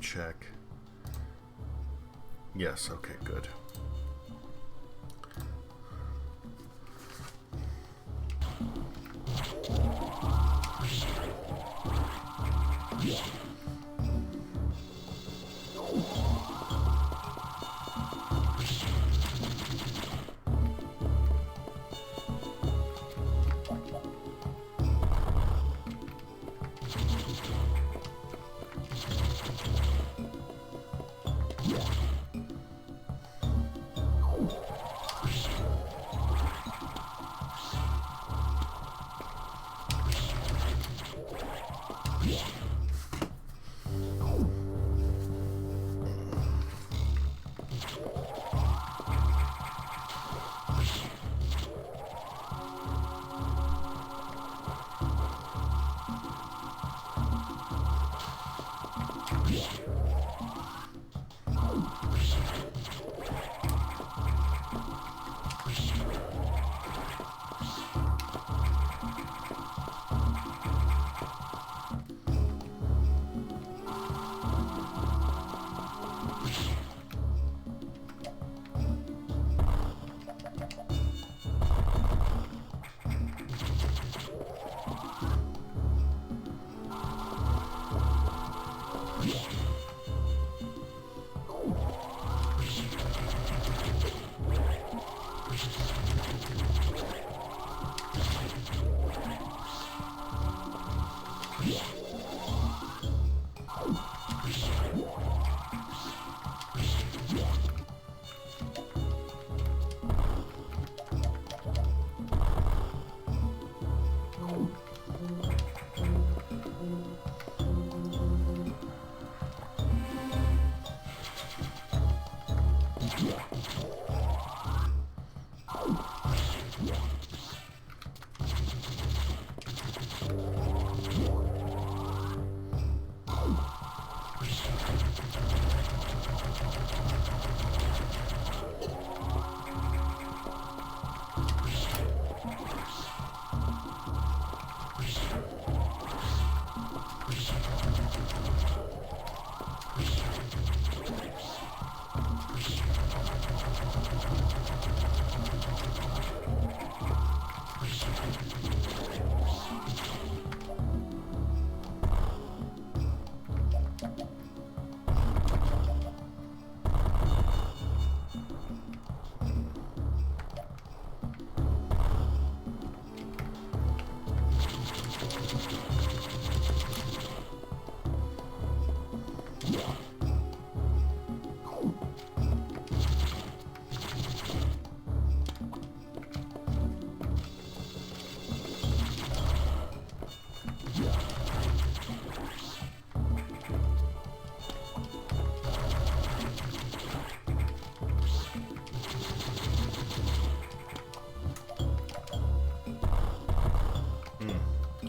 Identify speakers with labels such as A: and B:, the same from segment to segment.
A: check. Yes, okay, good.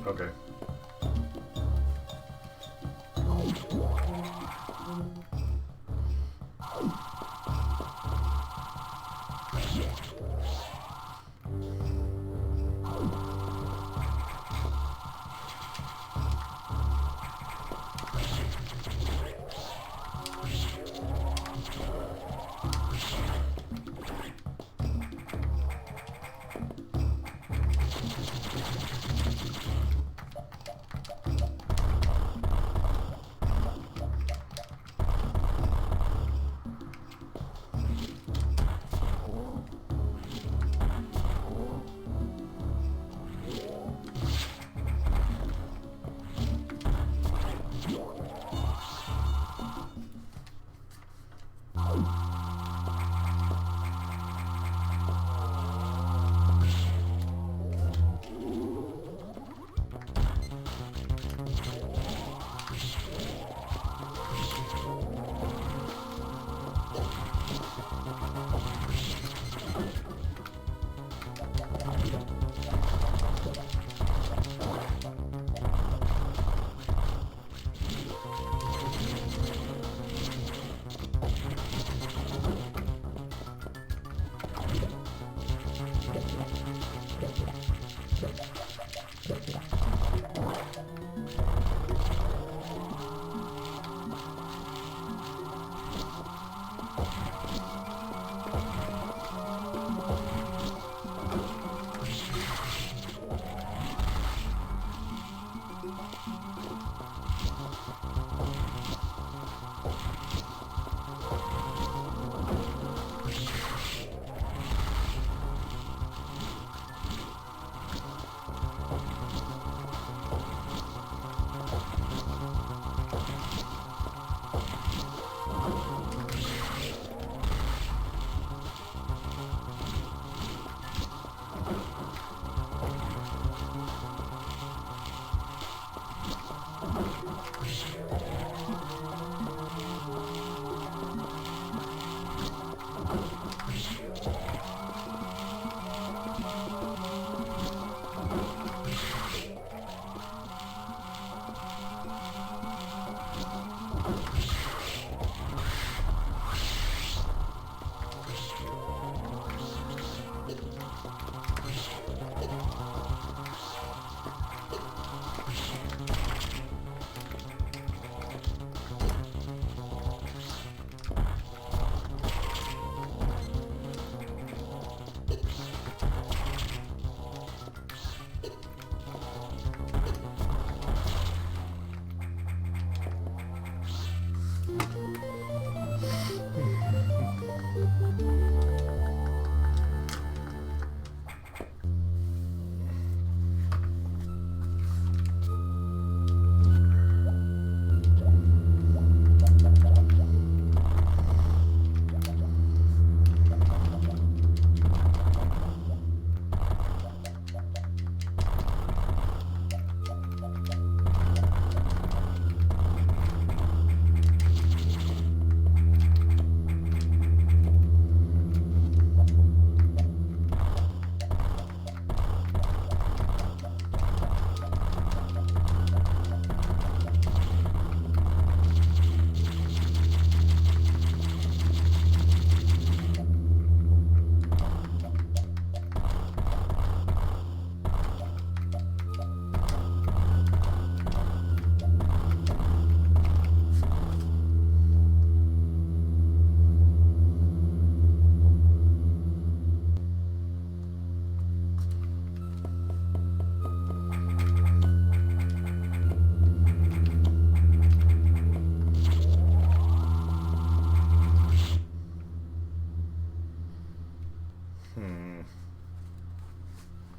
A: Okay.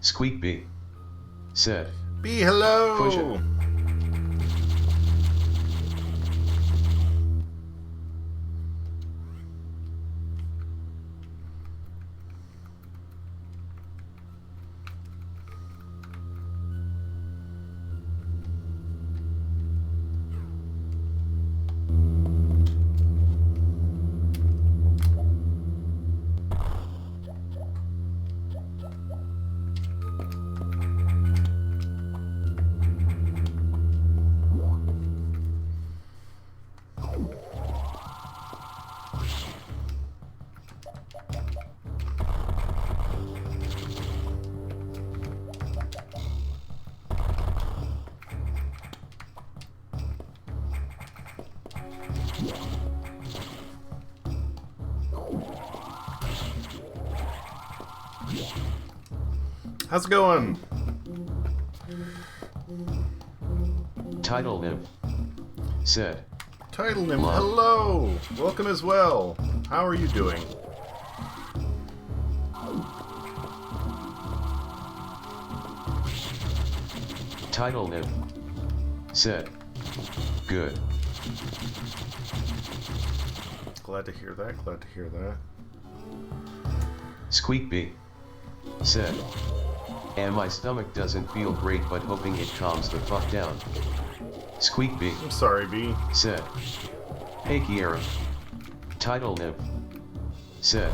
B: Squeak B said,
A: B, hello!
B: Push it.
A: How's it going?
B: Title Nymph said,
A: Title Nymph,
B: Love.
A: hello! Welcome as well. How are you doing?
B: Title Nymph said, good.
A: Glad to hear that, glad to hear that.
B: Squeak B said, and my stomach doesn't feel great but hoping it calms the fuck down. Squeak B
A: I'm sorry, B.
B: said, hey Kiera. Title Nymph said,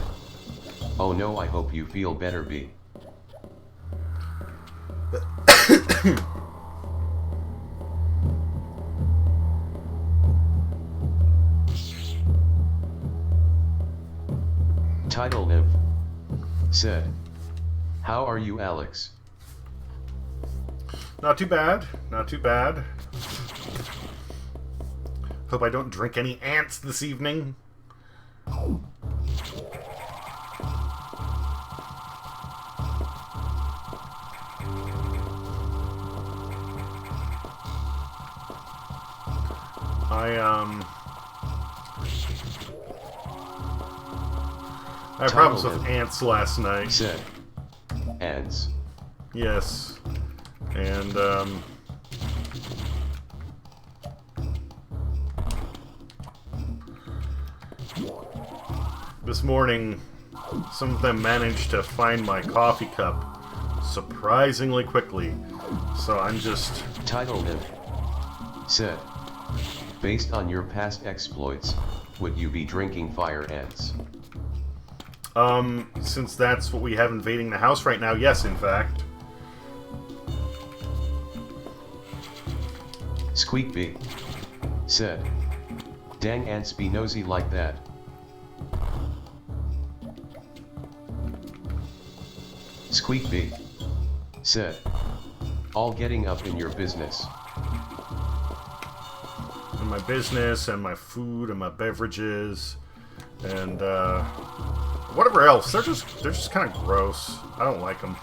B: oh no, I hope you feel better B. Title Nymph said, how are you, Alex?
A: Not too bad, not too bad. Hope I don't drink any ants this evening. I had problems with ants last night.
B: Said, ants.
A: Yes. And, this morning, some of them managed to find my coffee cup surprisingly quickly. So I'm just...
B: Title Nymph said, based on your past exploits, would you be drinking fire ants?
A: Since that's what we have invading the house right now, yes, in fact.
B: Squeak B said, Dang ants be nosy like that. Squeak Bee said, all getting up in your business.
A: And my business, and my food, and my beverages, and whatever else. They're just kind of gross. I don't like them.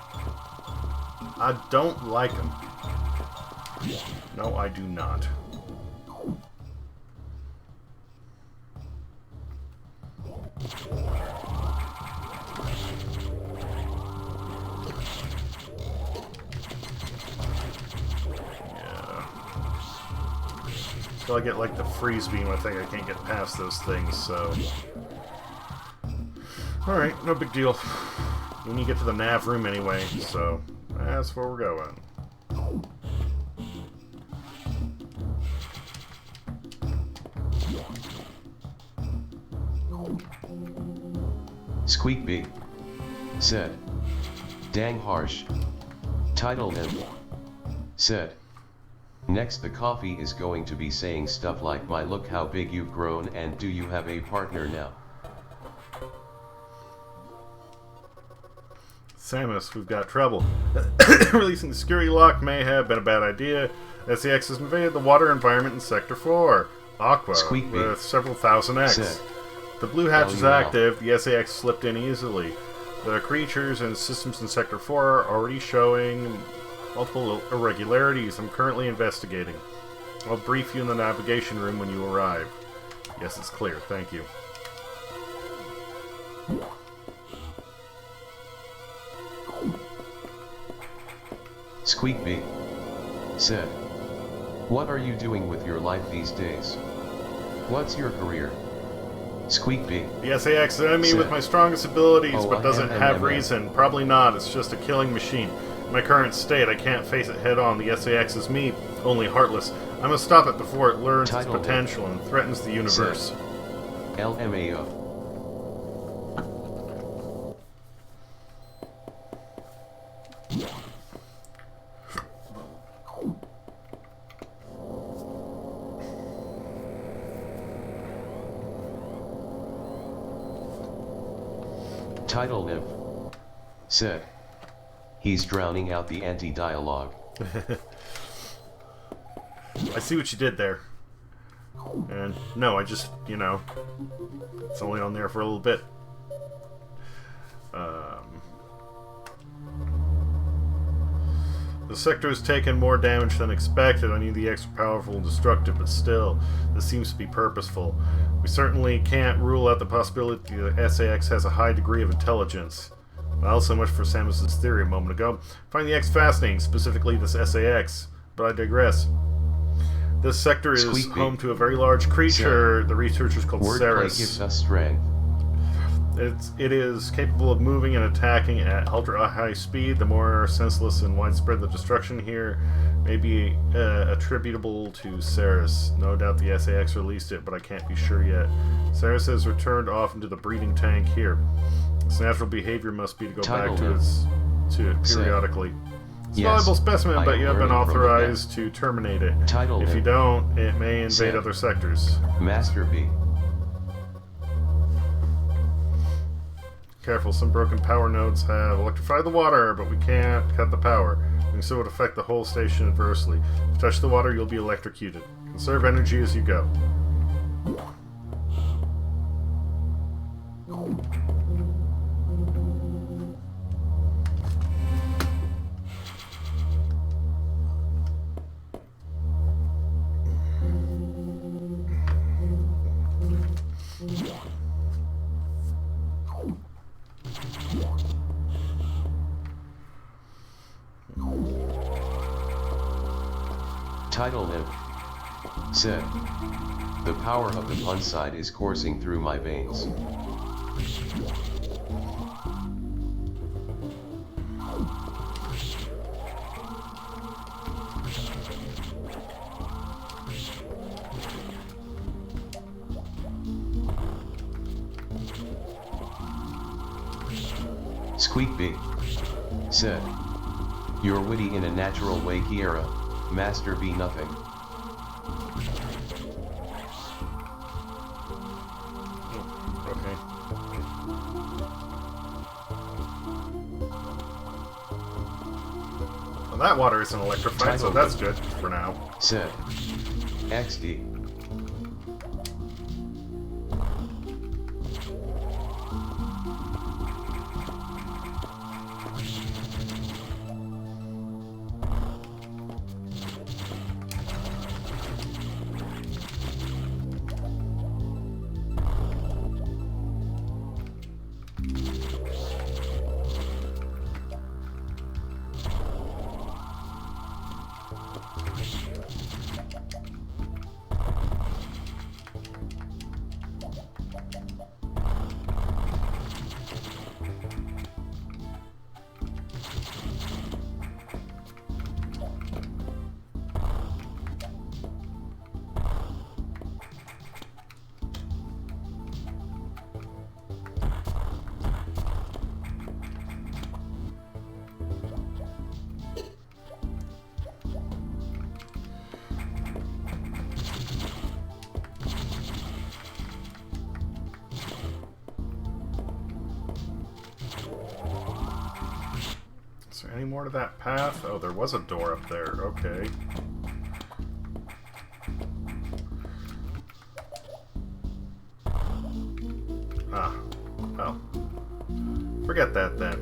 A: I don't like them. No, I do not. Until I get like the freeze beam, I think I can't get past those things, so... Alright, no big deal. We need to get to the nav room anyway, so that's where we're going.
B: Squeak Bee said, dang harsh. Title him said, next the coffee is going to be saying stuff like, my look how big you've grown, and do you have a partner now?
A: Samus, we've got trouble. Releasing the security lock may have been a bad idea. SAX has invaded the water environment in Sector 4. Aqua,
B: Squeak Bee
A: with several thousand X.
B: said,
A: The blue hatch is
B: LUL.
A: active, the SAX slipped in easily. The creatures and systems in Sector 4 are already showing multiple irregularities. I'm currently investigating. I'll brief you in the navigation room when you arrive. Yes, it's clear. Thank you.
B: Squeak Bee said, what are you doing with your life these days? What's your career? Squeak Bee.
A: The SAX is enemy
B: said,
A: with my strongest abilities,
B: oh,
A: but doesn't have reason. Probably not. It's just a killing machine. In my current state, I can't face it head on. The SAX is me, only heartless. I must stop it before it learns
B: Title
A: its potential and threatens the universe.
B: Said, LMAO. Title Nymph said, he's drowning out the anti-dialogue.
A: I see what you did there. And no, I just, you know, it's only on there for a little bit. The sector has taken more damage than expected. I need the extra powerful and destructive, but still, this seems to be purposeful. We certainly can't rule out the possibility that SAX has a high degree of intelligence. Well, so much for Samus's theory a moment ago. I find the X fascinating, specifically this SAX, but I digress. This sector is home to a very large creature the researchers called Ceres.
B: Gives us strength.
A: It is capable of moving and attacking at ultra-high speed. The more senseless and widespread the destruction here may be attributable to Ceres. No doubt the SAX released it, but I can't be sure yet. Ceres has returned off into the breeding tank here. Its natural behavior must be to go back to it periodically. It's a valuable specimen, but you have been authorized to terminate it. If you don't, it may invade other sectors.
B: Master B.
A: Careful, some broken power nodes have electrified the water, but we can't cut the power. And so it would affect the whole station adversely. If you touch the water, you'll be electrocuted. Conserve energy as you go.
B: Title Nymph said, the power of the pun side is coursing through my veins. Squeak Bee said, you're witty in a natural way, Kiera. Master B nothing.
A: that water isn't electrified, so that's good for now.
B: Said. XD.
A: Any more to that path? Oh, there was a door up there. Okay. Ah. Well. Forget that then.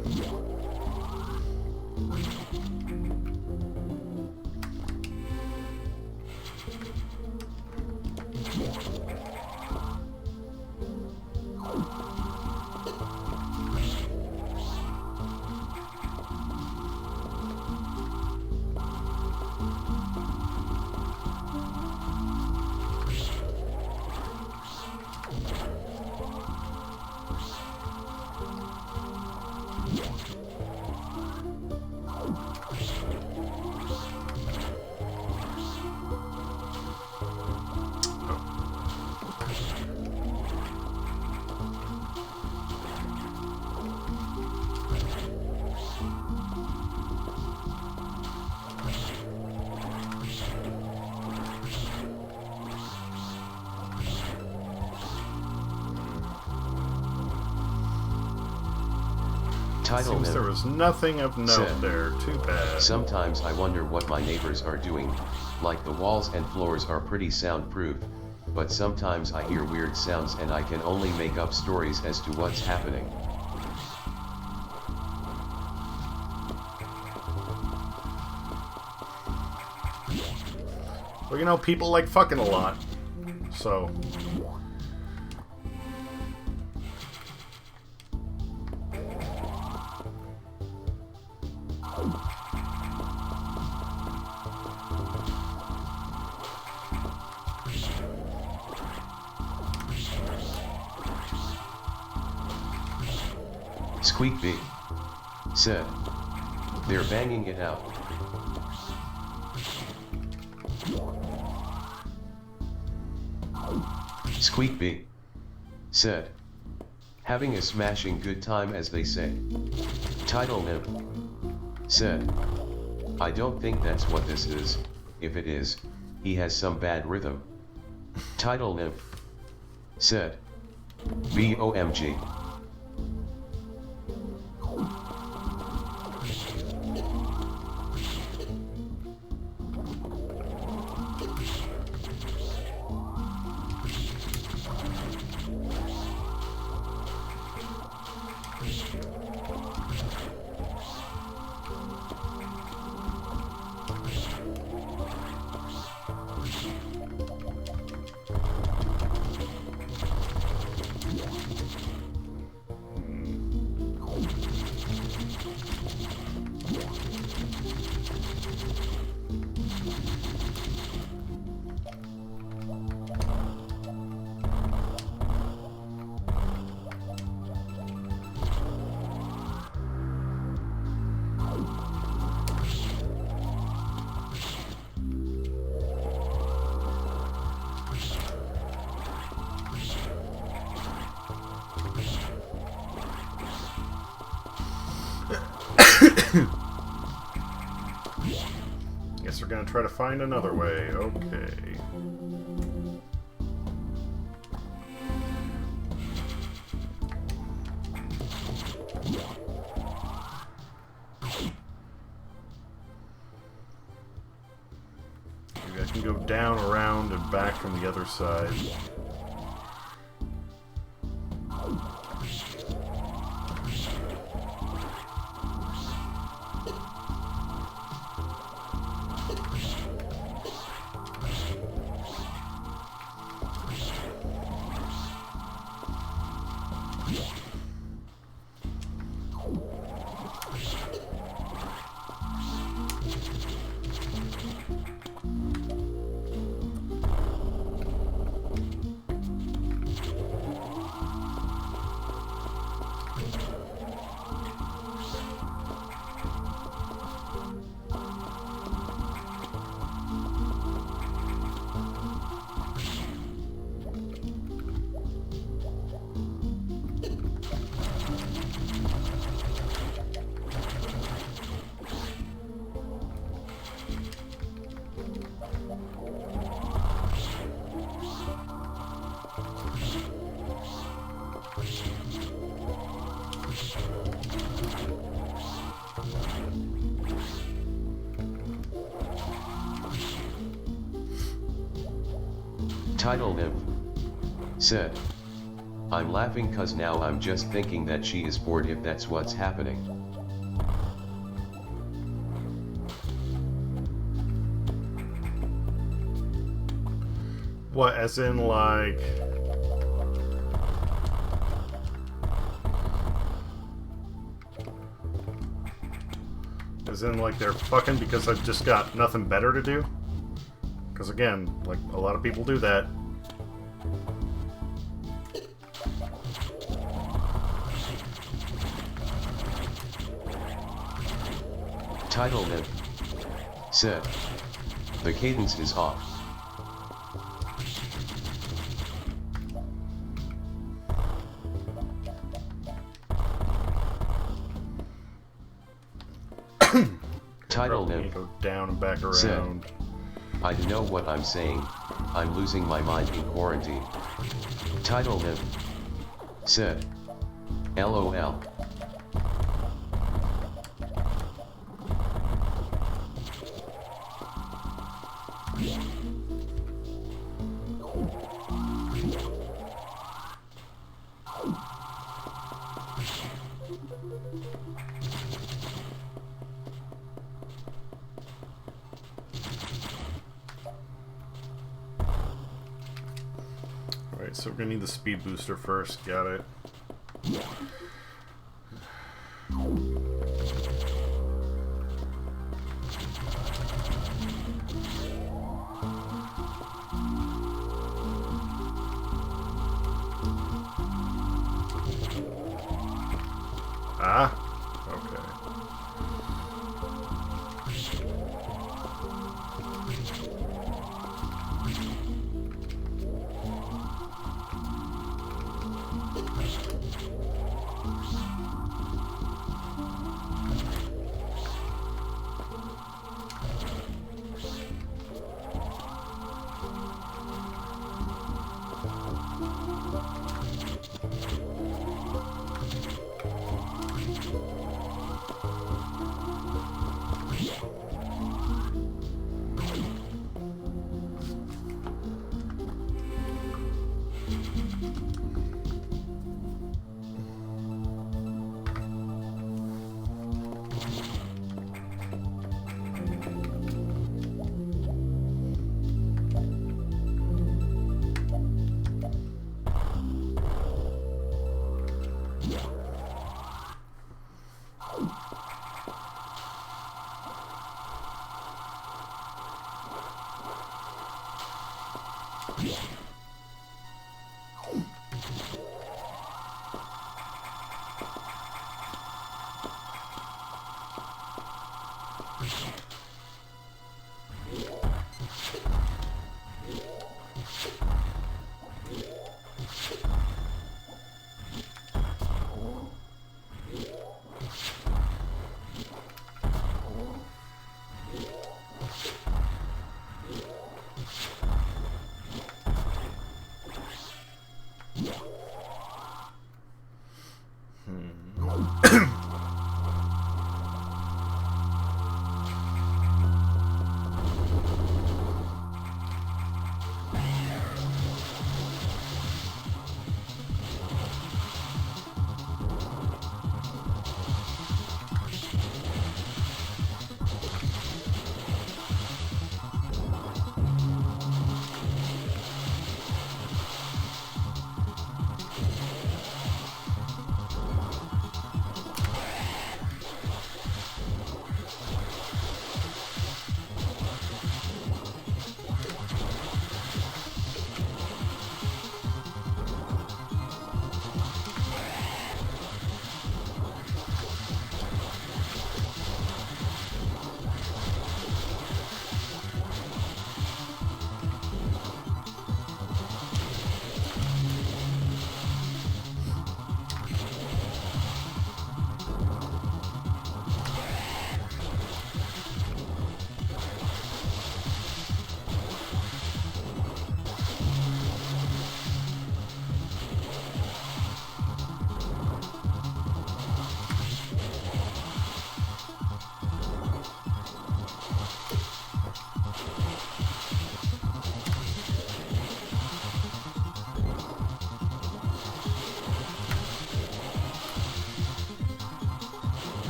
A: Seems there was nothing of note there. Too bad.
B: Sometimes I wonder what my neighbors are doing, like the walls and floors are pretty soundproof, but sometimes I hear weird sounds and I can only make up stories as to what's happening.
A: Well, you know, people like fucking a lot, so...
B: Squeak B said, they're banging it out. Squeak B said, having a smashing good time as they say. Title Nib said, I don't think that's what this is. If it is, he has some bad rhythm. Title Nib said, BOMG.
A: Guess we're gonna try to find another way. Okay. down, around, and back from the other side.
B: Title Nymph said, I'm laughing cause now I'm just thinking that she is bored if that's what's happening.
A: What, as in like... As in like they're fucking because I've just got nothing better to do? Because again, like a lot of people do that.
B: Title Nymph said, the cadence is off. Title Nymph
A: go down and back around.
B: Said, I don't know what I'm saying, I'm losing my mind in quarantine. Title Nymph said, LOL.
A: Alright, so we're gonna need the speed booster first. Got it. Ah, okay.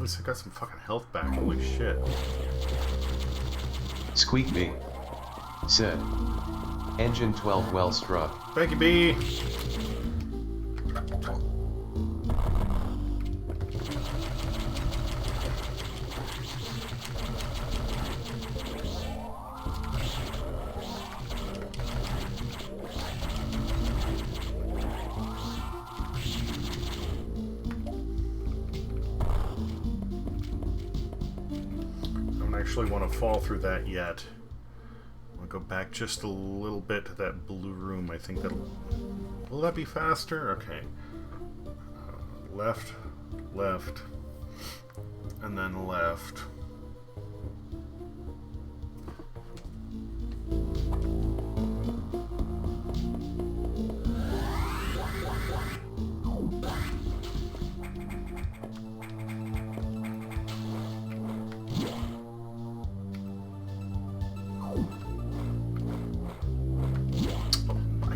A: least I got some fucking health back. Holy shit.
B: Squeak B. Said. Engine 12 well struck.
A: Thank you, B. Actually want to fall through that yet. I'll go back just a little bit to that blue room. I think that'll... Will that be faster? Okay. Left, left, and then left.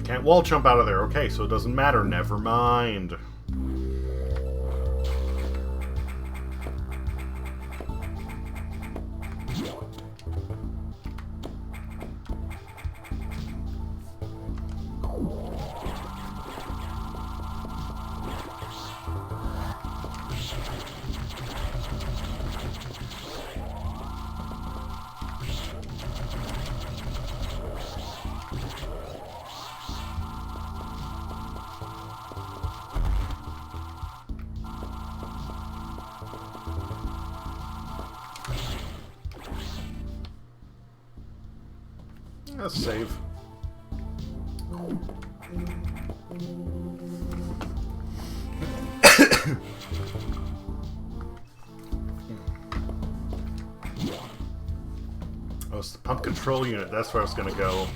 A: Can't wall jump out of there. Okay, so it doesn't matter. Never mind. Let's save. Oh, it's the pump control unit. That's where I was going to go.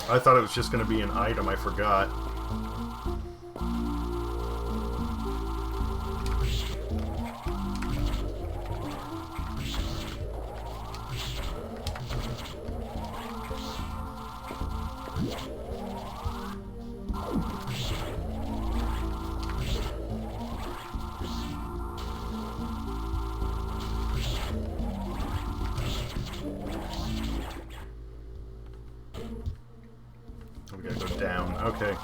A: I thought it was just going to be an item. I forgot. We gotta go down. Okay.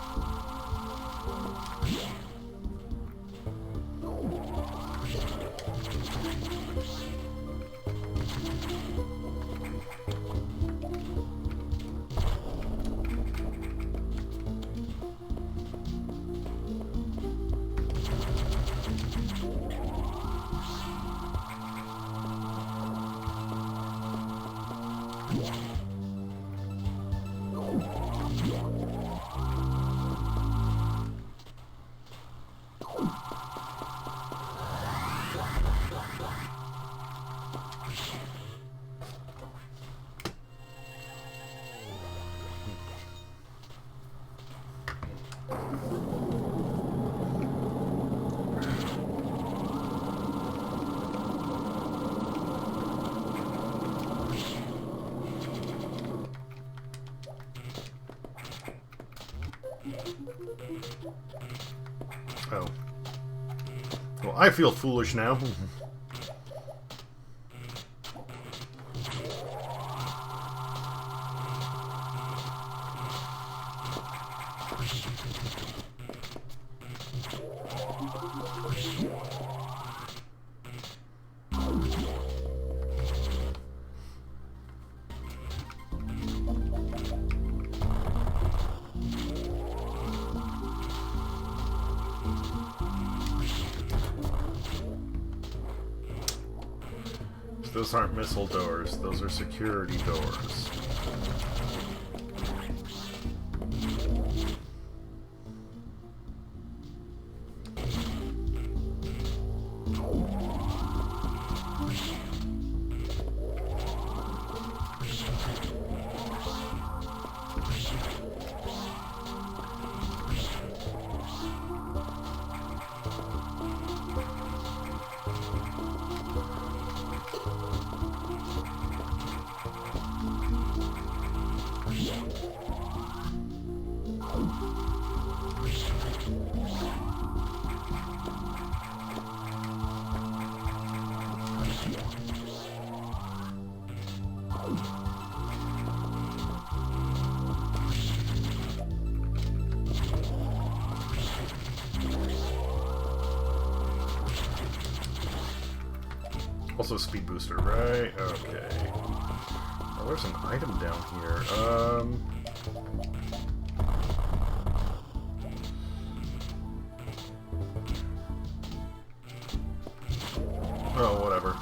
A: Oh. Well, I feel foolish now. Those aren't missile doors, those are security doors. Also a speed booster, right? Okay. Oh, there's an item down here. Oh, whatever.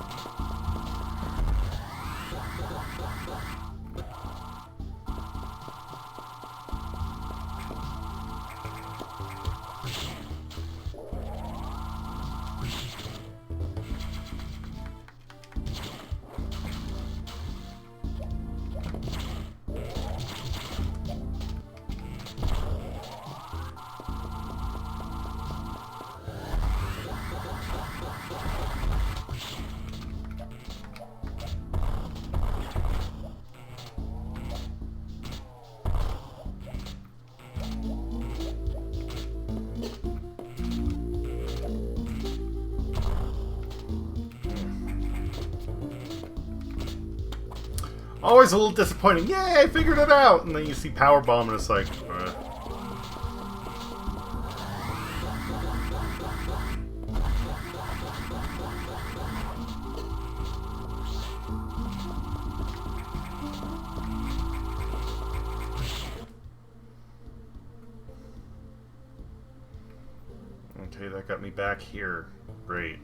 A: Always a little disappointing. Yay, I figured it out! And then you see Power Bomb and it's like, Okay, that got me back here. Great.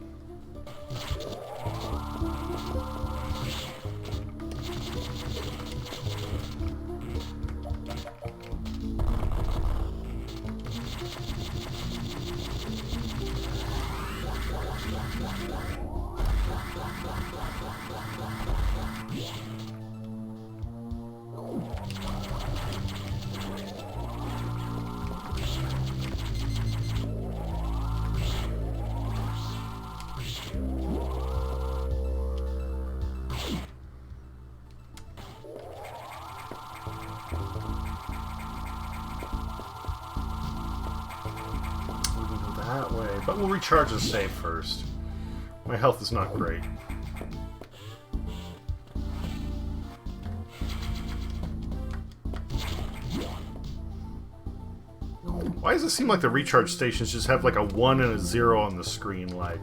A: That way, but we'll recharge the save first. My health is not great. Why does it seem like the recharge stations just have like a 1 and a 0 on the screen, like?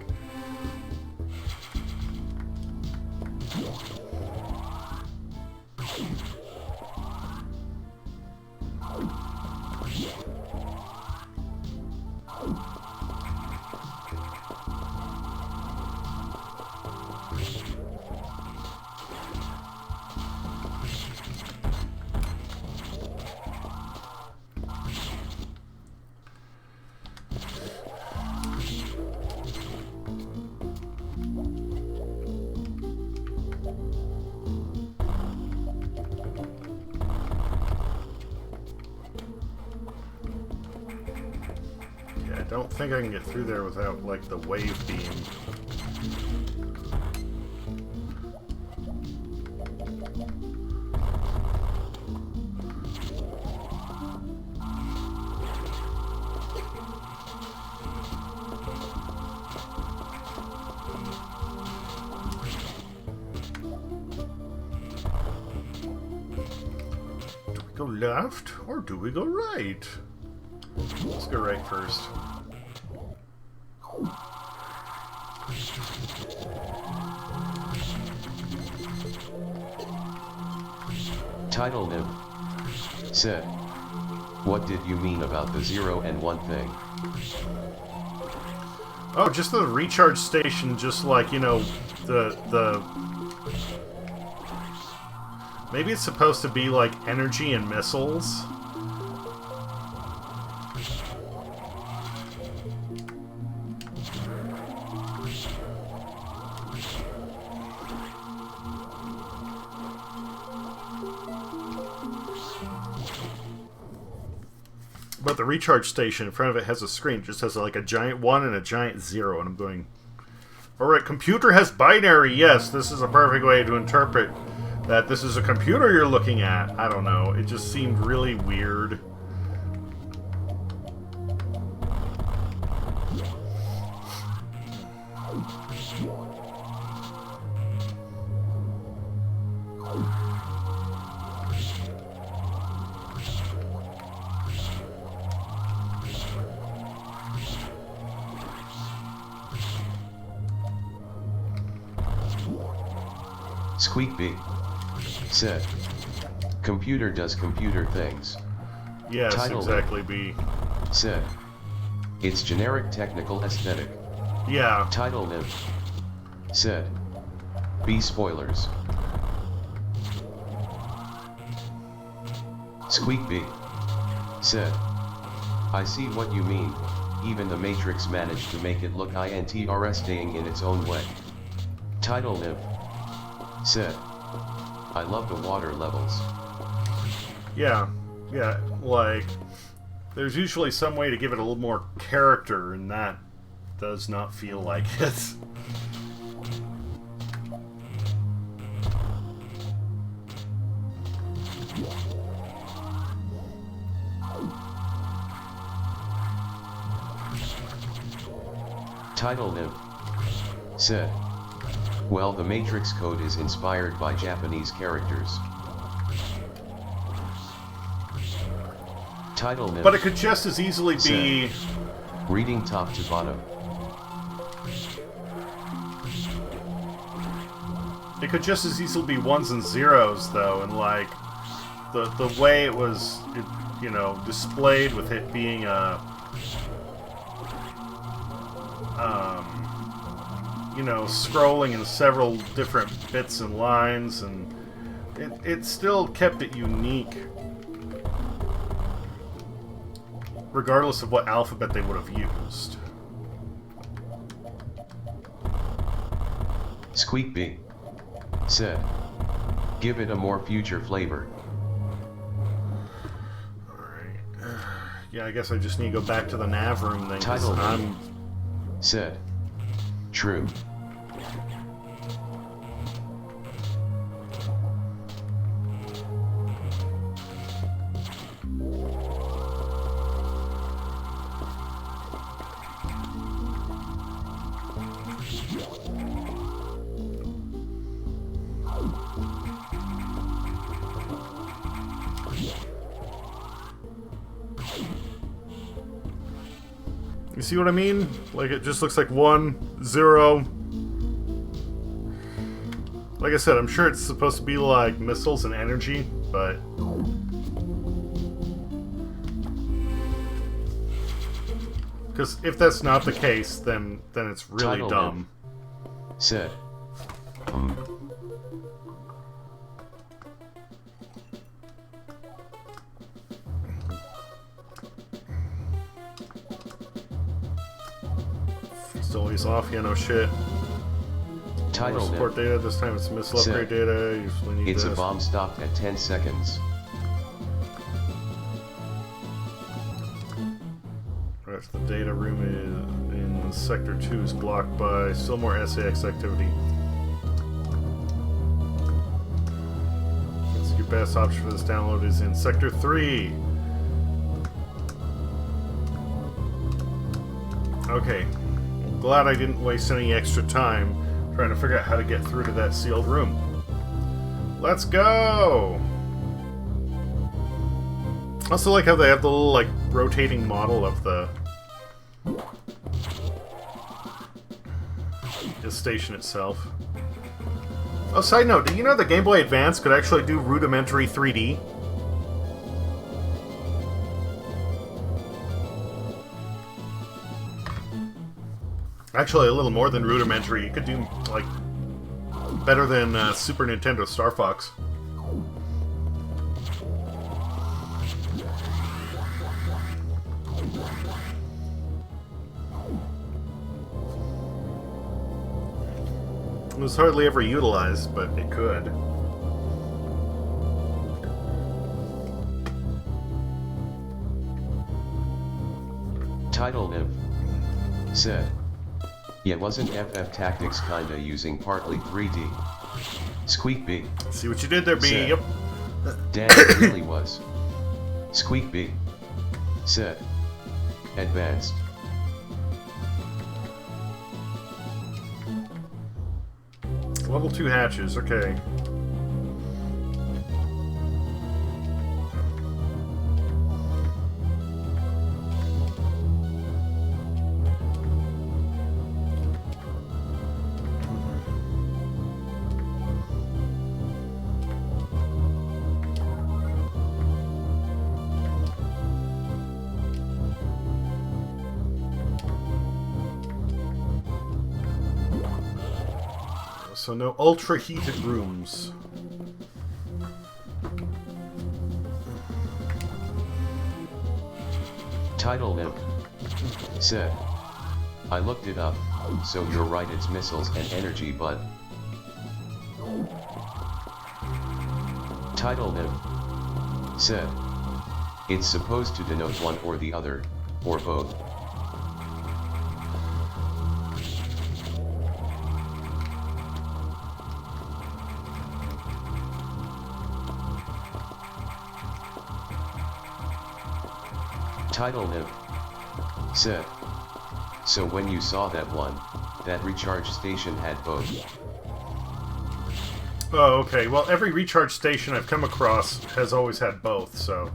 A: I don't think I can get through there without, like, the wave beam. Do we go left, or do we go right? Let's go right first.
B: Title Nim said, "What did you mean about the 0 and 1 thing?"
A: Oh, just the recharge station, just like, you know, the... Maybe it's supposed to be like energy and missiles. But the recharge station in front of it has a screen. It just has like a giant 1 and a giant 0. And I'm going, alright, computer has binary. Yes, this is a perfect way to interpret that this is a computer you're looking at. I don't know. It just seemed really weird.
B: Squeak B. Said. Computer does computer things.
A: Yes,
B: Title
A: exactly, B.
B: Said. It's generic technical aesthetic.
A: Yeah.
B: Title Nim. Said. B. Spoilers. Squeak B. Said. I see what you mean, even the Matrix managed to make it look interesting in its own way. Title Nim. Said. I love the water levels.
A: Yeah, like, there's usually some way to give it a little more character, and that does not feel like it.
B: Title Nim. Said. Well, the Matrix code is inspired by Japanese characters. Title Nim.
A: But it could just as easily be...
B: Said. Reading top to bottom.
A: It could just as easily be ones and zeros, though, and like the way it was, you know, displayed with it being a, you know, scrolling in several different bits and lines, and it still kept it unique, regardless of what alphabet they would have used.
B: Squeak B. Said. Give it a more future flavor.
A: Alright. Yeah, I guess I just need to go back to the nav room then.
B: Title
A: I'm...
B: Said. True.
A: You see what I mean? Like, it just looks like 1, 0. Like I said, I'm sure it's supposed to be like missiles and energy, but... Because if that's not the case, then it's really
B: Title
A: dumb.
B: Said.
A: Still always off, yeah, no shit.
B: Title
A: Support data, this time it's missile
B: Said.
A: upgrade data. Usually need
B: It's
A: this.
B: a bomb stopped at 10 seconds.
A: Right, so the data room is in Sector 2 is blocked by still more SAX activity. So your best option for this download is in Sector 3. Okay. Glad I didn't waste any extra time trying to figure out how to get through to that sealed room. Let's go! I also like how they have the little, like, rotating model of the station itself. Oh, side note, do you know the Game Boy Advance could actually do rudimentary 3D? Actually, a little more than rudimentary. You could do, like, better than Super Nintendo Star Fox. It was hardly ever utilized, but it could.
B: Title Niv. Said. Yeah, wasn't FF Tactics kinda using partly 3D? Squeak B.
A: See what you did there, B.
B: Said.
A: Yep.
B: Damn, it really was. Squeak B. Said. Advanced.
A: Level 2 hatches, okay. So no ultra heated rooms.
B: Title Imp said, I looked it up, so you're right, it's missiles and energy, but Title Imp said, it's supposed to denote one or the other, or both. Title Imp said, so when you saw that one, that recharge station had both.
A: Oh, okay. Well, every recharge station I've come across has always had both, so...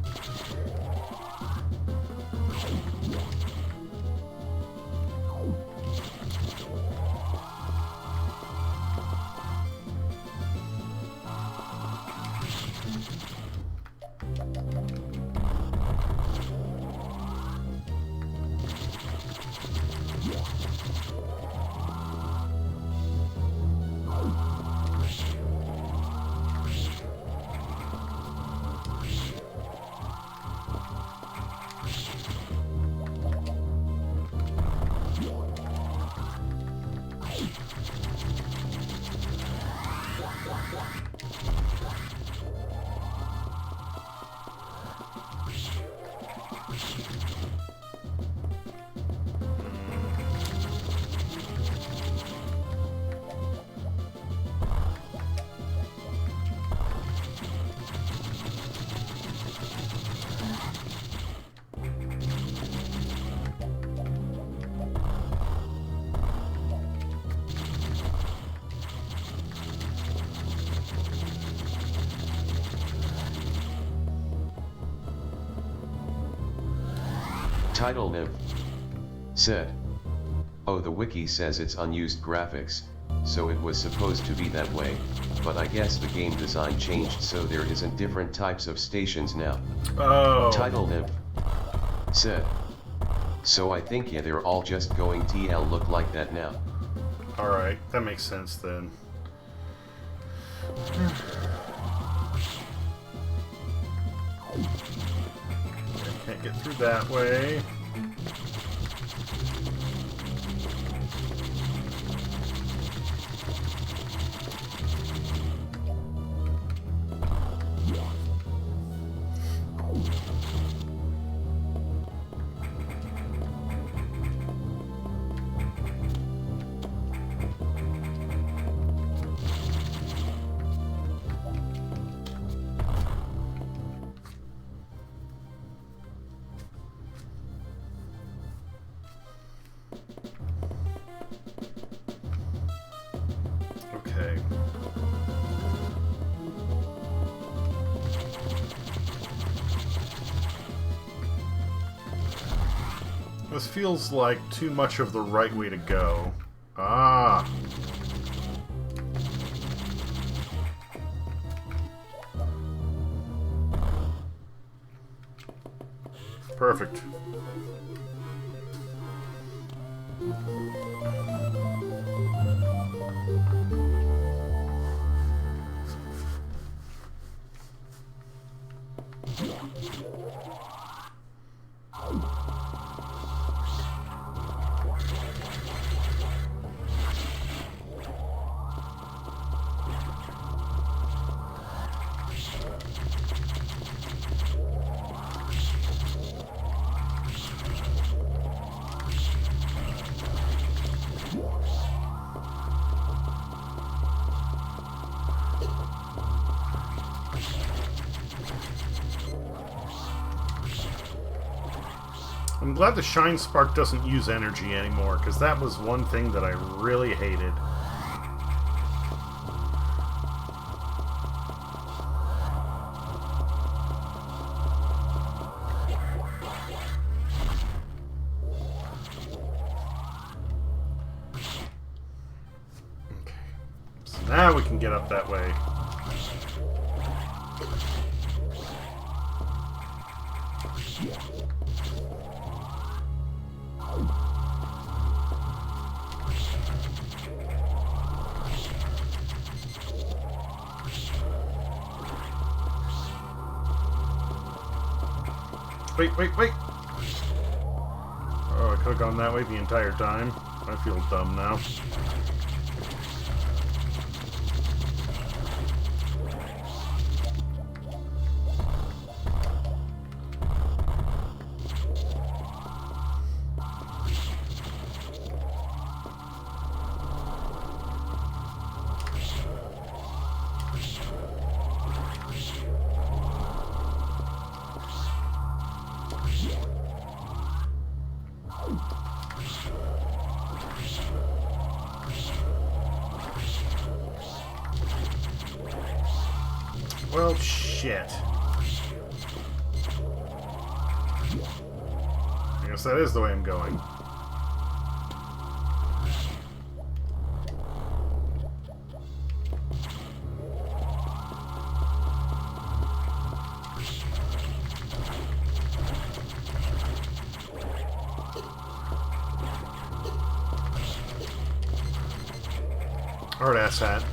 B: Title Imp said, oh, the wiki says it's unused graphics, so it was supposed to be that way, but I guess the game design changed so there isn't different types of stations now.
A: Oh.
B: Title Imp said, so I think yeah, they're all just going TL look like that now.
A: Alright, that makes sense then. Can't get through that way. Okay. This feels like too much of the right way to go. Ah! Perfect. I'm glad the Shine Spark doesn't use energy anymore, because that was one thing that I really hated. Okay. So now we can get up that way. Wait, wait, wait! Oh, I could have gone that way the entire time. I feel dumb now. Well, shit. I guess that is the way I'm going. Hard ass hat.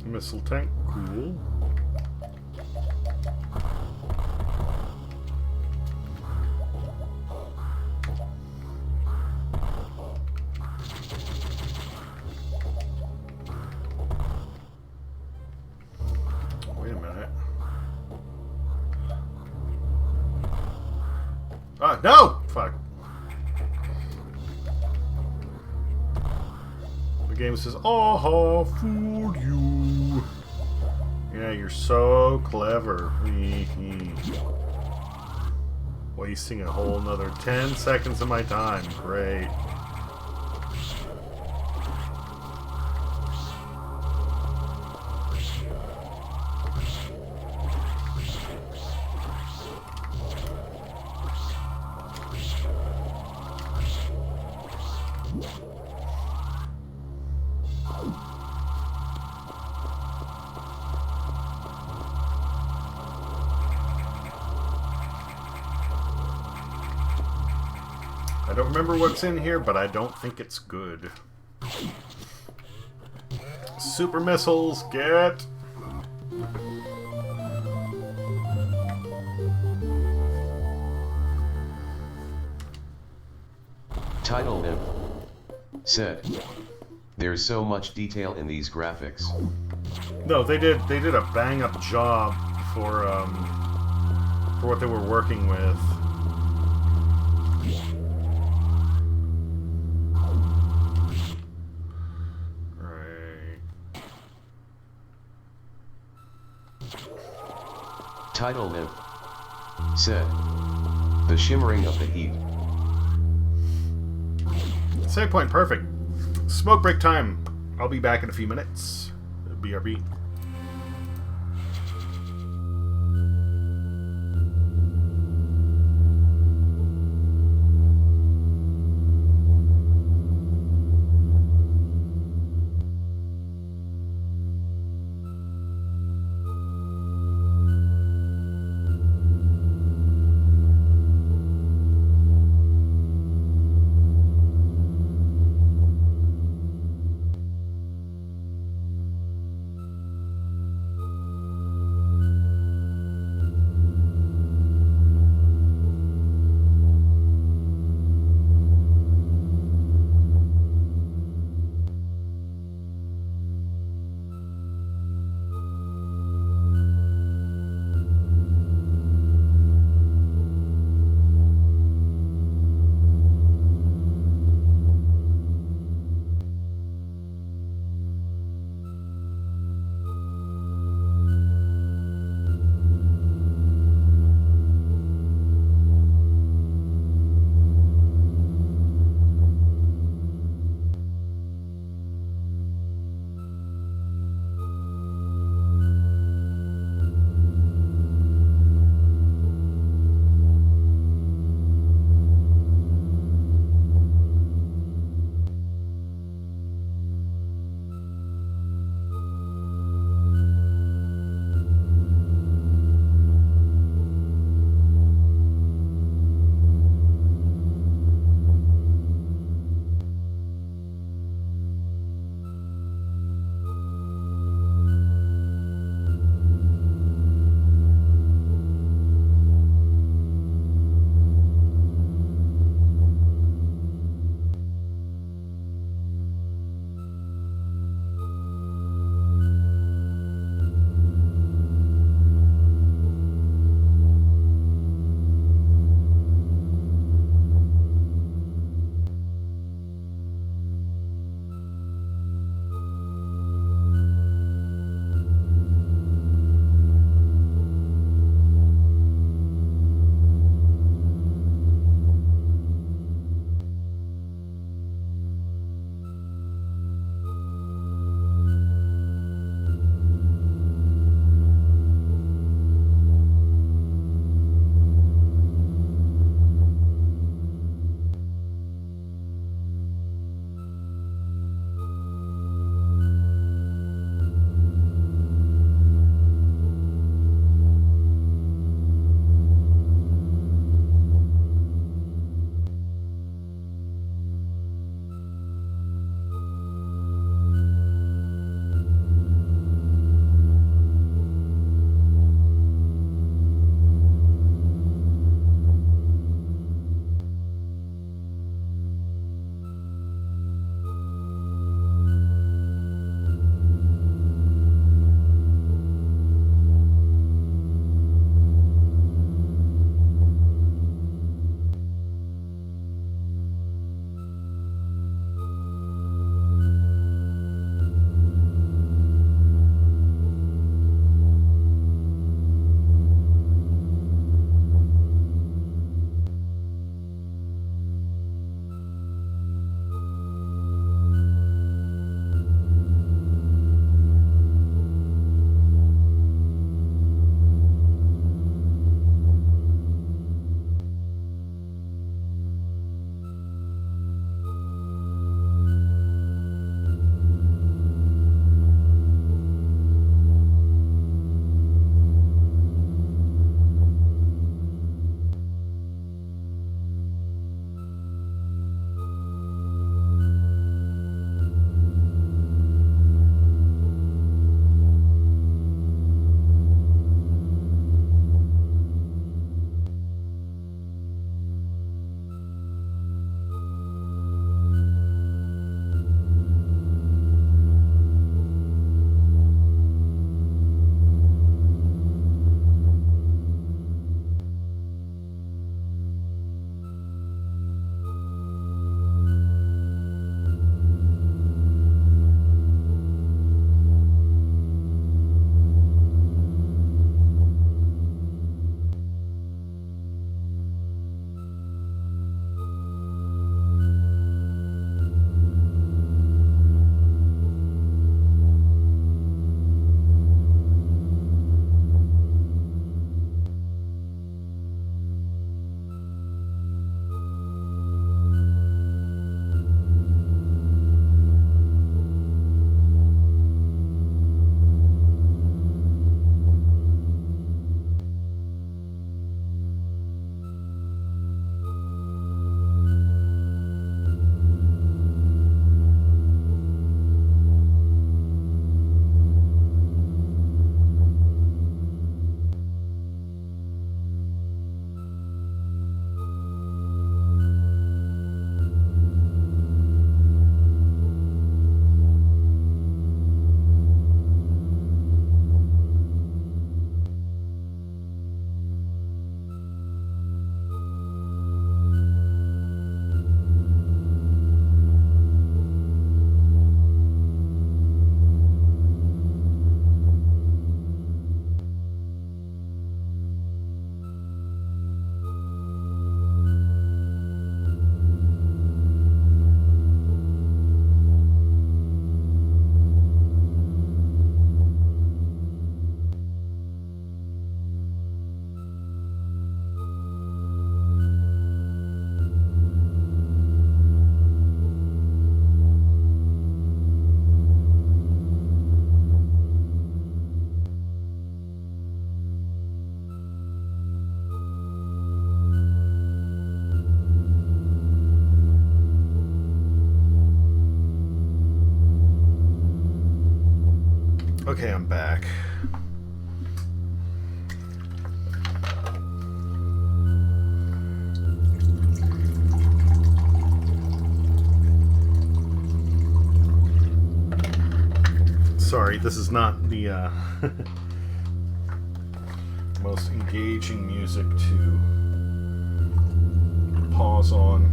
A: Missile tank, cool. Wait a minute. Ah, no! Fuck. The game says, "Oh, fooled you." Yeah, you're so clever. Wasting a whole another 10 seconds of my time. Great. I don't remember what's in here, but I don't think it's good. Super missiles, get!
B: Title Imp said, "There's so much detail in these graphics."
A: No, they did a bang up job for what they were working with.
B: Title Imp said, "The shimmering of the heat."
A: Save point, perfect. Smoke break time. I'll be back in a few minutes. BRB. Okay, I'm back. Sorry, this is not the most engaging music to pause on.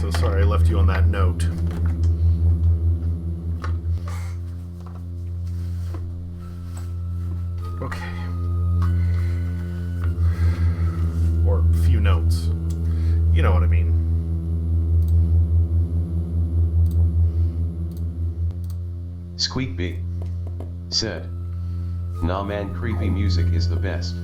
A: So sorry I left you on that note. Okay. Or a few notes. You know what I mean.
B: Squeak B said, "Nah man, creepy music is the best."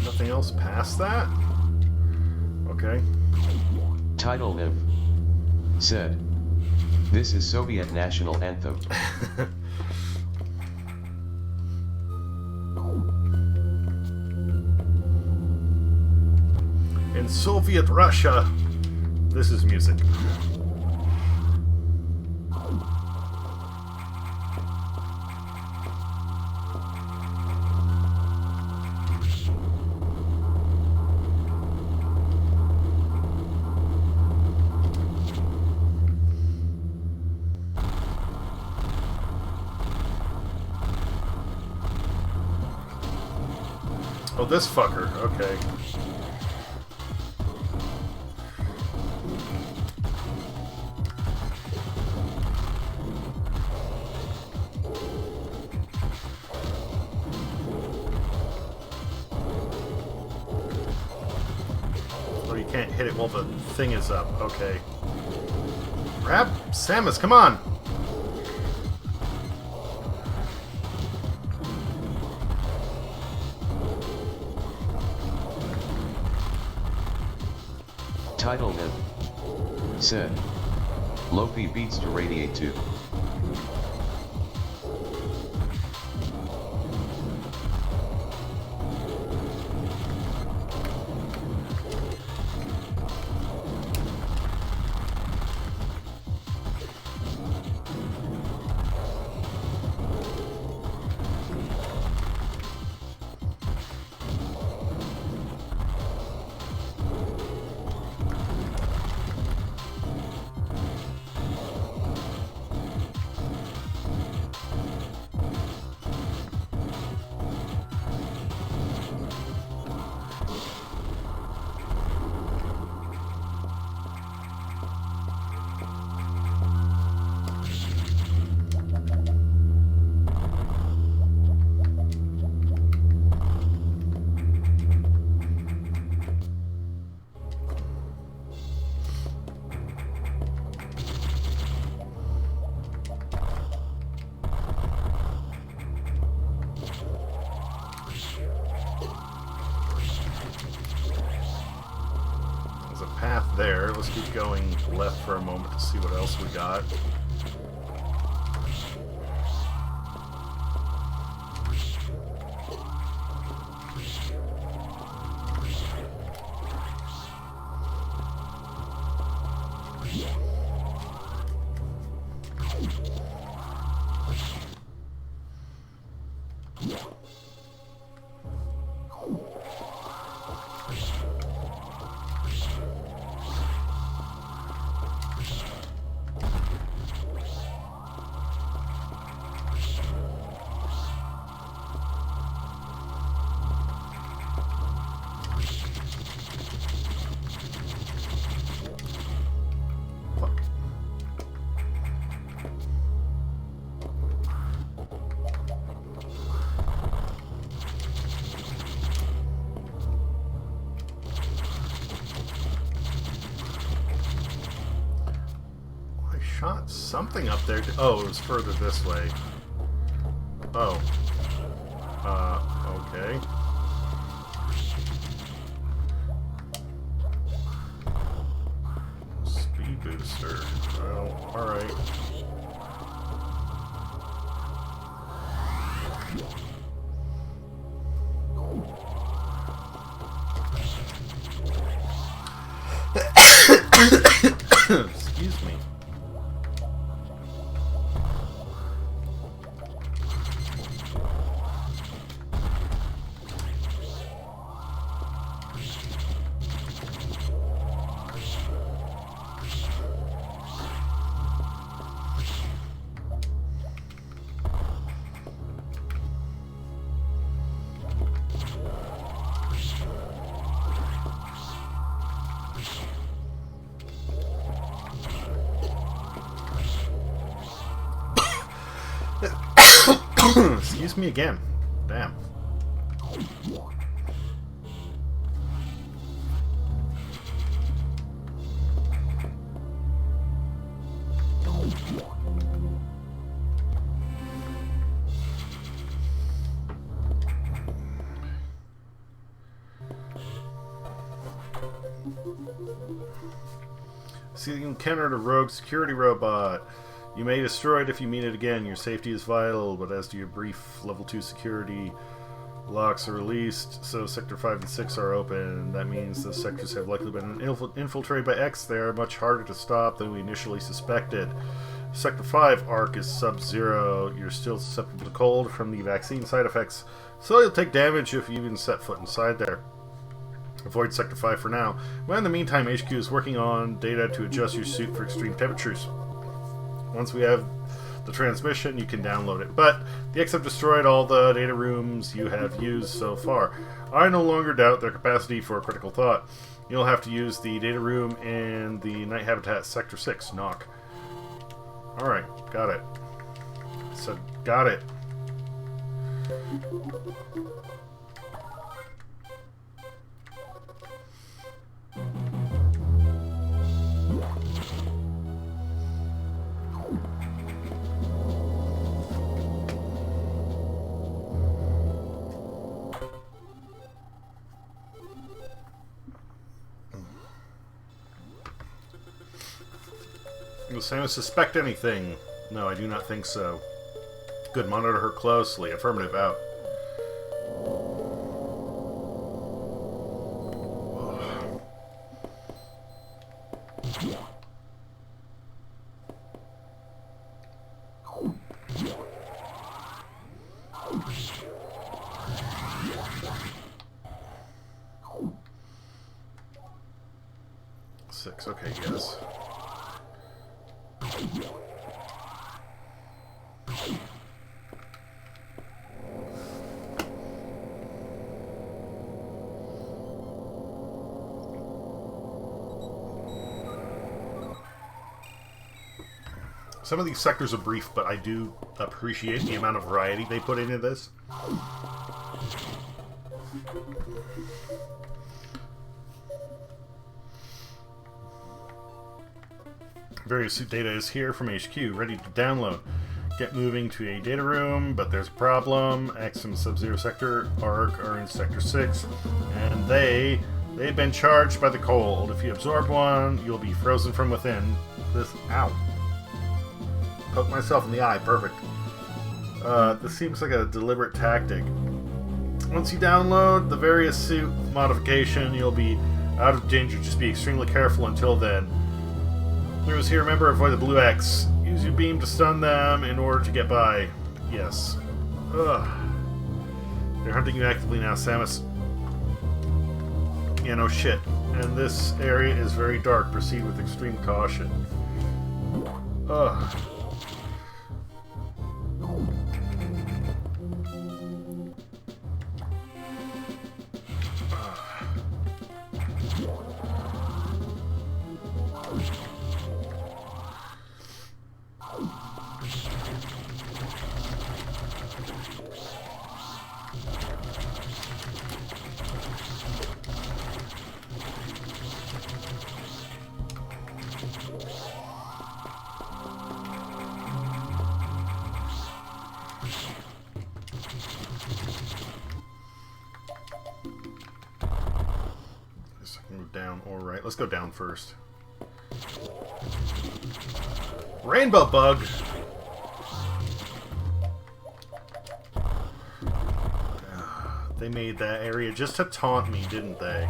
A: Nothing else past that? Okay.
B: Title Niv said, "This is Soviet national anthem."
A: In Soviet Russia, this is music. Oh, this fucker. Okay. Oh, you can't hit it while the thing is up. Okay. Grab Samus, come on!
B: Title Niv said, "Lofi beats to radiate to." Path there. Let's keep going left for a moment to see what else we got. Shot something up there. Oh, it was further this way.
A: Oh. Okay. Speed booster. Oh, alright. Excuse me. Excuse me again. Damn. See, you encountered a rogue security robot. You may destroy it if you meet it again. Your safety is vital, but as to your brief level 2 security, locks are released, so Sector 5 and 6 are open. That means those sectors have likely been infiltrated by X. They are much harder to stop than we initially suspected. Sector 5 arc is sub-zero. You're still susceptible to cold from the vaccine side effects, so you'll take damage if you even set foot inside there. Avoid Sector 5 for now, but in the meantime, HQ is working on data to adjust your suit for extreme temperatures. Once we have the transmission, you can download it. But the X have destroyed all the data rooms you have used so far. I no longer doubt their capacity for critical thought. You'll have to use the data room and the night habitat Sector 6. Knock. Alright, got it. So, got it. Does Samus suspect anything? No, I do not think so. Good, monitor her closely. Affirmative, out. Six, okay, yes. Some of these sectors are brief, but I do appreciate the amount of variety they put into this. Various suit data is here from HQ, ready to download. Get moving to a data room, but there's a problem. X and Sub-Zero Sector Arc are in Sector 6, and they've been charged by the cold. If you absorb one, you'll be frozen from within. Ow. Poke myself in the eye, perfect. This seems like a deliberate tactic. Once you download the various suit modification, you'll be out of danger. Just be extremely careful until then. Heroes here, remember, avoid the blue X. Use your beam to stun them in order to get by. Yes. Ugh. They're hunting you actively now, Samus. Yeah, no shit. And this area is very dark. Proceed with extreme caution. Ugh. Alright, let's go down first. Rainbow bug! They made that area just to taunt me, didn't they?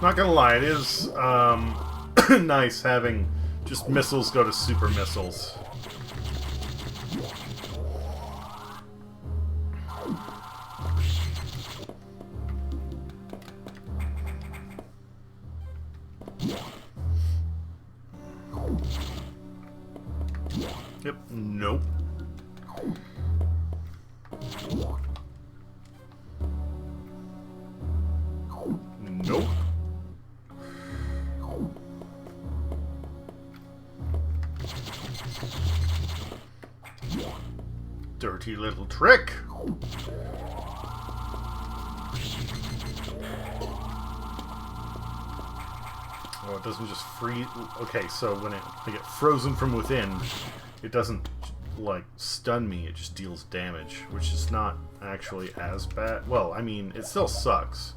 A: Not gonna lie, it is nice having just missiles go to super missiles. Yep, nope. Nope. Dirty little trick! Oh, it doesn't just freeze. Okay, so when I get frozen from within, it doesn't, like, stun me, it just deals damage, which is not actually as bad. Well, I mean, it still sucks.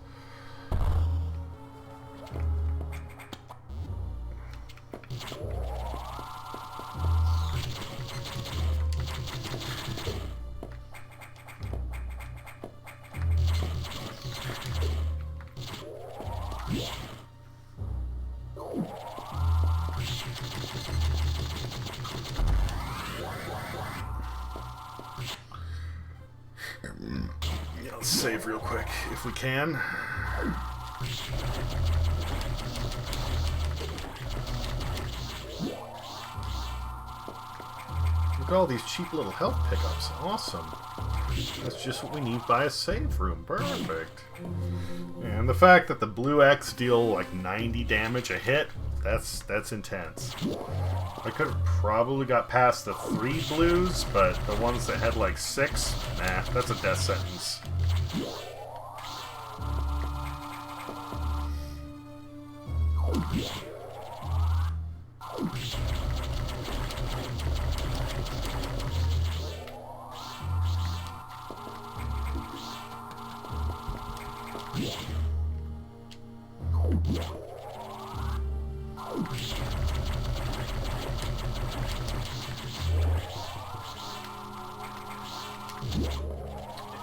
A: Yeah, let's save real quick if we can. Look at all these cheap little health pickups. Awesome. That's just what we need by a save room. Perfect. And the fact that the blue X deal like 90 damage a hit, that's intense. I could have probably got past the 3 blues, but the ones that had like 6, nah, that's a death sentence.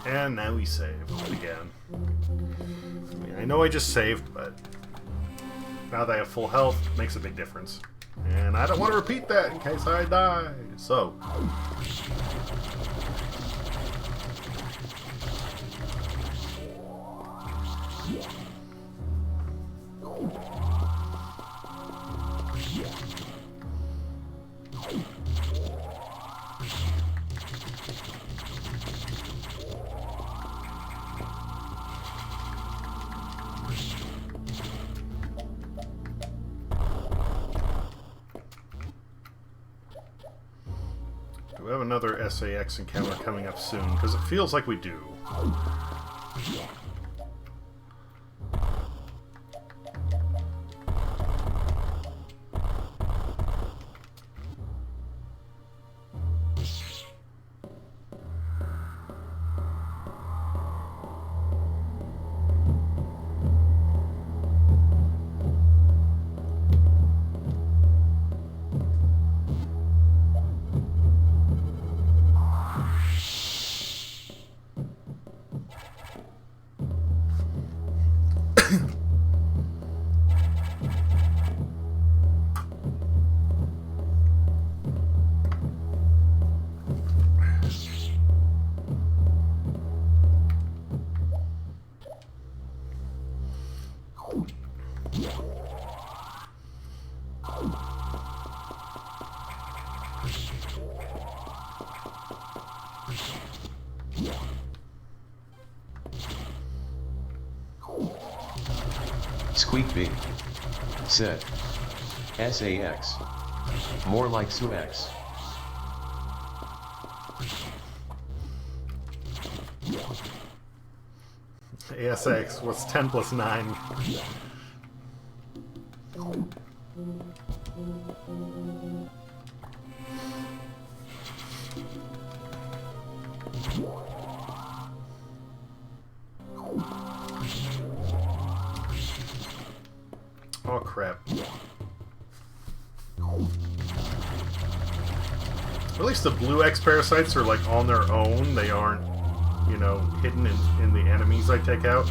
A: And now we save again. I mean, I know I just saved, but now that I have full health, it makes a big difference. And I don't want to repeat that in case I die. So. Do we have another SAX encounter coming up soon? Because it feels like we do.
B: Squeak B said, SAX. More like Suex.
A: ASX, what's 10 plus 9? Oh crap. At least the blue X parasites are like on their own. They aren't, you know, hidden in the enemies I take out.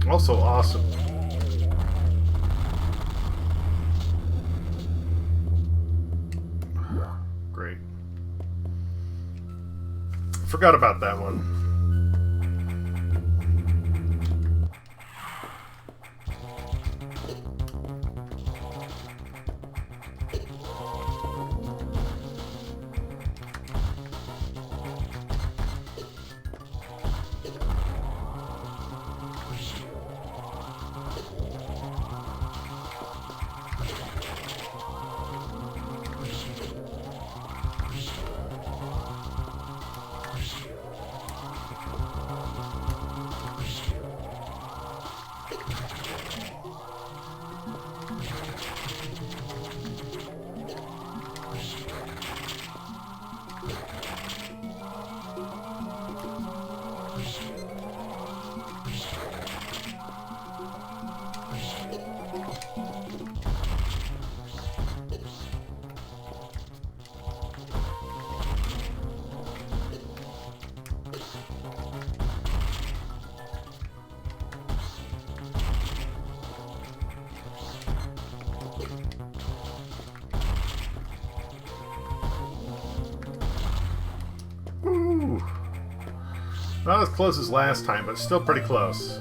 A: Also awesome. Great. Forgot about that one. Ooh. Not as close as last time, but still pretty close.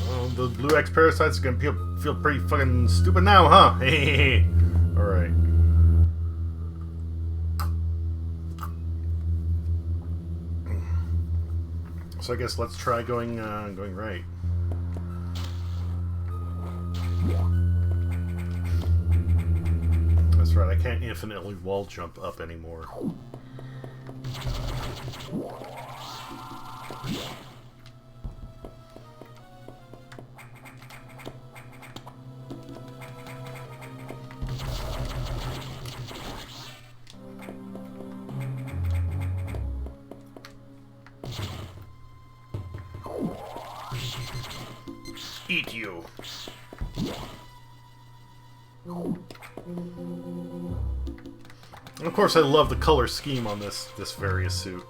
A: Well, the blue X parasites are gonna feel pretty fucking stupid now, huh? Alright. So I guess let's try going right. That's right, I can't infinitely wall jump up anymore. Eat you. And of course, I love the color scheme on this various suit.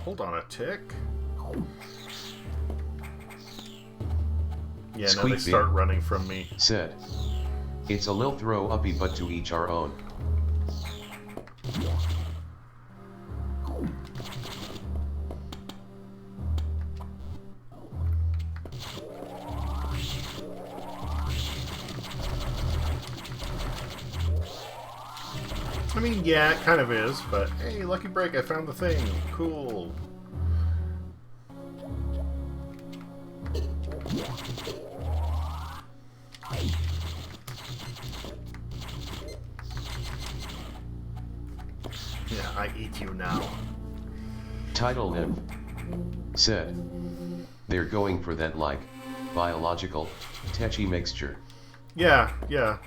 A: Hold on a tick. Yeah, now they start running from me.
B: Said. It's a little throw uppy, but to each our own.
A: I mean, yeah, it kind of is, but hey, lucky break, I found the thing. Cool. Yeah, I eat you now.
B: Title him. Said. They're going for that, like, biological, techy mixture.
A: Yeah, yeah.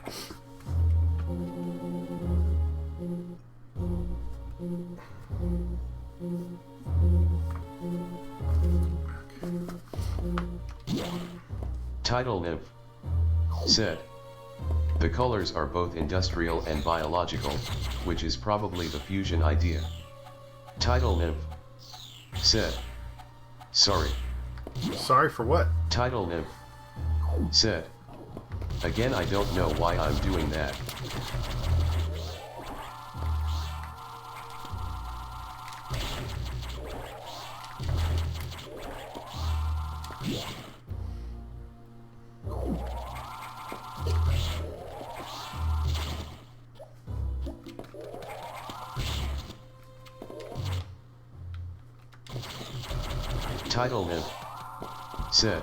B: Title Nymph said, the colors are both industrial and biological, which is probably the fusion idea. Title Nymph said, sorry.
A: Sorry for what?
B: Title Nymph said, again I don't know why I'm doing that. Title Nymph said,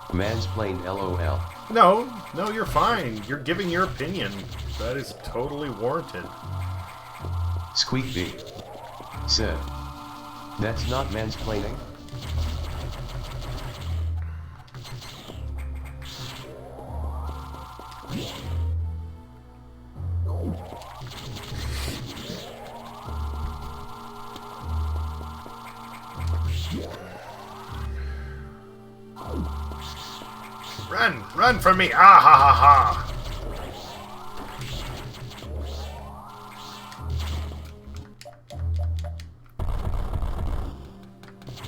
B: mansplained LOL.
A: No, you're fine. You're giving your opinion. That is totally warranted.
B: Squeak B said, that's not mansplaining?
A: Run from me! Ah ha ha ha!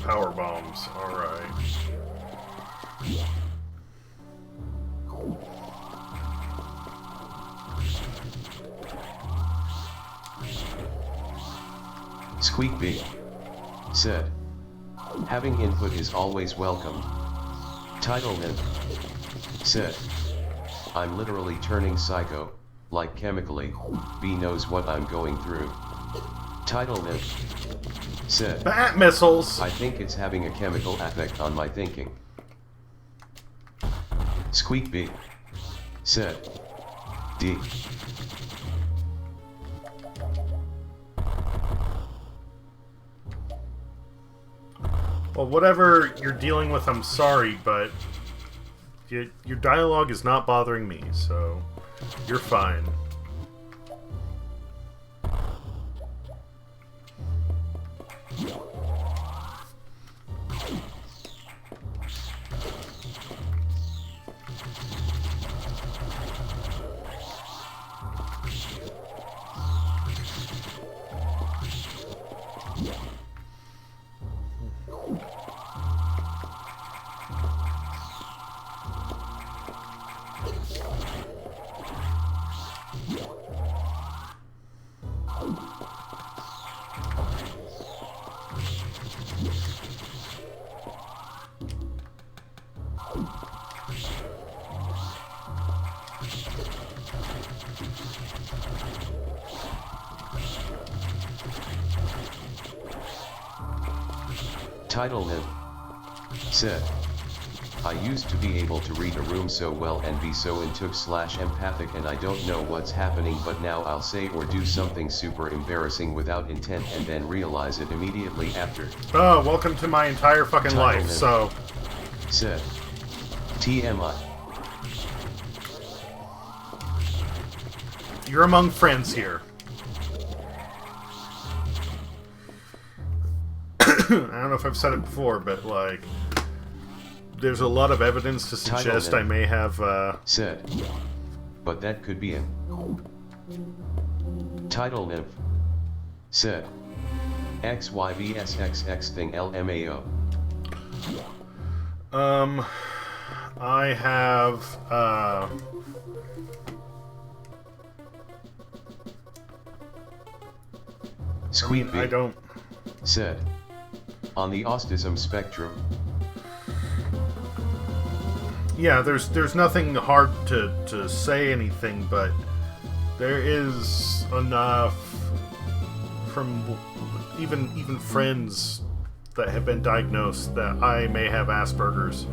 A: Power bombs, alright.
B: Squeak B said, having input is always welcome. Title Nymph said, I'm literally turning psycho, like chemically, B knows what I'm going through. Title Nymph said,
A: Bat missiles!
B: I think it's having a chemical effect on my thinking. Squeak B said, D.
A: Well, whatever you're dealing with, I'm sorry, but your dialogue is not bothering me, so you're fine.
B: Title Nymph said, I used to be able to read a room so well and be so intook/empathic and I don't know what's happening, but now I'll say or do something super embarrassing without intent and then realize it immediately after.
A: Oh, welcome to my entire fucking
B: Title
A: life,
B: Nymph
A: so...
B: said, TMI.
A: You're among friends here. I don't know if I've said it before, but, like, there's a lot of evidence to suggest I may have,
B: said, but that could be it. Title Nymph said, XYVSXX thing LMAO.
A: I have,
B: Squeak B
A: I don't...
B: said, on the autism spectrum.
A: Yeah, there's nothing hard to say anything, but there is enough from even friends that have been diagnosed that I may have Asperger's.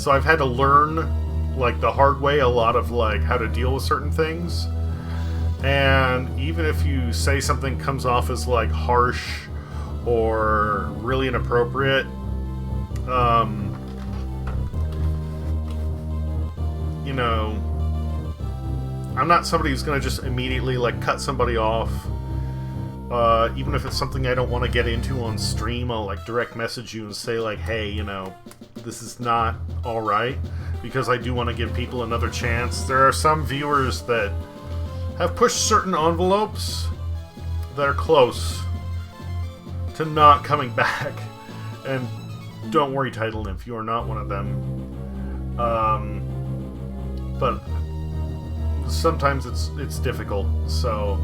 A: So I've had to learn, like, the hard way a lot of, like, how to deal with certain things. And even if you say something comes off as, like, harsh or really inappropriate, you know, I'm not somebody who's going to just immediately, like, cut somebody off. Even if it's something I don't want to get into on stream, I'll, like, direct message you and say, like, hey, you know, this is not alright. because I do want to give people another chance. There are some viewers that have pushed certain envelopes that are close to not coming back. And don't worry, Title Nymph, you are not one of them. But sometimes it's difficult, so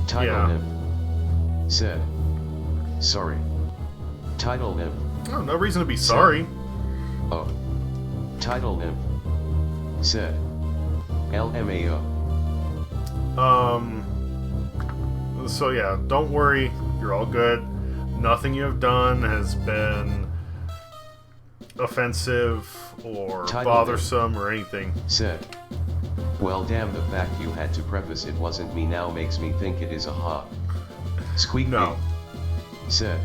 B: Title
A: yeah.
B: Nymph said, sorry. Title Nymph.
A: Oh, no reason to be sorry.
B: Oh. Title Nymph said, LMAO.
A: So yeah, don't worry, you're all good. Nothing you have done has been offensive or
B: Title
A: bothersome or anything.
B: Said, well damn, the fact you had to preface it wasn't me now makes me think it is a ha. Squeak
A: No.
B: Said,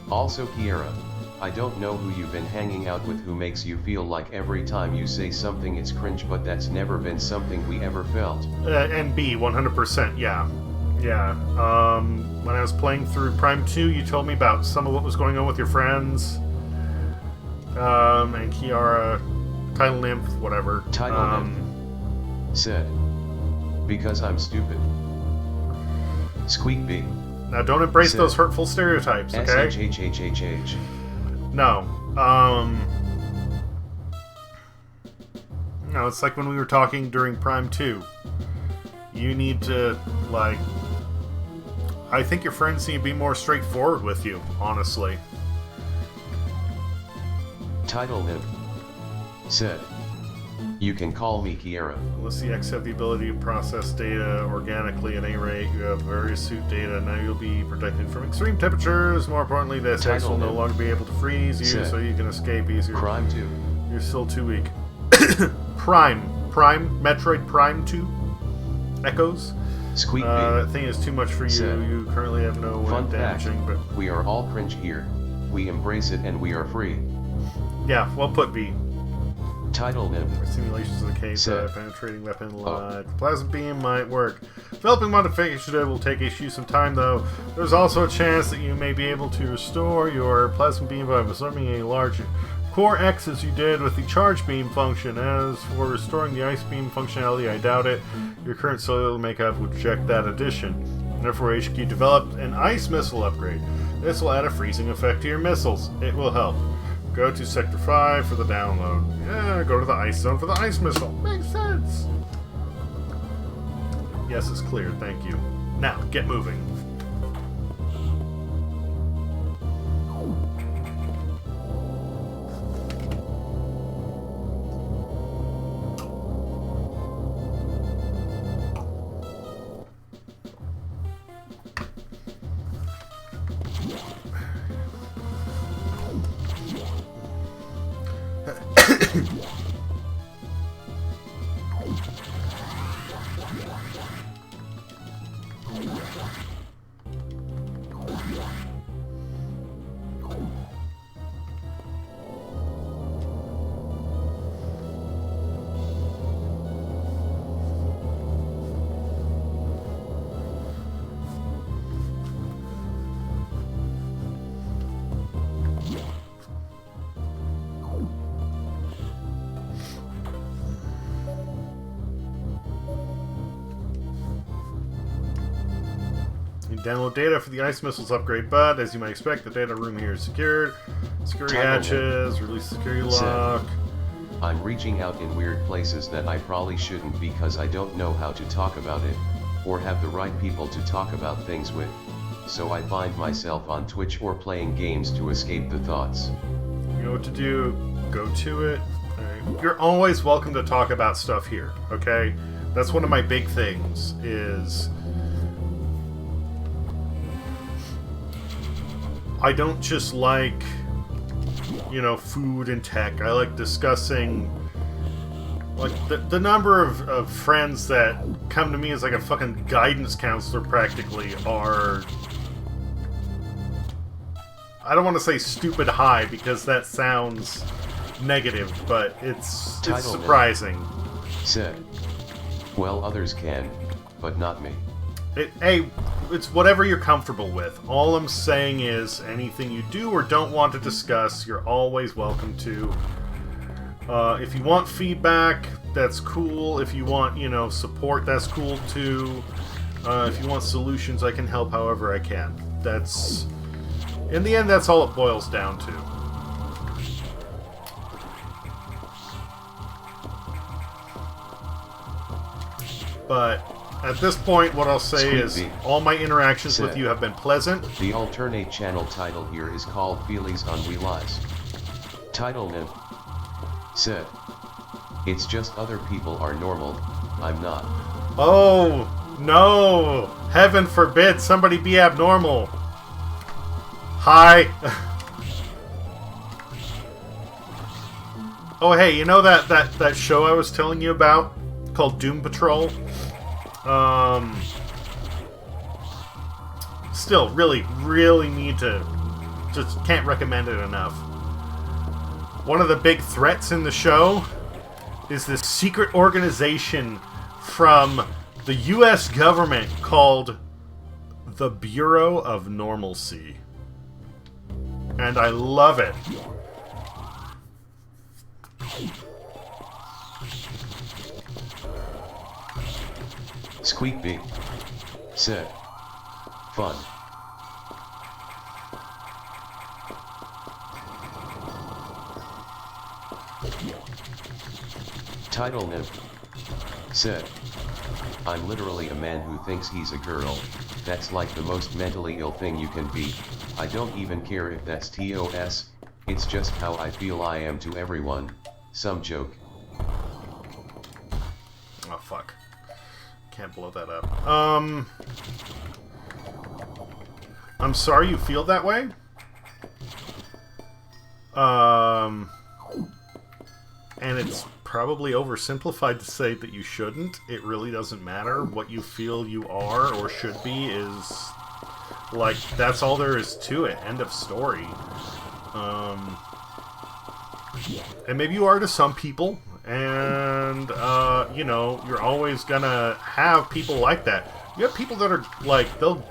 B: also Kiera, I don't know who you've been hanging out with who makes you feel like every time you say something it's cringe, but that's never been something we ever felt.
A: And B, 100%, yeah. Yeah. When I was playing through Prime 2, you told me about some of what was going on with your friends. And Kiara, Title Nymph, whatever.
B: Title Nymph said, because I'm stupid. Squeak B.
A: Now don't embrace
B: said,
A: those hurtful stereotypes, okay?
B: SHHHHH.
A: No. No, it's like when we were talking during Prime 2. You need to, like... I think your friends need to be more straightforward with you, honestly.
B: Title Nymph said, you can call me Kiera.
A: Unless the X have the ability to process data organically at any rate, you have various suit data. Now you'll be protected from extreme temperatures. More importantly, this X will no longer be able to freeze you, so you can escape easier.
B: Prime 2.
A: You're still too weak. Prime, Metroid Prime 2? Echoes?
B: Squeak
A: that thing is too much for you. You currently have no way of damaging, but...
B: we are all cringe here. We embrace it and we are free.
A: Yeah, well put, B.
B: Title Nymph.
A: Simulations of the case, penetrating weapon live. Plasma beam might work. Developing modification will take you some time, though. There's also a chance that you may be able to restore your plasma beam by absorbing a large core X as you did with the charge beam function. As for restoring the ice beam functionality, I doubt it. Your current cellular makeup would reject that addition. Therefore, HQ developed an ice missile upgrade. This will add a freezing effect to your missiles. It will help. Go to Sector 5 for the download. Yeah, go to the ice zone for the ice missile. Makes sense. Yes, it's clear. Thank you. Now, get moving. Download data for the ice missiles upgrade, but as you might expect, the data room here is secured. Security hatches, release security lock.
B: I'm reaching out in weird places that I probably shouldn't because I don't know how to talk about it, or have the right people to talk about things with. So I find myself on Twitch or playing games to escape the thoughts.
A: You know what to do, go to it. Right. You're always welcome to talk about stuff here, okay? That's one of my big things, is... I don't just like, you know, food and tech. I like discussing, like, the number of friends that come to me as like a fucking guidance counselor practically are, I don't want to say stupid high because that sounds negative, but it's surprising.
B: Said, well, others can, but not me.
A: Hey, it's whatever you're comfortable with. All I'm saying is anything you do or don't want to discuss, you're always welcome to. If you want feedback, that's cool. If you want, support, that's cool too. If you want solutions, I can help however I can. That's... In the end, that's all it boils down to. But at this point, what I'll say is all my interactions with you have been pleasant.
B: The alternate channel title here is called Feelies on Wheelies. Title Niv said, "It's just other people are normal, I'm not."
A: Oh, no! Heaven forbid somebody be abnormal. Hi. Oh, hey, you know that show I was telling you about called Doom Patrol? Still, really need to... Just can't recommend it enough. One of the big threats in the show is this secret organization from the US government called the Bureau of Normalcy. And I love it.
B: Squeak Big said, "Fun." Title Niv said, "I'm literally a man who thinks he's a girl. That's like the most mentally ill thing you can be. I don't even care if that's TOS, it's just how I feel I am to everyone. Some joke."
A: Oh, fuck. Can't blow that up. I'm sorry you feel that way. And it's probably oversimplified to say that you shouldn't. It really doesn't matter. What you feel you are or should be is... like, that's all there is to it. End of story. And maybe you are to some people. And, you're always gonna have people like that. You have people that are, like, they'll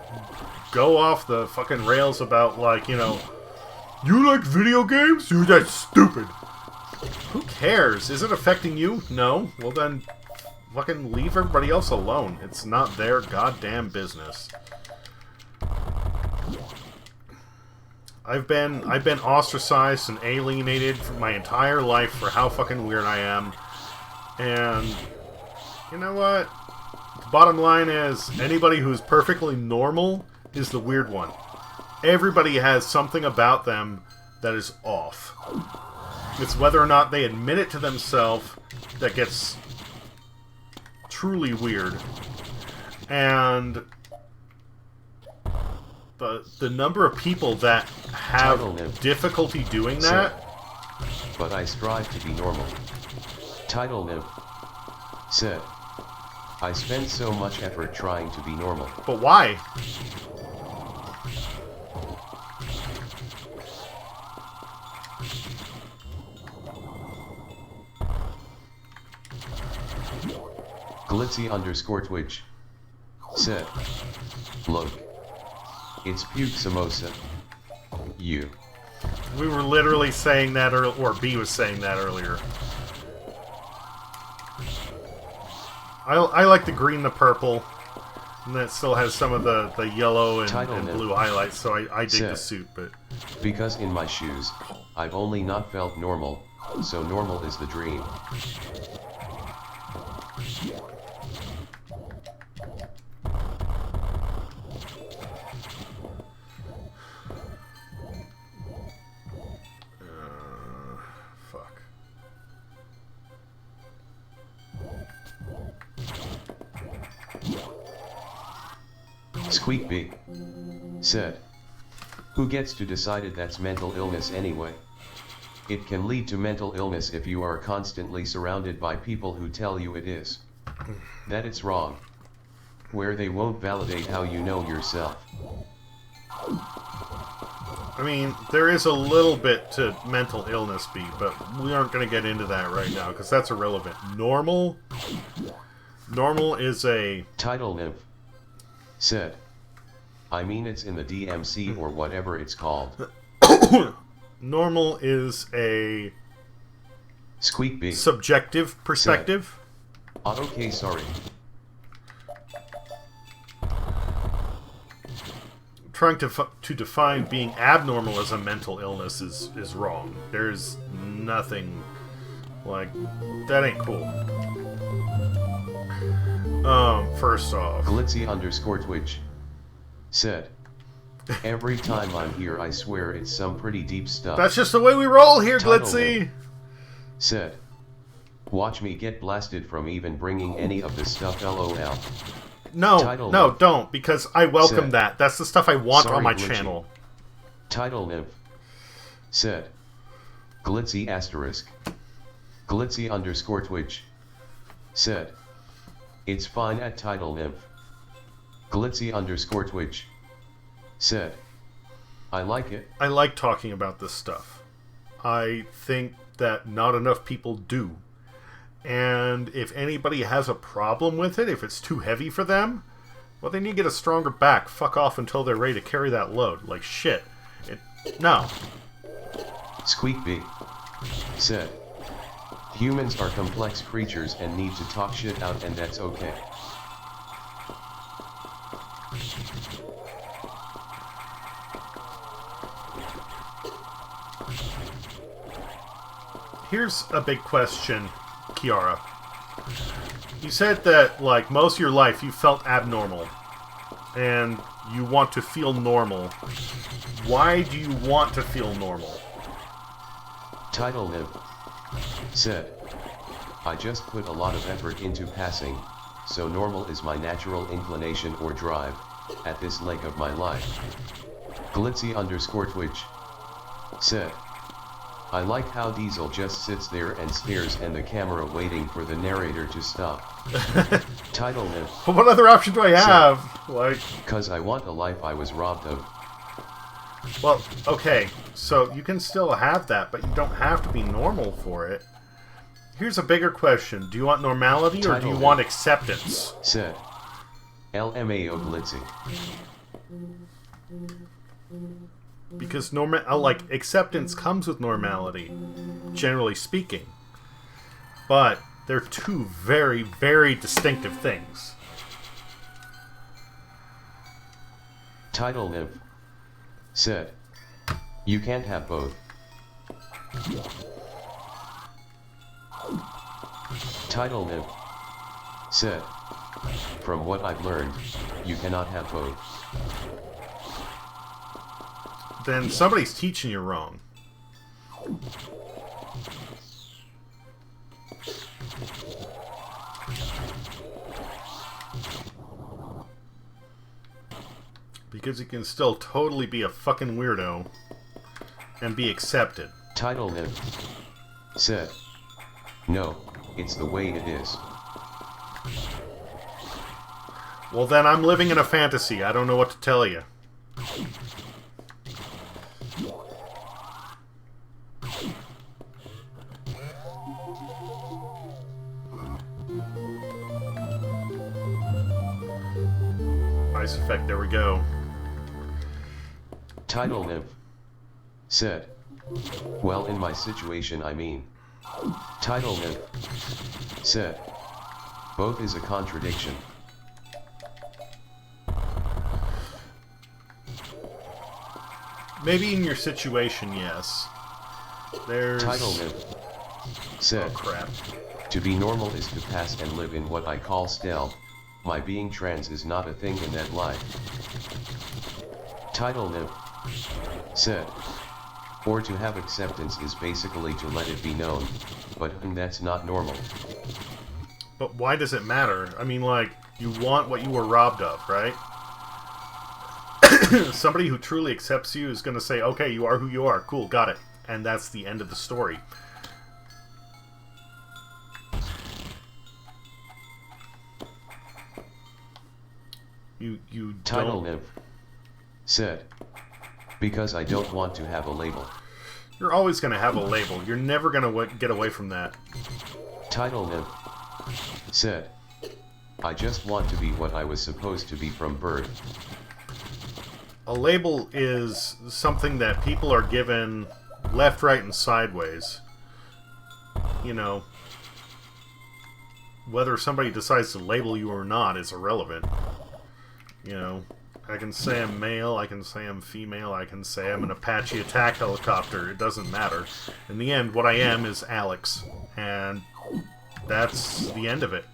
A: go off the fucking rails about, like, you like video games? Dude, that's stupid. Who cares? Is it affecting you? No? Well then, fucking leave everybody else alone. It's not their goddamn business. I've been ostracized and alienated for my entire life for how fucking weird I am. And you know what? The bottom line is, anybody who's perfectly normal is the weird one. Everybody has something about them that is off. It's whether or not they admit it to themselves that gets truly weird. And the number of people that have difficulty doing that...
B: But I strive to be normal. Title Niv said, "I spend so much effort trying to be normal."
A: But why?
B: Glitzy_Twitch said, "Look, it's puke samosa. You."
A: We were literally saying that, or B was saying that earlier. I like the green, the purple, and that still has some of the yellow and blue highlights, so I dig the suit, but...
B: Because in my shoes, I've only not felt normal, so normal is the dream.
A: Fuck.
B: Squeak Big said, "Who gets to decide it? That's mental illness anyway. It can lead to mental illness if you are constantly surrounded by people who tell you it is. That it's wrong. Where they won't validate how you know yourself."
A: I mean, there is a little bit to mental illness, B, but we aren't going to get into that right now, because that's irrelevant. Normal is a...
B: Title Niv said, "I mean it's in the DMC or whatever it's called."
A: Normal is a
B: Squeak big.
A: subjective perspective.
B: Okay, sorry.
A: Trying to define being abnormal as a mental illness is wrong. There's nothing like that ain't cool. First off,
B: Glitzy_Twitch said, every time I'm here I swear it's some pretty deep stuff.
A: that's just the way we roll here,
B: Title
A: Glitzy.
B: Said, watch me get blasted from even bringing any of this stuff, lol.
A: No, don't, because I welcome
B: said,
A: that. That's the stuff I want
B: sorry,
A: on my
B: Glitchy.
A: channel.
B: Title Nymph said, Glitzy**. Glitzy_Twitch said, it's fine at Title Nymph. Glitzy_Twitch said, I like it.
A: I like talking about this stuff. I think that not enough people do. And if anybody has a problem with it, if it's too heavy for them, well, they need to get a stronger back. Fuck off until they're ready to carry that load. Like, shit. No.
B: Squeak Big said, humans are complex creatures and need to talk shit out, and that's okay.
A: Here's a big question, Kiara. You said that, like, most of your life you felt abnormal. And you want to feel normal. Why do you want to feel normal?
B: Title Nymph said, I just put a lot of effort into passing, so normal is my natural inclination or drive, at this leg of my life. Glitzy_Twitch said, I like how Diesel just sits there and stares and the camera waiting for the narrator to stop. Title Nymph.
A: What other option do I have? Like,
B: cause I want a life I was robbed of.
A: well, okay, so you can still have that, but you don't have to be normal for it. Here's a bigger question. Do you want normality or do you want acceptance?
B: Said, LMAO Glitzy.
A: Because like, acceptance comes with normality, generally speaking. But they're two very, very distinctive things.
B: Title Nymph said, you can't have both. Title Nymph said, from what I've learned, you cannot have both.
A: Then somebody's teaching you wrong. Because you can still totally be a fucking weirdo and be accepted.
B: Title Nymph said, no, it's the way it is.
A: Well, then I'm living in a fantasy. I don't know what to tell you. Ice effect, there we go.
B: Title Nymph said, well, in my situation I mean. Title Nymph said, both is a contradiction.
A: Maybe in your situation, yes. There's...
B: Title Nymph said,
A: oh, crap.
B: To be normal is to pass and live in what I call stealth. My being trans is not a thing in that life. Title Nymph said, or to have acceptance is basically to let it be known, but that's not normal.
A: But why does it matter? I mean, like, you want what you were robbed of, right? Somebody who truly accepts you is going to say, okay, you are who you are. Cool, got it. And that's the end of the story. You
B: Title
A: don't...
B: Nymph said, because I don't want to have a label.
A: You're always going to have a label. You're never going to get away from that.
B: Title Nymph said, I just want to be what I was supposed to be from birth.
A: A label is something that people are given left, right, and sideways. you know, whether somebody decides to label you or not is irrelevant. You know, I can say I'm male, I can say I'm female, I can say I'm an Apache attack helicopter. It doesn't matter. In the end, what I am is Alex. And that's the end of it.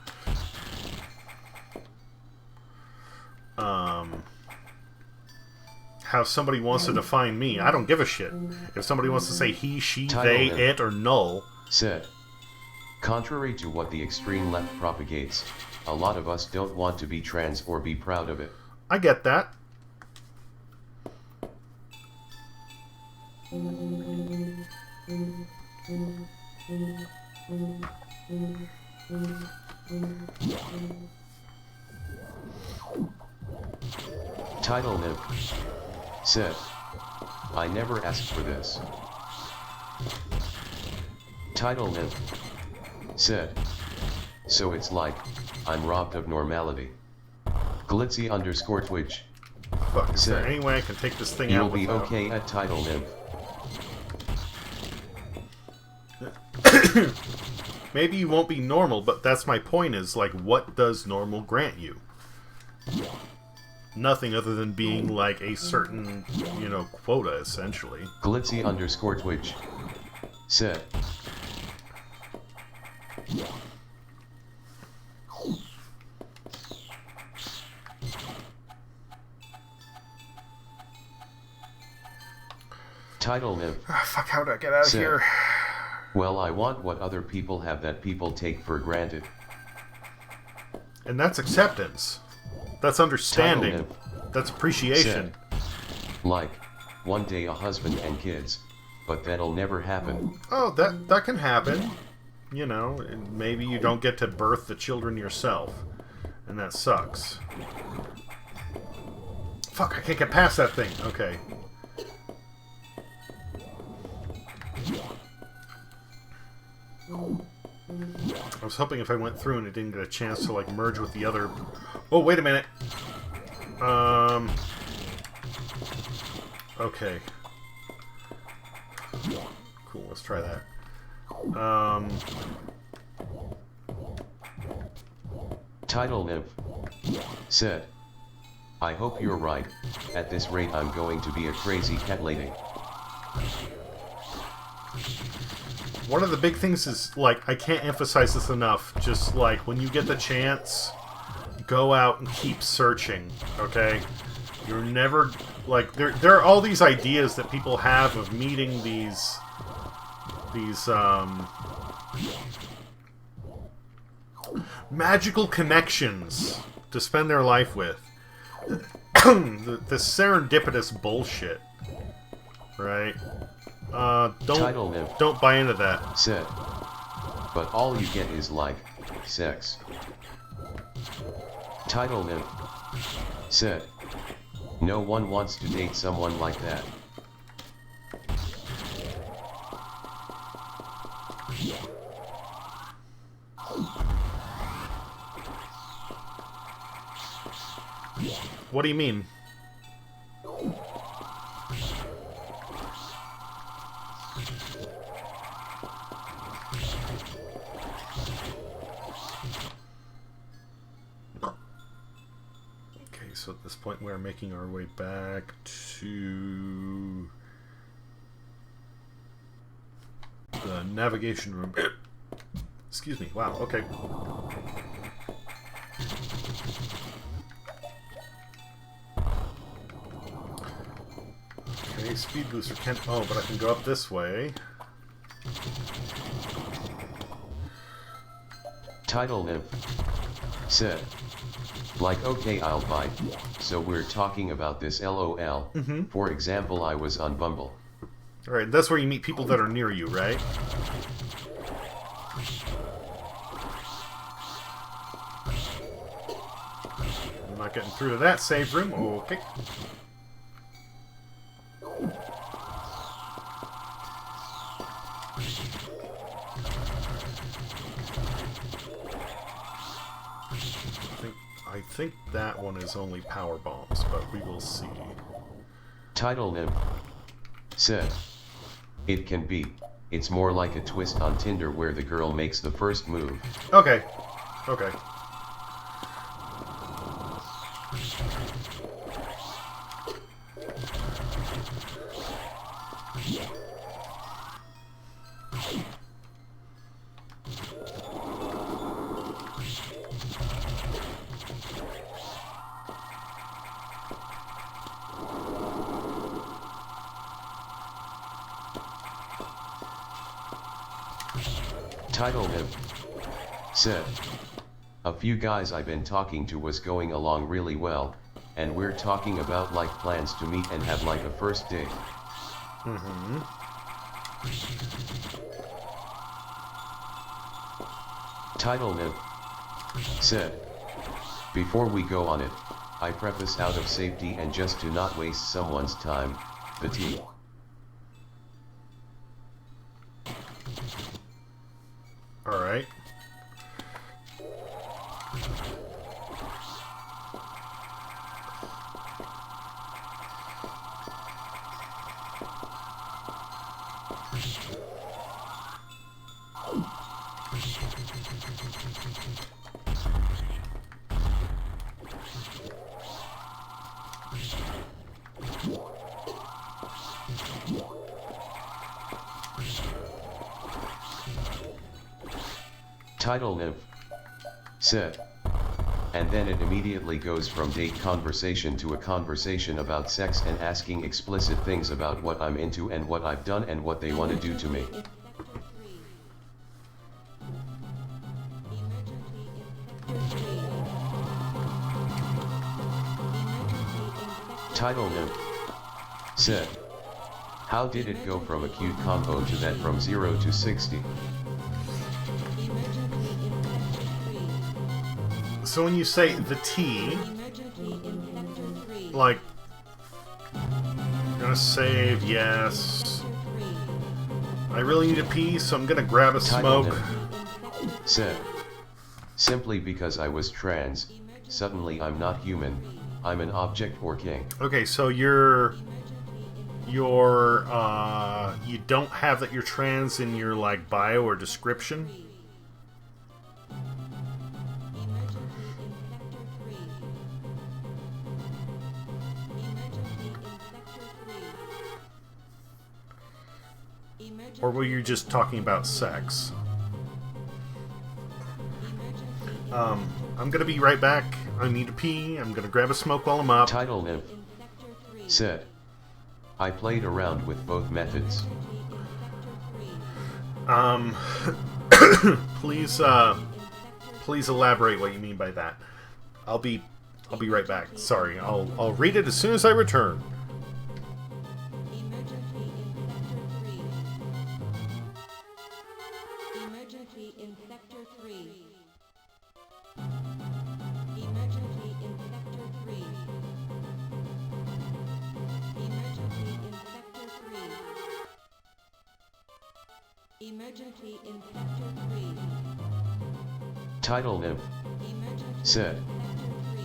A: How somebody wants to define me, I don't give a shit. If somebody wants to say he, she, they, it, or null...
B: Said. Contrary to what the extreme left propagates, a lot of us don't want to be trans or be proud of it.
A: I get that.
B: Title Niv. Said. I never asked for this. Title Niv. Said. So it's like, I'm robbed of normality. Glitzy _ Twitch.
A: Fuck, is there any way I can take this thing
B: You'll
A: out
B: be
A: without...
B: okay at Title Niv.
A: Maybe you won't be normal, but that's my point is, like, what does normal grant you? Nothing other than being, like, a certain, you know, quota, essentially.
B: Glitzy _ Twitch. Said. Title Niv.
A: Fuck, how do I get out of here?
B: Well, I want what other people have that people take for granted.
A: And that's acceptance. That's understanding. That's appreciation.
B: Like, one day a husband and kids, but that'll never happen.
A: Oh, that can happen. You know, and maybe you don't get to birth the children yourself. And that sucks. Fuck, I can't get past that thing. Okay. I was hoping if I went through and it didn't get a chance to, like, merge with the other... Oh, wait a minute! Okay. Cool, let's try that.
B: Title Niv. Said. I hope you're right. At this rate I'm going to be a crazy cat lady.
A: One of the big things is, like, I can't emphasize this enough, just, like, when you get the chance, go out and keep searching, okay? You're never, like, there are all these ideas that people have of meeting these magical connections to spend their life with. the serendipitous bullshit, right? Don't buy into that.
B: Said. But all you get is, like, sex. Title Niv. Said. No one wants to date someone like that.
A: What do you mean? Okay, so at this point we're making our way back to the navigation room. Excuse me. Wow, okay. Okay, speed booster can't... Oh, but I can go up this way.
B: Title Niv. Said. Like, okay, I'll bite. So we're talking about this LOL.
A: Mm-hmm.
B: For example, I was on Bumble.
A: Alright, that's where you meet people that are near you, right? I'm not getting through to that save room. Okay. I think that one is only power bombs, but we will see.
B: Title Niv. Said. It can be. it's more like a twist on Tinder where the girl makes the first move.
A: Okay. Okay.
B: Title Niv. Said. A few guys I've been talking to was going along really well, and we're talking about like plans to meet and have like a first date.
A: Mm-hmm.
B: Title Niv. Said. Before we go on it, I preface out of safety and just to not waste someone's time, the T.
A: Alright.
B: Title Niv. Said. And then it immediately goes from date conversation to a conversation about sex and asking explicit things about what I'm into and what I've done and what they want to do to me. Title Niv. Said. How did it go from a cute combo to that from 0 to 60?
A: So when you say the T, like, gonna save, yes. I really need a pee, so I'm gonna grab a smoke.
B: Said. Simply because I was trans, suddenly I'm not human, I'm an object or king.
A: Okay, so you don't have that you're trans in your, like, bio or description? Or were you just talking about sex? I'm gonna be right back. I need to pee. I'm gonna grab a smoke while I'm up.
B: Title Niv. Said. I played around with both methods.
A: Please elaborate what you mean by that. I'll be right back. Sorry, I'll read it as soon as I return.
C: Emergency in Sector 3. Emergency in Sector 3. Emergency in Sector 3. Emergency in Sector 3.
B: Title Niv. Said.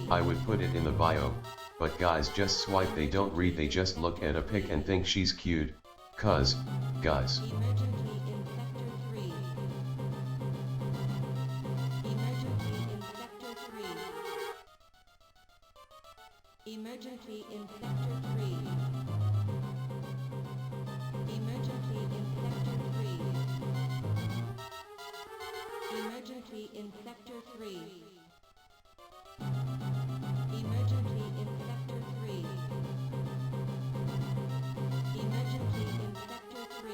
B: I would put it in the bio, but guys just swipe, they don't read, they just look at a pic and think she's cute. Cuz, guys.
C: Emergency in Sector 3. Emergency in Sector 3. Emergency in Sector 3. Emergency in Sector 3. Emergency in Sector 3.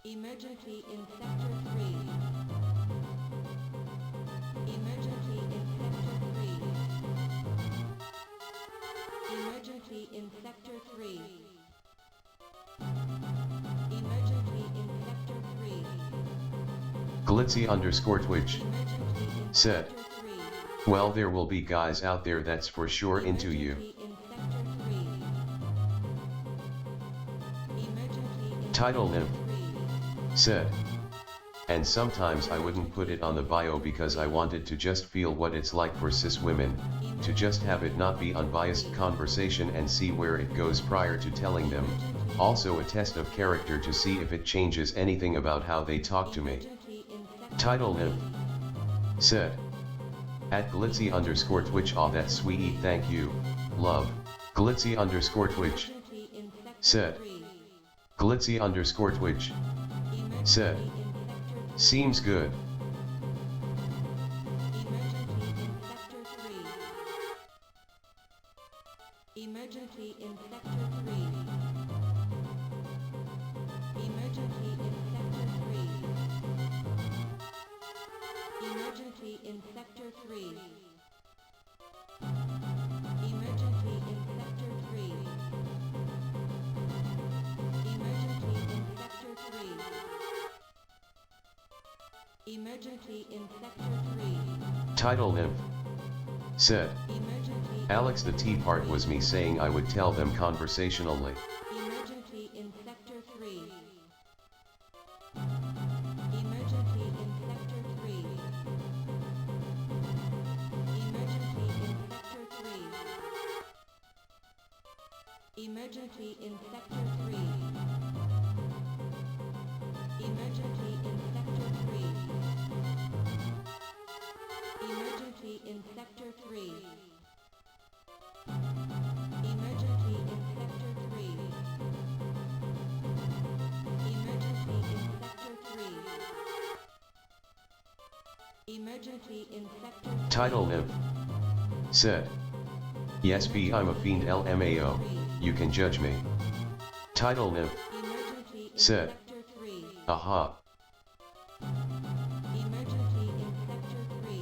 C: Emergency in Sector 3. Emergency in Sector 3. Emergency in Sector 3. Emergency in Sector 3.
B: Glitzy_Twitch. Said. Well, there will be guys out there that's for sure into you. Title Niv. Said. And sometimes I wouldn't put it on the bio because I wanted to just feel what it's like for cis women, to just have it not be unbiased conversation and see where it goes prior to telling them, Also a test of character to see if it changes anything about how they talk to me. Title Nymph. Said. At glitzy_twitch. Aw, that's sweet, thank you, love. Glitzy_twitch. Said. Glitzy_twitch. Said. Seems good.
C: Emergency in Sector 3. Emergency in Sector 3. Emergency in Sector 3. Emergency in Sector 3. Emergency in Sector 3. Emergency in Sector 3.
B: Title Nymph. Said.
C: Emergency.
B: Alex, the T part was me saying I would tell them conversationally.
C: Emergency in Sector 3. Emergency in Sector 3. Emergency in Sector 3. Emergency in Sector 3. Emergency in Sector 3. Emergency in Sector 3. Emergency in Sector 3. Emergency in Sector 3. Emergency in Sector 3.
B: Title Nymph. Said. Yes B, I'm a fiend LMAO, you can judge me. Title Nymph.
C: Emergency in
B: Said.
C: Sector 3.
B: Aha.
C: Emergency in Sector 3.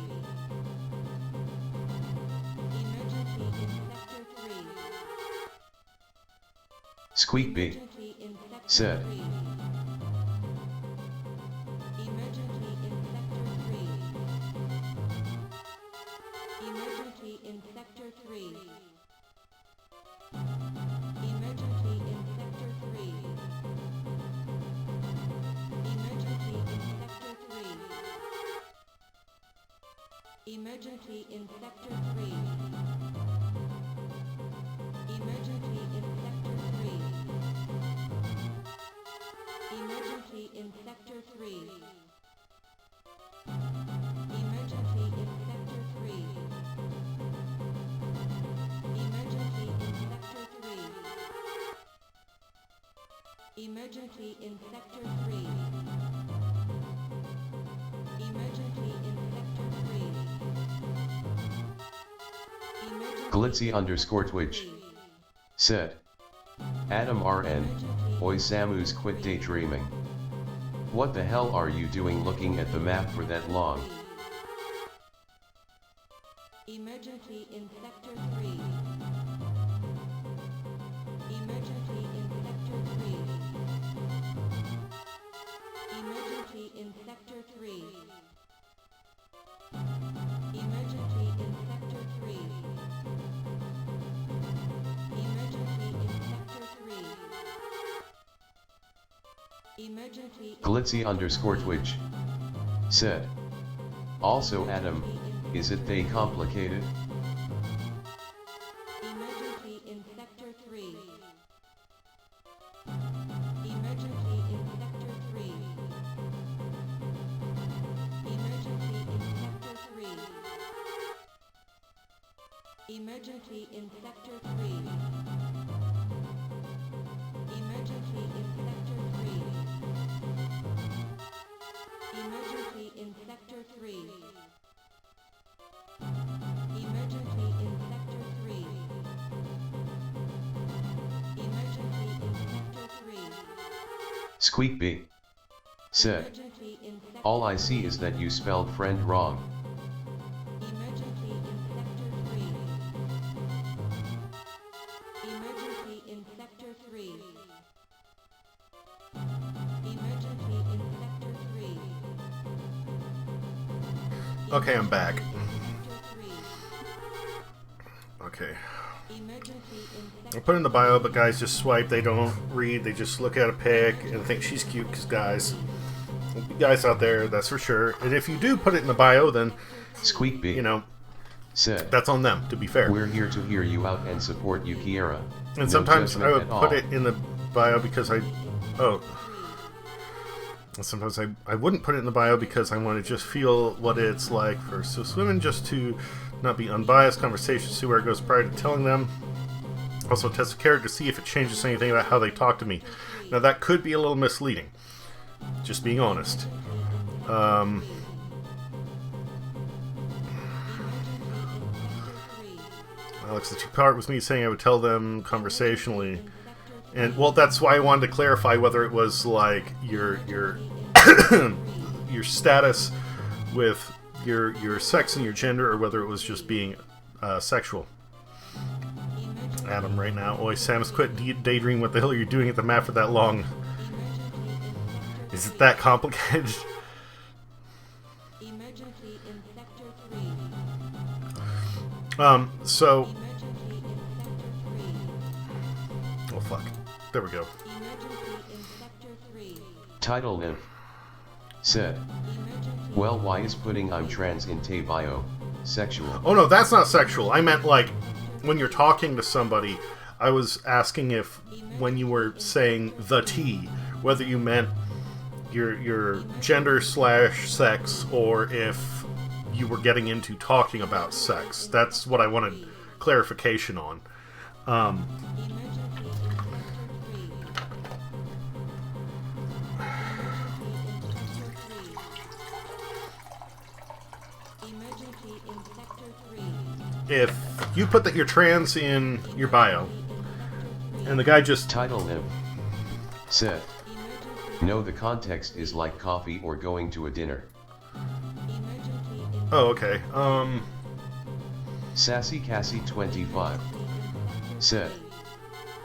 C: Emergency in Sector 3.
B: Squeak B.
C: Emergency in Sector
B: Said.
C: 3. Emergency in Sector 3. Emergency in Sector 3. Emergency in Sector 3. Emergency in Sector 3. Emergency in Sector 3. Emergency in Sector 3. Emergency in Sector 3. Emergency in Sector 3. Emergency in Sector 3. Emergency in Sector 3. Emergency in Sector 3.
B: Glitzy_twitch. Said. Adam RN. Oi Samus, quit daydreaming. What the hell are you doing looking at the map for that long?
C: Emergency in Sector 3. Emergency in Sector 3. Emergency in Sector 3. Emergency in Sector 3. Emergency in Sector 3. Emergency in
B: Glitzy_twitch. Said. Also Adam, is it they complicated?
C: Emergency in Sector 3. Emergency in Sector 3. Emergency in Sector 3. Emergency in Sector 3. Emergency in Sector 3. Emergency in Sector 3. Emergency in Sector 3. Emergency in Sector 3.
B: Squeak B. Said.
C: Emergency in Sector
B: All I see is that you spelled friend wrong.
C: Emergency in Sector 3. Emergency in Sector 3. Emergency in Sector 3.
A: Okay, I'm back.
C: Sector 3.
A: Okay.
C: Emergency in
A: I
C: Sector
A: put in the bio, but guys just swipe. They don't read. They just look at a pic and think she's cute. Because guys, out there, that's for sure. And if you do put it in the bio, then
B: Squeak B.
A: you know
B: Said.
A: that's on them. To be fair.
B: We're here to hear you out and support you, Kiera. No
A: And sometimes I
B: judgment
A: would
B: at
A: put
B: all.
A: it in the bio because sometimes I wouldn't put it in the bio because I want to just feel what it's like for cis women, just to not be unbiased. Conversation, see where it goes prior to telling them. Also test the character to see if it changes anything about how they talk to me. Now that could be a little misleading. Just being honest. Alex, the two part was me saying I would tell them conversationally. And, well, that's why I wanted to clarify whether it was, like, your your status with your sex and your gender, or whether it was just being sexual. Adam, right now. Oi, Sam's quit daydream. What the hell are you doing at the map for that long? Is it that complicated?
C: Emergency in Sector 3.
A: So...
C: Emergency in Sector 3.
A: Oh, fuck. There we go.
C: Emergency in Sector 3.
B: Title Nymph. Said. Well, why is putting I'm trans in Tay bio sexual?
A: Oh, no, that's not sexual. I meant, like, when you're talking to somebody, I was asking if, when you were saying the T, whether you meant your gender / sex, or if you were getting into talking about sex. That's what I wanted clarification on.
C: Emergency in Sector 3.
A: If you put that you're trans in your bio, and the guy just...
B: Title Nymph. Said. No, the context is like coffee or going to a dinner.
A: Oh, okay.
B: Sassy Cassie 25. Said.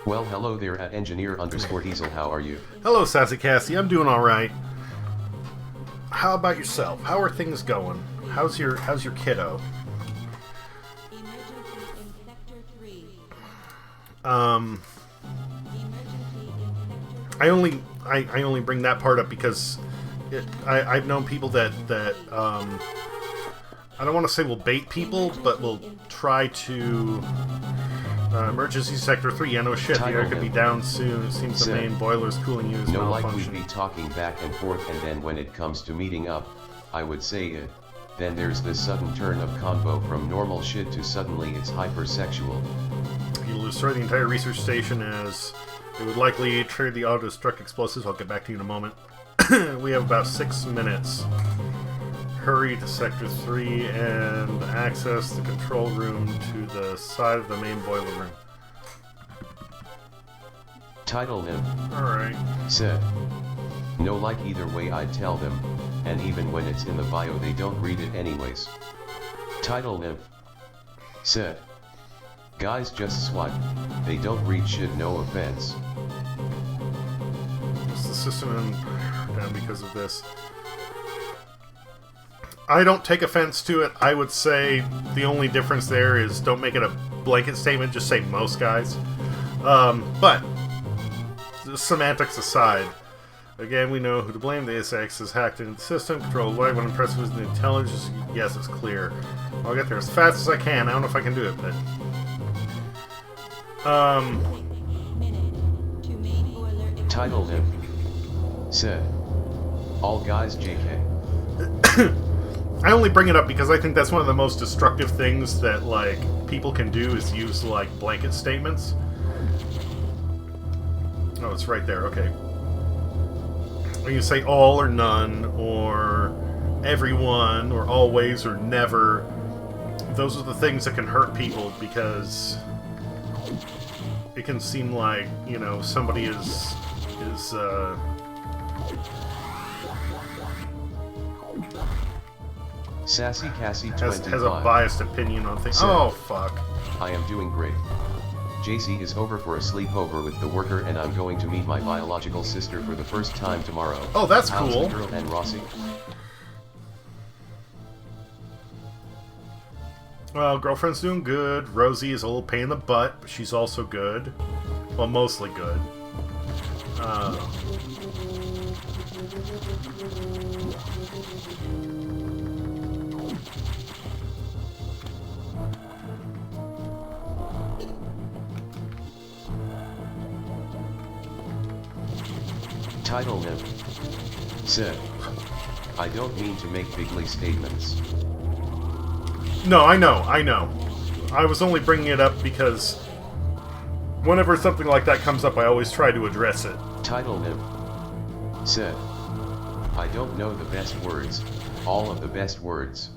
B: Well, hello there at engineer_diesel, how are you?
A: Hello, Sassy Cassie. I'm doing alright. How about yourself? How are things going? How's your kiddo?
C: Emergency in Sector 3.
A: I only bring that part up because I've known people that I don't want to say will bait people, but will try to emergency sector 3. Yeah, no shit. The air could be down soon. It seems the main boiler's cooling unit is
B: no, like
A: malfunctioning.
B: we'd be talking back and forth, and then when it comes to meeting up, I would say then there's this sudden turn of convo from normal shit to suddenly it's hypersexual.
A: You'll destroy the entire research station as it would likely trigger the auto-destruct explosives. I'll get back to you in a moment. We have about 6 minutes. Hurry to Sector 3 and access the control room to the side of the main boiler room.
B: Title Nymph.
A: Alright.
B: Said. No, like either way I'd tell them, and even when it's in the bio they don't read it anyways. Title Nymph. Said. Guys just swipe, they don't read shit, no offense.
A: Is the system down because of this? I don't take offense to it. I would say the only difference there is don't make it a blanket statement, just say most guys. But, semantics aside, again, we know who to blame. The ASX is hacked into the system, controlled why. What impressive is the intelligence? Yes, it's clear. I'll get there as fast as I can. I don't know if I can do it, but...
B: Title Nymph. Said. All guys JK.
A: I only bring it up because I think that's one of the most destructive things that, like, people can do is use, like, blanket statements. Oh, it's right there, okay. When you say all or none, or everyone, or always, or never, those are the things that can hurt people because it can seem like, you know, somebody is
B: Sassy Cassie 25
A: has a biased opinion on things.
B: Said,
A: oh, fuck.
B: I am doing great. JC is over for a sleepover with the worker, and I'm going to meet my biological sister for the first time tomorrow.
A: Oh, that's
B: How's
A: cool.
B: the girl and Rossi?
A: Well, girlfriend's doing good. Rosie is a little pain in the butt, but she's also good. Well, mostly good.
B: Title Nymph said, I don't mean to make bigly statements.
A: No, I know. I was only bringing it up because whenever something like that comes up, I always try to address it.
B: Title Nymph said, I don't know the best words, all of the best words.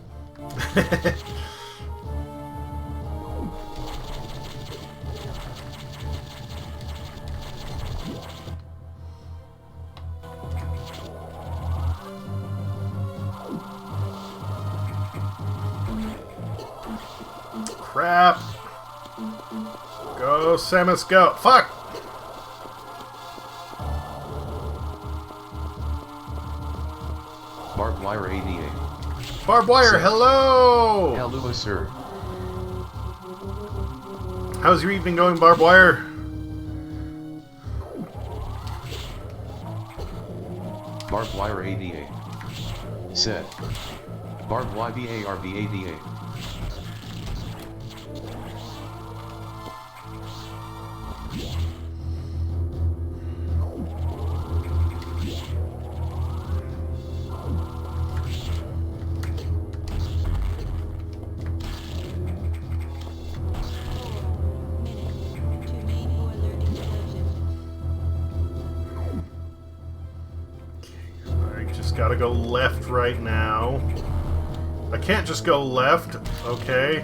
A: Crap. Go, Samus, go. Fuck!
B: Barbed Wire 88.
A: Barbed wire,
B: Sir.
A: hello!
B: Hello, sir.
A: How's your evening going, Barbed Wire?
B: Barbed Wire 88 said, Barbed YBARB 88.
A: I just gotta go left right now. I can't just go left, okay.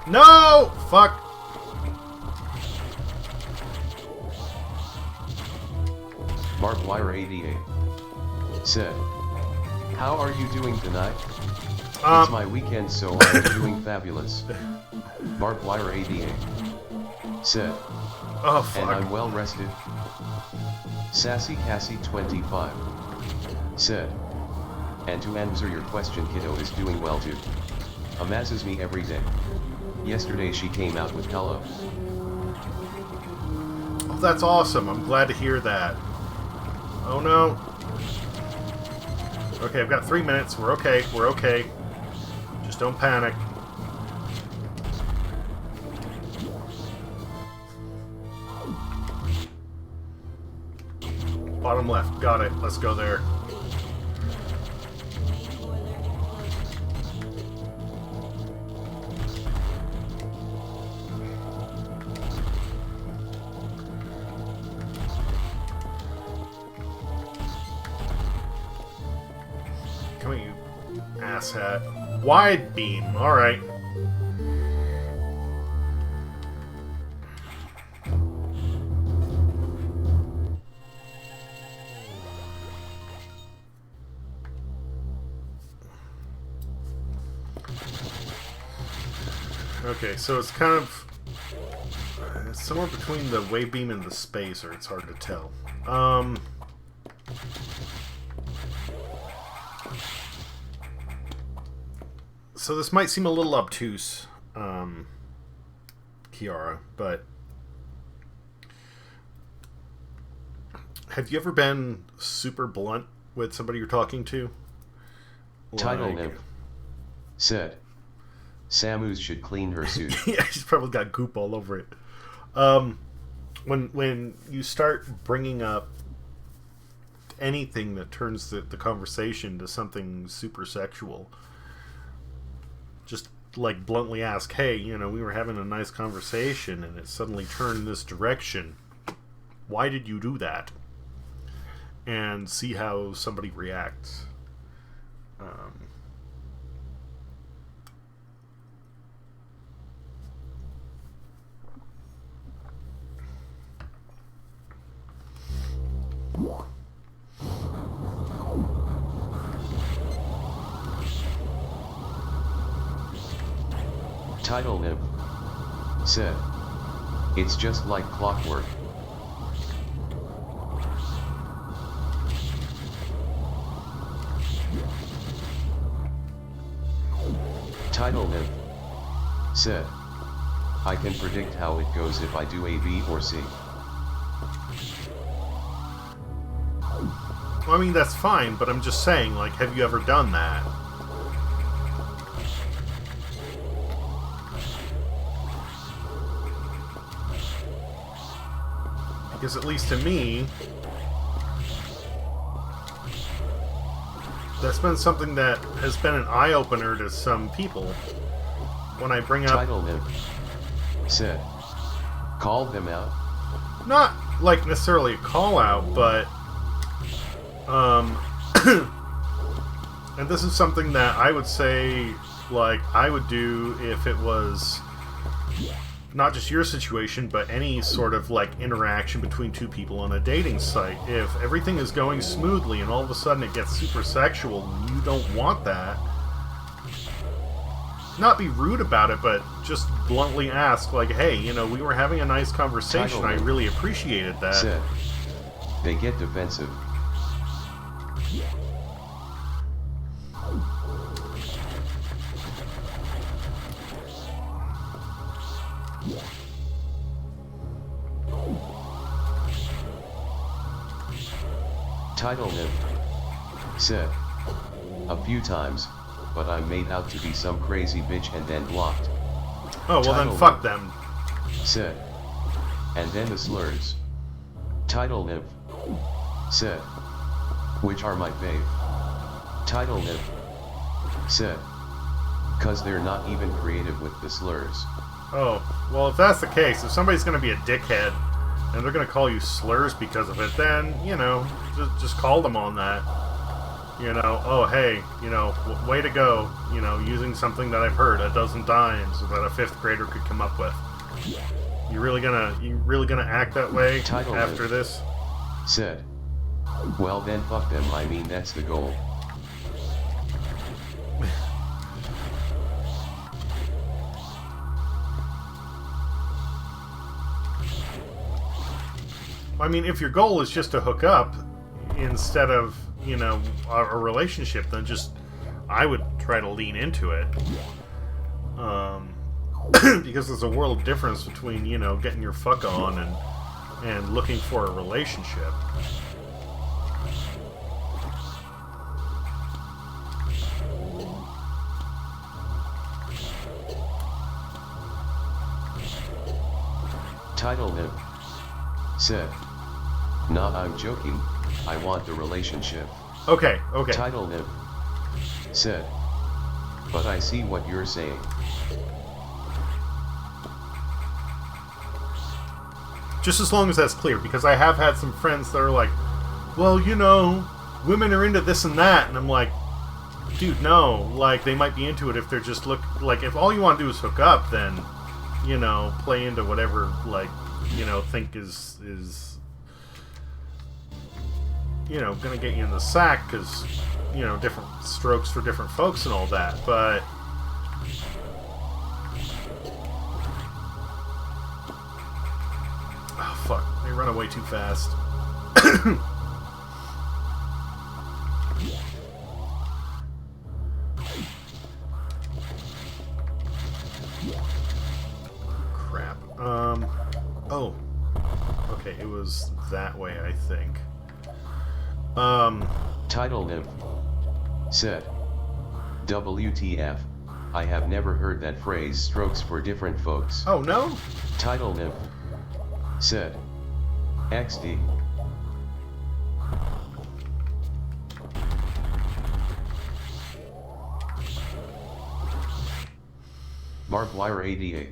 A: No! Fuck!
B: Barbed Wire 88 said, how are you doing tonight? It's my weekend, so I'm doing fabulous. Barbed Wire 88 said,
A: Oh, fuck.
B: and I'm well rested. Sassy Cassie 25 said, and to answer your question, kiddo is doing well too. Amazes me every day. Yesterday she came out with hello.
A: Oh, that's awesome. I'm glad to hear that. Oh no. Okay, I've got 3 minutes. We're okay. We're okay. Just don't panic. Bottom left. Got it. Let's go there. Come on, you asshat. Wide beam. Alright. Okay, so it's kind of it's somewhere between the wave beam and the spacer. It's hard to tell. So this might seem a little obtuse, Kiara, but have you ever been super blunt with somebody you're talking to?
B: Title Nymph said, Samus should clean her suit.
A: Yeah, she's probably got goop all over it. When you start bringing up anything that turns the conversation to something super sexual, just like bluntly ask, hey, you know, we were having a nice conversation and it suddenly turned this direction. Why did you do that? And see how somebody reacts.
B: Title Nymph said, it's just like clockwork. Title Nymph said, I can predict how it goes if I do A, B, or C.
A: Well, I mean, that's fine, but I'm just saying, like, have you ever done that? Because at least to me, that's been something that has been an eye-opener to some people when I bring up...
B: Title nymph. Said. Call them out.
A: Not, like, necessarily a call-out, but... and this is something that I would say, like, I would do if it was not just your situation, but any sort of, like, interaction between two people on a dating site. If everything is going smoothly and all of a sudden it gets super sexual and you don't want that, not be rude about it, but just bluntly ask, like, hey, you know, we were having a nice conversation, I really appreciated that.
B: Said. They get defensive. Title nymph. Said. A few times, but I'm made out to be some crazy bitch and then blocked.
A: Oh, well
B: Title
A: then fuck
B: nymph.
A: them.
B: Said. And then the slurs. Title nymph. Said. Which are my fave. Title nymph. Said. Cause they're not even creative with the slurs.
A: Oh, well if that's the case, if somebody's gonna be a dickhead, and they're gonna call you slurs because of it, then, you know, just call them on that. You know, oh hey, you know, way to go, you know, using something that I've heard a dozen times that a 5th grader could come up with. You really gonna act that way
B: Title
A: after
B: nymph.
A: this?
B: Said. Well then fuck them, I mean that's the goal.
A: I mean, if your goal is just to hook up instead of, you know, a relationship, then just, I would try to lean into it. Because there's a world difference between, you know, getting your fuck on and looking for a relationship.
B: Title nymph. Said. Nah, I'm joking. I want the relationship.
A: Okay, okay.
B: Title nymph. Said. But I see what you're saying.
A: Just as long as that's clear, because I have had some friends that are like, well, you know, women are into this and that, and I'm like, dude, no. Like, they might be into it if they're just like, if all you want to do is hook up, then, you know, play into whatever, like, you know, think is you know, gonna get you in the sack, because, you know, different strokes for different folks and all that, but oh fuck, they run away too fast. Crap. Oh. Okay, it was that way, I think.
B: Title nymph. Said. WTF. I have never heard that phrase strokes for different folks.
A: Oh, no?
B: Title nymph. Said. XD. Barbed wire 88.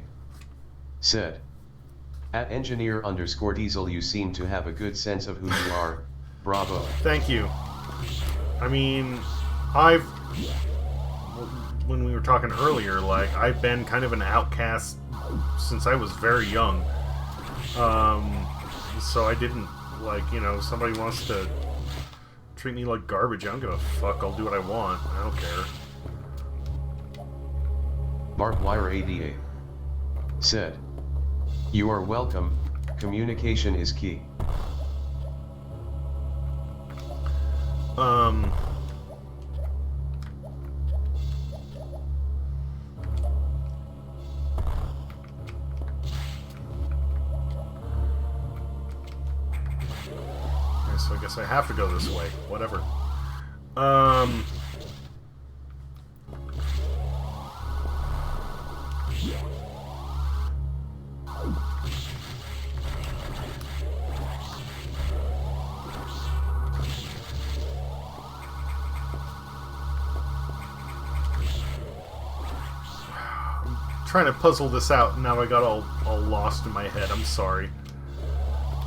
B: Said. At engineer_diesel, you seem to have a good sense of who you are. Bravo.
A: Thank you. I mean, when we were talking earlier, like, I've been kind of an outcast since I was very young. So I didn't, like, you know, somebody wants to treat me like garbage, I don't give a fuck, I'll do what I want, I don't care.
B: Barbed wire 88. Said. You are welcome. Communication is key.
A: So I guess I have to go this way. Whatever. trying to puzzle this out, and now I got all lost in my head. I'm sorry.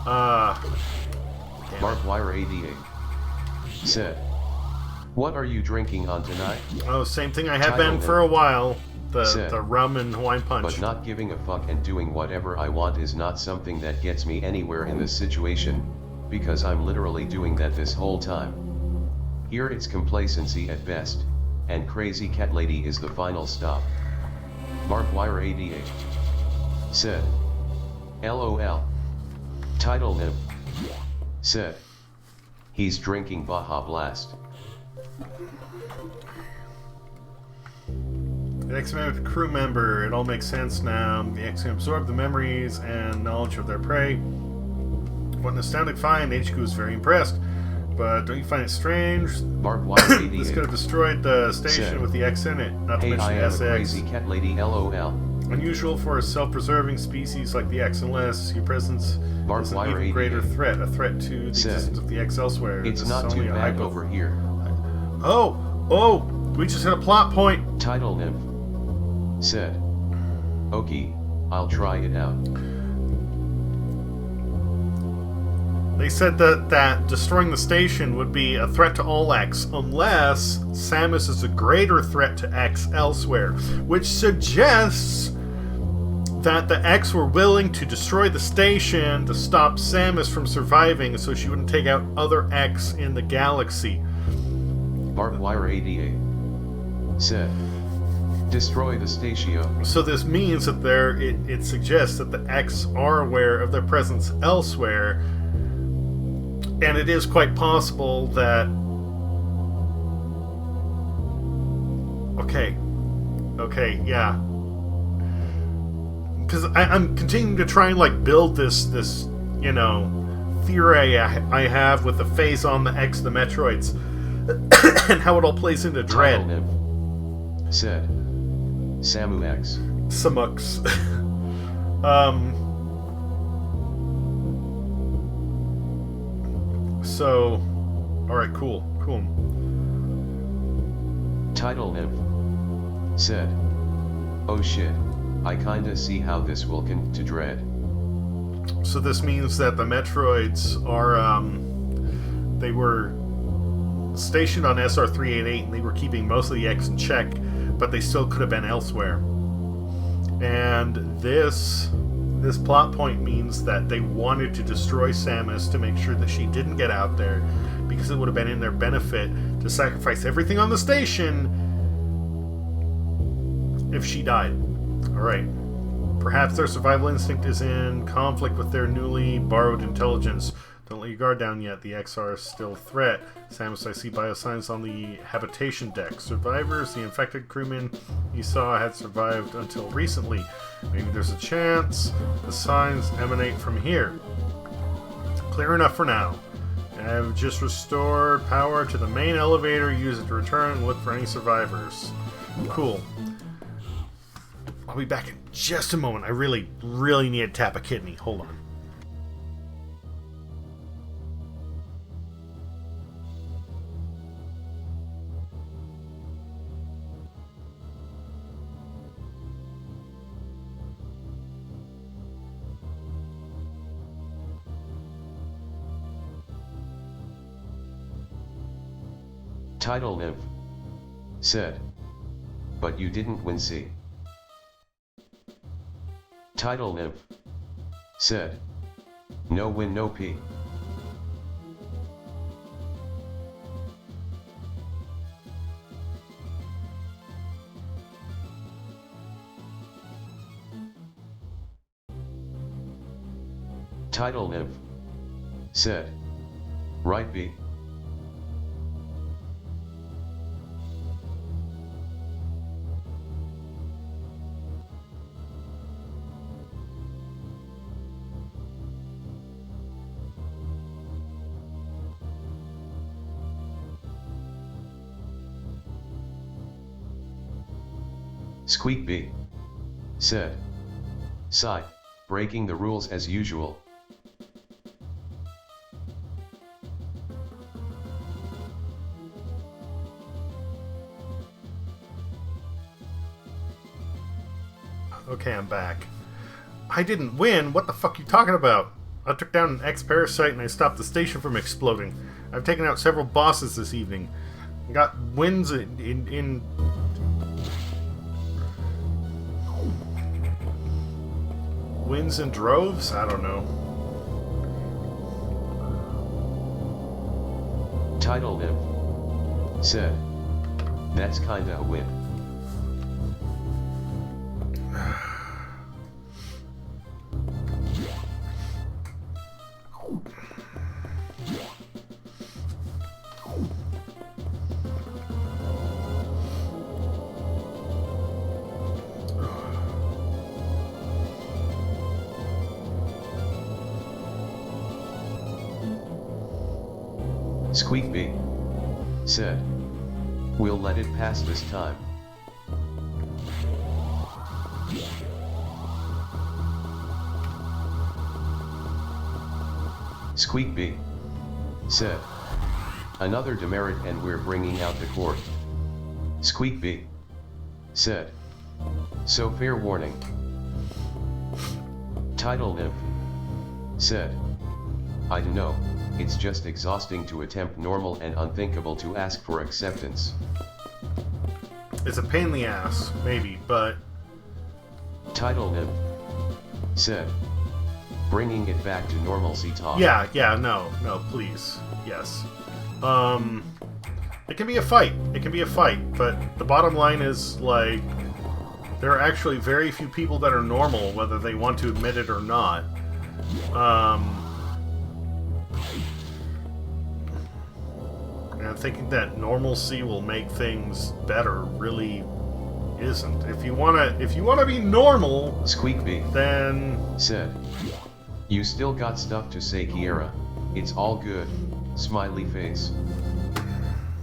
A: Damn
B: Barbed
A: it.
B: Wire 88 said, "What are you drinking on tonight?"
A: Oh, same thing I have
B: Title
A: been for a while. The
B: Said.
A: rum and Hawaiian punch.
B: But not giving a fuck and doing whatever I want is not something that gets me anywhere in this situation, because I'm literally doing that this whole time. Here it's complacency at best, and crazy cat lady is the final stop. Barbed Wire 88 said, "LOL." Title Nymph said, "He's drinking Baja Blast."
A: The X-Men crew member, it all makes sense now. The X-Men absorb the memories and knowledge of their prey. What an astounding find. HQ is very impressed. But don't you find it strange?
B: Barbed Wire 88
A: This could have destroyed the station
B: said,
A: with the X in it, not to
B: "Hey,
A: mention
B: I
A: the
B: am a
A: SX.
B: crazy cat lady, LOL."
A: Unusual for a self-preserving species like the X, unless your presence
B: Barbed
A: is an
B: Wire
A: even greater
B: 88
A: threat, a threat to the
B: said,
A: existence of the X elsewhere.
B: "It's
A: This
B: not
A: is
B: too
A: only a
B: bad
A: hypo-
B: over here."
A: Oh, we just hit a plot point.
B: Title Nymph said, "Okay, I'll try it out."
A: They said that destroying the station would be a threat to all X, unless Samus is a greater threat to X elsewhere, which suggests that the X were willing to destroy the station to stop Samus from surviving so she wouldn't take out other X in the galaxy.
B: Barbed Wire 88 said, "Destroy the station."
A: So this means that it suggests that the X are aware of their presence elsewhere, and it is quite possible that... Okay, yeah. Because I'm continuing to try and like build this theory I have with the phase on the X, the Metroids, and how it all plays into
B: Title
A: Dread.
B: Nymph said, "Samu X."
A: Samux. So, alright, cool.
B: Title Nymph said, "Oh shit, I kinda see how this will come to Dread."
A: So this means that the Metroids are, they were stationed on SR-388 and they were keeping most of the X in check, but they still could have been elsewhere. And this plot point means that they wanted to destroy Samus to make sure that she didn't get out there, because it would have been in their benefit to sacrifice everything on the station if she died. Alright. Perhaps their survival instinct is in conflict with their newly borrowed intelligence. Don't let your guard down yet. The XR is still a threat. Samus, I see biosigns on the habitation deck. Survivors, the infected crewmen you saw had survived until recently. Maybe there's a chance the signs emanate from here. Clear enough for now. I've just restored power to the main elevator. Use it to return and look for any survivors. Cool. I'll be back in just a moment. I really need to tap a kidney. Hold on.
B: Title Nymph said, "But you didn't win, see." Title Nymph said, "No win, no P." Title Nymph said, "Right, B." Squeak B said, "Sigh, breaking the rules as usual."
A: Okay, I'm back. I didn't win? What the fuck are you talking about? I took down an X-Parasite and I stopped the station from exploding. I've taken out several bosses this evening. Got wins in wins in droves? I don't know.
B: Title Nymph said, "That's kinda a win." Squeak B said, "We'll let it pass this time." Squeak B said, "Another demerit and we're bringing out the court." Squeak B said, "So fair warning." Title Nymph said, "I dunno, it's just exhausting to attempt normal and unthinkable to ask for acceptance."
A: It's a pain in the ass, maybe, but...
B: Title Nymph said, "Bringing it back to normalcy talk."
A: Yeah, no, please. Yes. It can be a fight. It can be a fight, but the bottom line is, like, there are actually very few people that are normal, whether they want to admit it or not. And thinking that normalcy will make things better really isn't. If you wanna be normal,
B: Squeak B
A: then
B: said, "You still got stuff to say, Kiera. It's all good." Smiley face.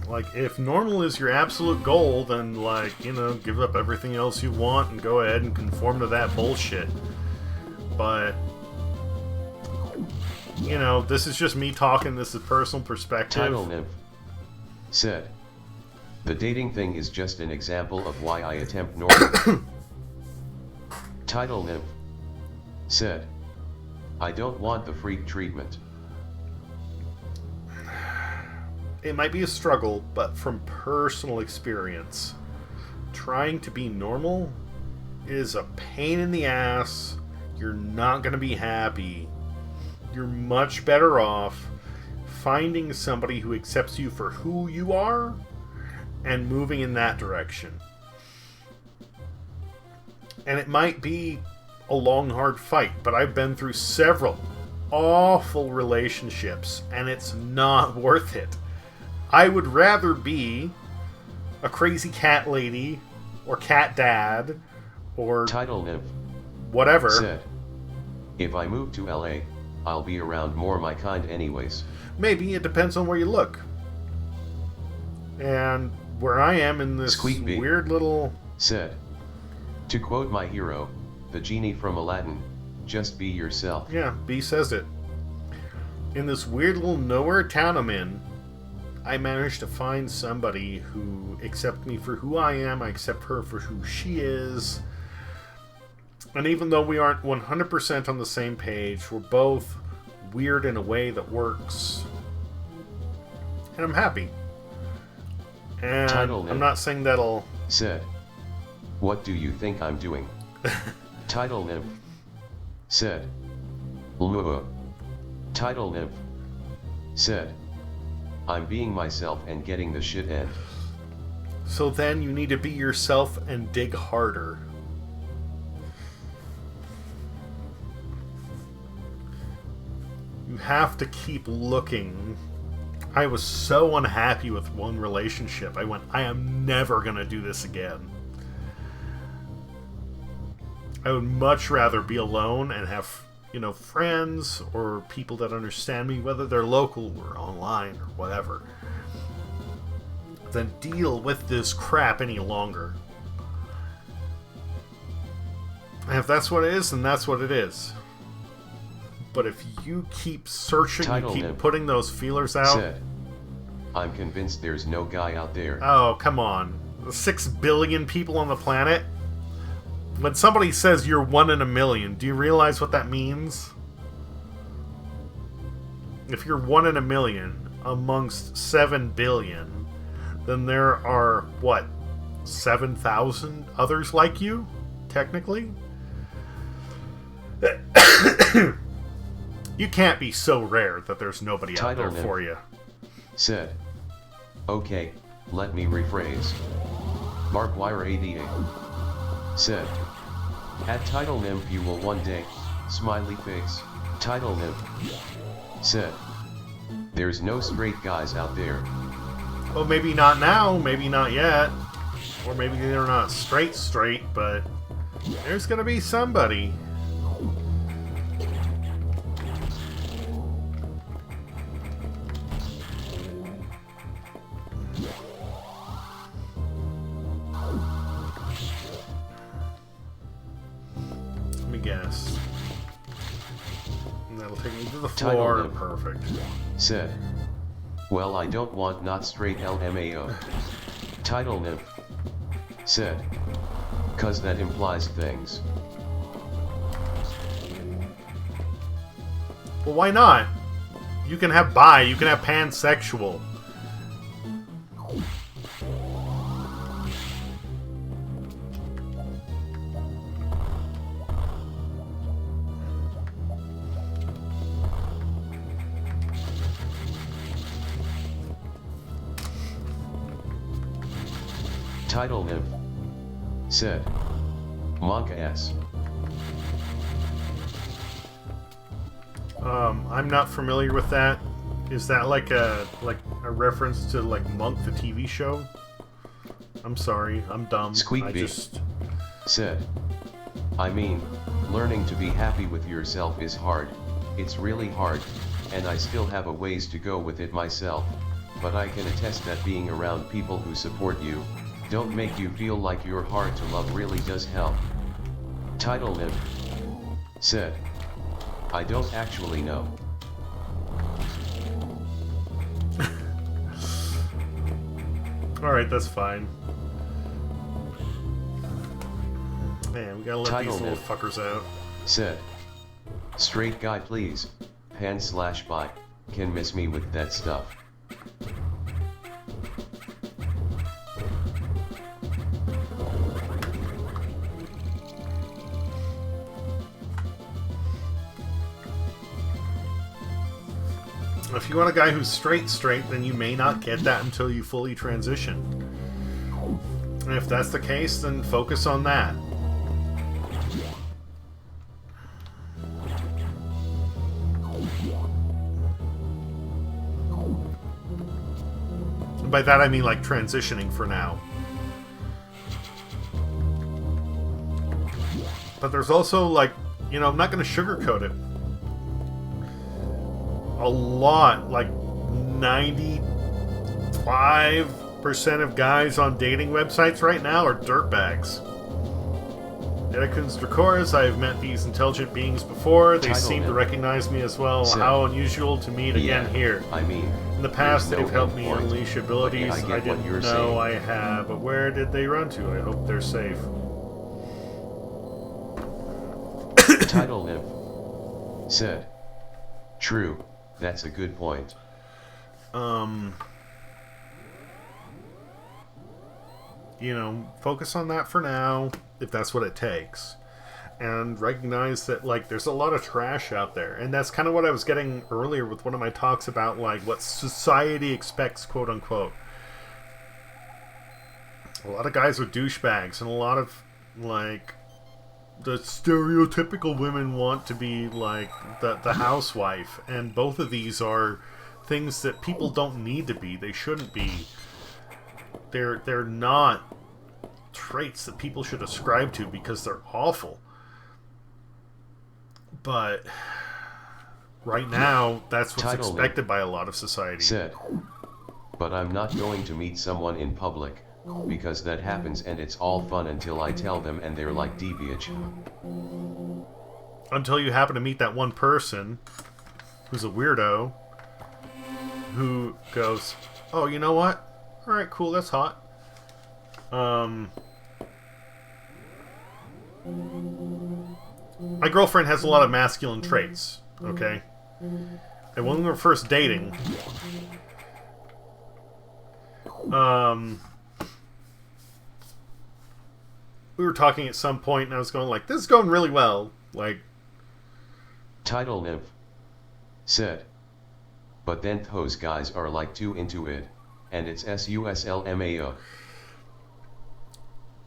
A: like, if normal is your absolute goal, then, like, you know, give up everything else you want and go ahead and conform to that bullshit. But, you know, this is just me talking. This is personal perspective.
B: Title Nymph said, "The dating thing is just an example of why I attempt normal." Title Nymph said, "I don't want the freak treatment."
A: It might be a struggle, but from personal experience, trying to be normal is a pain in the ass. You're not going to be happy. You're much better off finding somebody who accepts you for who you are and moving in that direction. And it might be a long, hard fight, but I've been through several awful relationships, and it's not worth it. I would rather be a crazy cat lady or cat dad or
B: Title Nymph
A: whatever.
B: said, "If I move to LA, I'll be around more my kind anyways."
A: Maybe, it depends on where you look. And where I am in this
B: Squeak B
A: weird little...
B: said, "To quote my hero, the genie from Aladdin, just be yourself."
A: Yeah, B says it. In this weird little nowhere town I'm in, I managed to find somebody who accepts me for who I am. I accept her for who she is. And even though we aren't 100% on the same page, we're both weird in a way that works. And I'm happy. And
B: Title
A: I'm
B: Nymph
A: not saying that'll...
B: said, "What do you think I'm doing?" Title Nymph said, "Lua." Title Nymph said, "I'm being myself and getting the shit end."
A: So then you need to be yourself and dig harder. You have to keep looking. I was so unhappy with one relationship. I went, I am never going to do this again. I would much rather be alone and have, you know, friends or people that understand me, whether they're local or online or whatever, than deal with this crap any longer. And if that's what it is, then that's what it is. But if you keep searching,
B: Title
A: you keep
B: Nymph
A: putting those feelers out...
B: said, "I'm convinced there's no guy out there."
A: Oh, come on. 6 billion people on the planet? When somebody says you're 1 in a million, do you realize what that means? If you're 1 in a million amongst 7 billion, then there are, what, 7,000 others like you, technically? You can't be so rare that there's nobody out there for you.
B: Said. Okay, let me rephrase. Markwire88 said. At Title Nymph you will one day, smiley face, Title Nymph said. There's no straight guys out there.
A: Well, maybe not now, maybe not yet. Or maybe they're not straight, but there's gonna be somebody. Let me guess. And that'll take me to the floor. Perfect.
B: Said. Well, I don't want not straight LMAO. Title Nymph said. Cause that implies things.
A: Well, why not? You can have bi, you can have pansexual.
B: Title Nymph said. Monka S.
A: I'm not familiar with that. Is that like a reference to like Monk the TV show? I'm sorry, I'm dumb.
B: Squeakbeat said. I mean, learning to be happy with yourself is hard. It's really hard, and I still have a ways to go with it myself. But I can attest that being around people who support you, don't make you feel like you're hard to love really does help. Title Nymph said. I don't actually know.
A: Alright, that's fine. Man, we gotta let
B: Title
A: these little
B: Nymph
A: fuckers out.
B: Said. Straight guy please, pan/bi, can miss me with that stuff.
A: If you want a guy who's straight, then you may not get that until you fully transition. And if that's the case, then focus on that. And by that I mean like transitioning for now. But there's also like, you know, I'm not going to sugarcoat it. A lot, like 95% of guys on dating websites right now are dirtbags. Edikins Dracoris, I've met these intelligent beings before. They seem to recognize me as well. How unusual to meet again here.
B: I mean,
A: in the past, they've helped me unleash abilities
B: I
A: didn't know I have. But where did they run to? I hope they're safe.
B: Title Nymph said. True. That's a good point.
A: You know, focus on that for now, if that's what it takes. And recognize that, like, there's a lot of trash out there. And that's kind of what I was getting earlier with one of my talks about, like, what society expects, quote-unquote. A lot of guys are douchebags, and a lot of, like, the stereotypical women want to be like the housewife, and both of these are things that people don't need to be. They shouldn't be. They're not traits that people should ascribe to because they're awful. But right now, that's what's expected by a lot of society.
B: Said. But I'm not going to meet someone in public. Because that happens and it's all fun until I tell them and they're like deviant.
A: Until you happen to meet that one person who's a weirdo who goes, oh, you know what? Alright, cool, that's hot. my girlfriend has a lot of masculine traits, okay? And when we were first dating, we were talking at some point, and I was going like, this is going really well. Like,
B: Title Nymph said. But then those guys are like too into it, and it's SUSLMAO.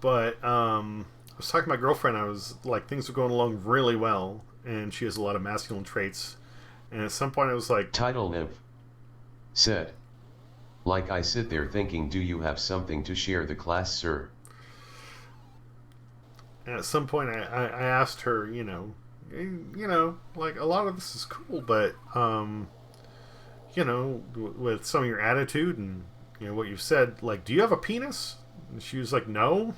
A: but I was talking to my girlfriend. I was like, things were going along really well, and she has a lot of masculine traits. And at some point, I was like,
B: Title Nymph said. Like I sit there thinking, do you have something to share the class, sir?
A: and at some point, I asked her, like, a lot of this is cool, but with some of your attitude and what you've said, like, do you have a penis? And she was like, no.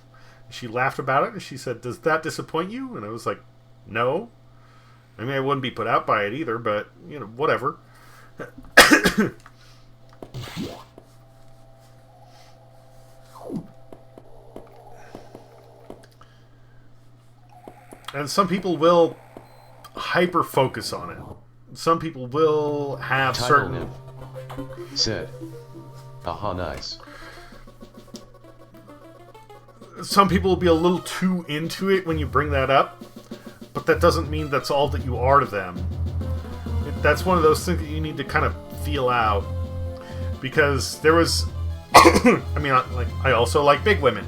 A: She laughed about it, and she said, does that disappoint you? And I was like, no. I mean, I wouldn't be put out by it either, but whatever. And some people will hyper focus on it. Some people will have
B: Title
A: certain
B: Nymph said. Aha, nice.
A: Some people will be a little too into it when you bring that up, but that doesn't mean that's all that you are to them. That's one of those things that you need to kind of feel out, because there was I mean, I also like big women.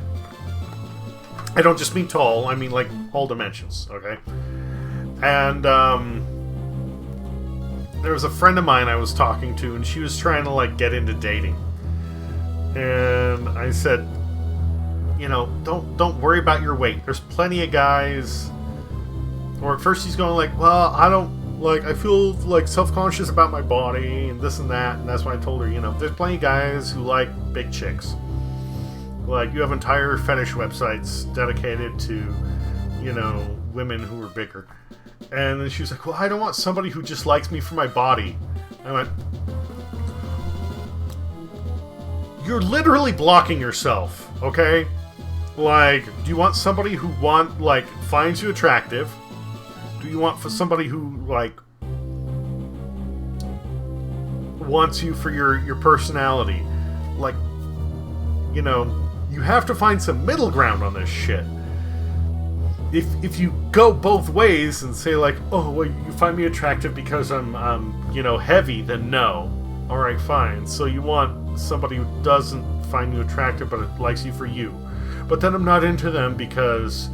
A: I don't just mean tall, I mean like all dimensions, okay? And there was a friend of mine I was talking to, and she was trying to like get into dating. And I said, don't worry about your weight. There's plenty of guys. Or at first he's going like, well, I feel like self-conscious about my body and this and that. And that's why I told her, there's plenty of guys who like big chicks. Like, you have entire fetish websites dedicated to, women who are bigger. And then she was like, well, I don't want somebody who just likes me for my body. I went, you're literally blocking yourself, okay? Like, do you want somebody who finds you attractive? Do you want for somebody who, wants you for your personality? Like, you have to find some middle ground on this shit. If you go both ways and say like, oh, well, you find me attractive because I'm heavy, then no. Alright, fine. So you want somebody who doesn't find you attractive but likes you for you. But then I'm not into them because,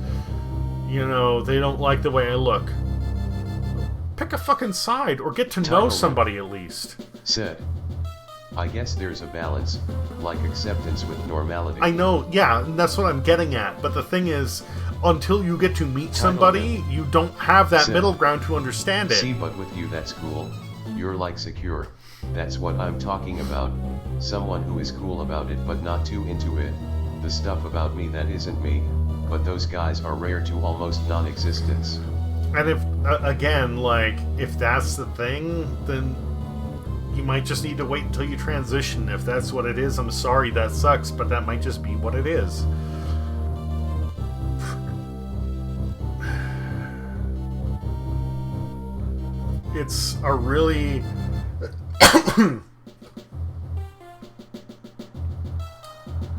A: they don't like the way I look. Pick a fucking side or get to know somebody at least.
B: Said. I guess there's a balance, like acceptance with normality.
A: I know, yeah, and that's what I'm getting at. But the thing is, until you get to meet somebody, you don't have that middle ground to understand it.
B: See, but with you that's cool. You're like secure. That's what I'm talking about. Someone who is cool about it but not too into it. The stuff about me that isn't me. But those guys are rare to almost non-existence.
A: And if, again, if that's the thing, then you might just need to wait until you transition. If that's what it is, I'm sorry, that sucks, but that might just be what it is. It's a really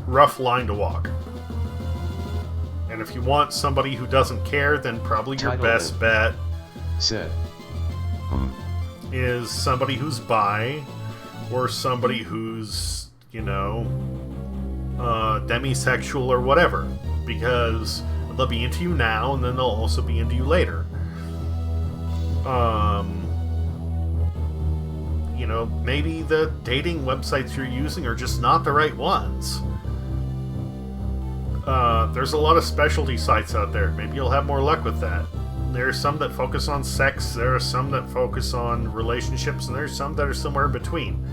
A: rough line to walk. And if you want somebody who doesn't care, then probably your best bet
B: said
A: is somebody who's bi, or somebody who's, demisexual or whatever. Because they'll be into you now, and then they'll also be into you later. Maybe the dating websites you're using are just not the right ones. There's a lot of specialty sites out there. Maybe you'll have more luck with that. There are some that focus on sex, there are some that focus on relationships, and there's some that are somewhere in between.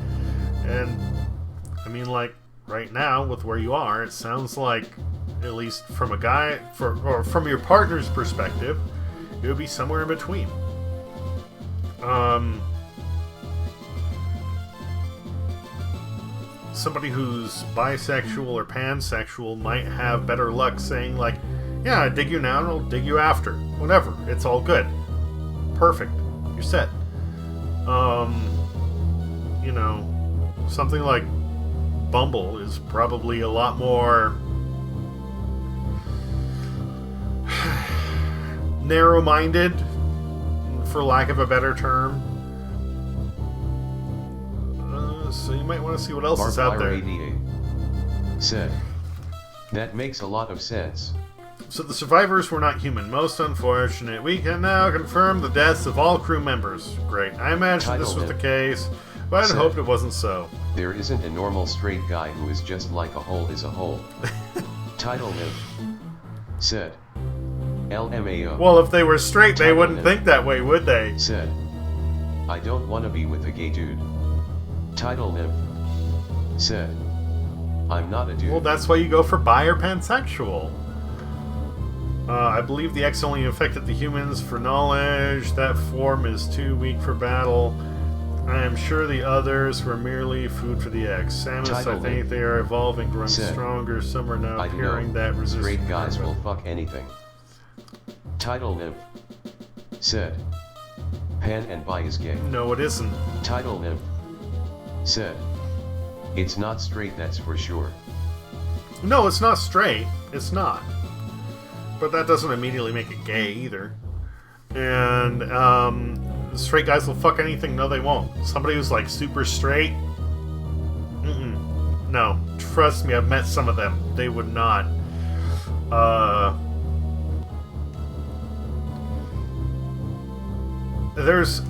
A: And, I mean, right now, with where you are, it sounds like, at least from a guy, or from your partner's perspective, it would be somewhere in between. Somebody who's bisexual or pansexual might have better luck saying, Yeah, I dig you now and I'll dig you after. Whatever. It's all good. Perfect. You're set. You know, something like Bumble is probably a lot more narrow-minded, for lack of a better term. So you might want to see what else is out there.
B: 88 said, that makes a lot of sense.
A: So the survivors were not human. Most unfortunate. We can now confirm the deaths of all crew members. Great. I imagined this was the case, but I'd hoped it wasn't so.
B: There isn't a normal straight guy who is just like a hole is a hole. Title Liv said, LMAO.
A: Well, if they were straight, they wouldn't think that way, would they?
B: Said, I don't want to be with a gay dude. Title Liv said, I'm not a dude.
A: Well, that's why you go for bi or pansexual. I believe the X only affected the humans for knowledge. That form is too weak for battle. I am sure the others were merely food for the X. Samus, I think they are evolving, growing stronger. Some are now appearing that resist.
B: Straight guys will fuck anything. Title Liv said, pan and bi is gay.
A: No, it isn't.
B: Title Liv said, it's not straight, that's for sure.
A: No, it's not straight. It's not. But that doesn't immediately make it gay either. And straight guys will fuck anything. No, they won't. Somebody who's like super straight. No, trust me, I've met some of them. They would not.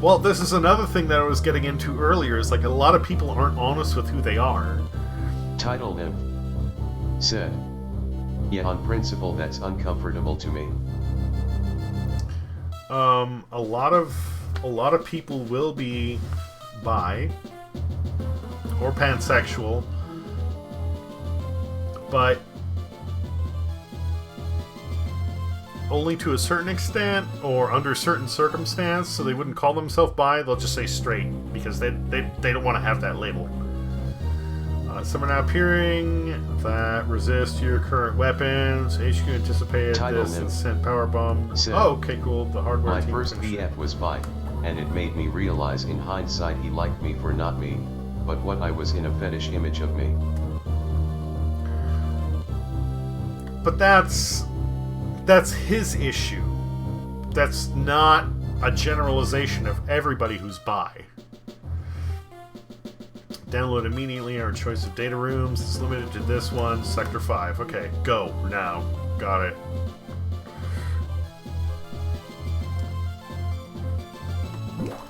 A: Well, this is another thing that I was getting into earlier. Is like a lot of people aren't honest with who they are.
B: Title Liv said, yeah, on principle that's uncomfortable to me.
A: A lot of people will be bi or pansexual, but only to a certain extent or under certain circumstance. So they wouldn't call themselves bi, they'll just say straight because they don't want to have that label. Some are now appearing that resist your current weapons. HQ anticipated this and sent power bomb. Oh, okay, cool. The hardware
B: my
A: team.
B: My first BF was bi, and it made me realize in hindsight he liked me for not me, but what I was in a fetish image of me.
A: But that's his issue. That's not a generalization of everybody who's bi. Download immediately our choice of data rooms. It's limited to this one, Sector 5. Okay, go now. Got it.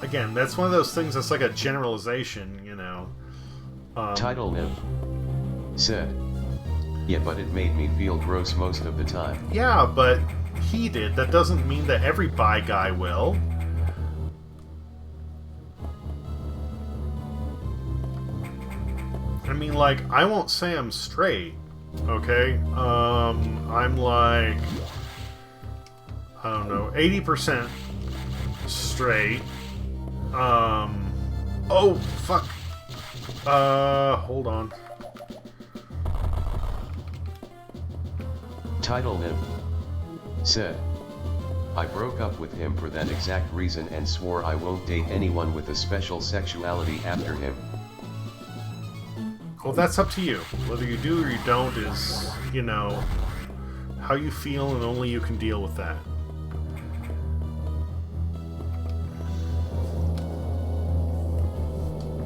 A: Again, that's one of those things that's like a generalization, you know.
B: Title Liv said, yeah, but it made me feel gross most of the time.
A: Yeah, but he did. That doesn't mean that every bi guy will. I mean, like, I won't say I'm straight, okay? I'm like, I don't know, 80% straight. Oh, fuck. Hold on.
B: Title Liv said, I broke up with him for that exact reason and swore I won't date anyone with a special sexuality after him.
A: Well, that's up to you. Whether you do or you don't is, you know, how you feel, and only you can deal with that.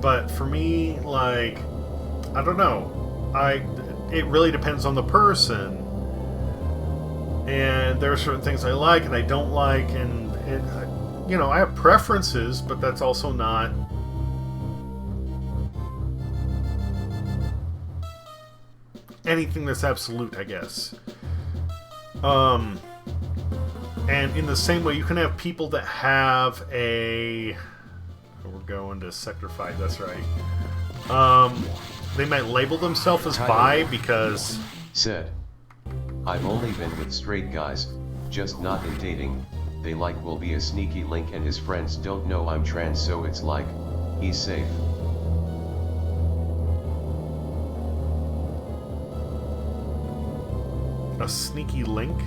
A: But for me, like, I don't know. It really depends on the person. And there are certain things I like and I don't like, and you know, I have preferences, but that's also not anything that's absolute, I guess. And in the same way, you can have people that have a... We're going to Sector 5, that's right. They might label themselves as bi because...
B: Said, I've only been with straight guys, just not in dating. They like will be a sneaky link and his friends don't know I'm trans, so it's like, he's safe.
A: A sneaky link?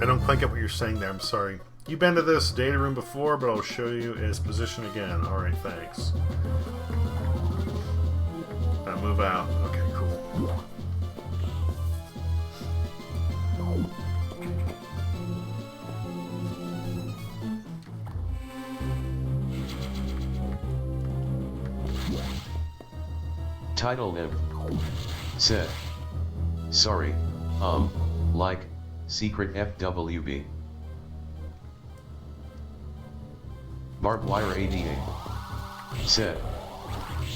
A: I don't quite get what you're saying there. I'm sorry. You've been to this data room before, but I'll show you its position again. Alright, thanks. Now move out. Okay, cool.
B: Title nymph. Said. Sorry, like, secret FWB. Barbed wire 88. Said.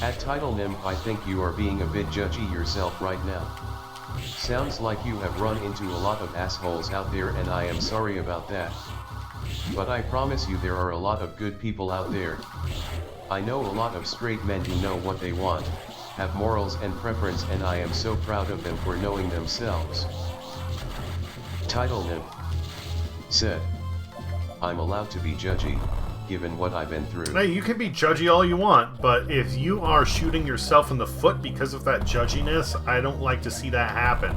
B: At Title nymph, I think you are being a bit judgy yourself right now. Sounds like you have run into a lot of assholes out there, and I am sorry about that. But I promise you there are a lot of good people out there. I know a lot of straight men who know what they want, have morals and preference, and I am so proud of them for knowing themselves. Title nymph. Said. I'm allowed to be judgy, given what I've been through.
A: Hey, you can be judgy all you want, but if you are shooting yourself in the foot because of that judginess, I don't like to see that happen.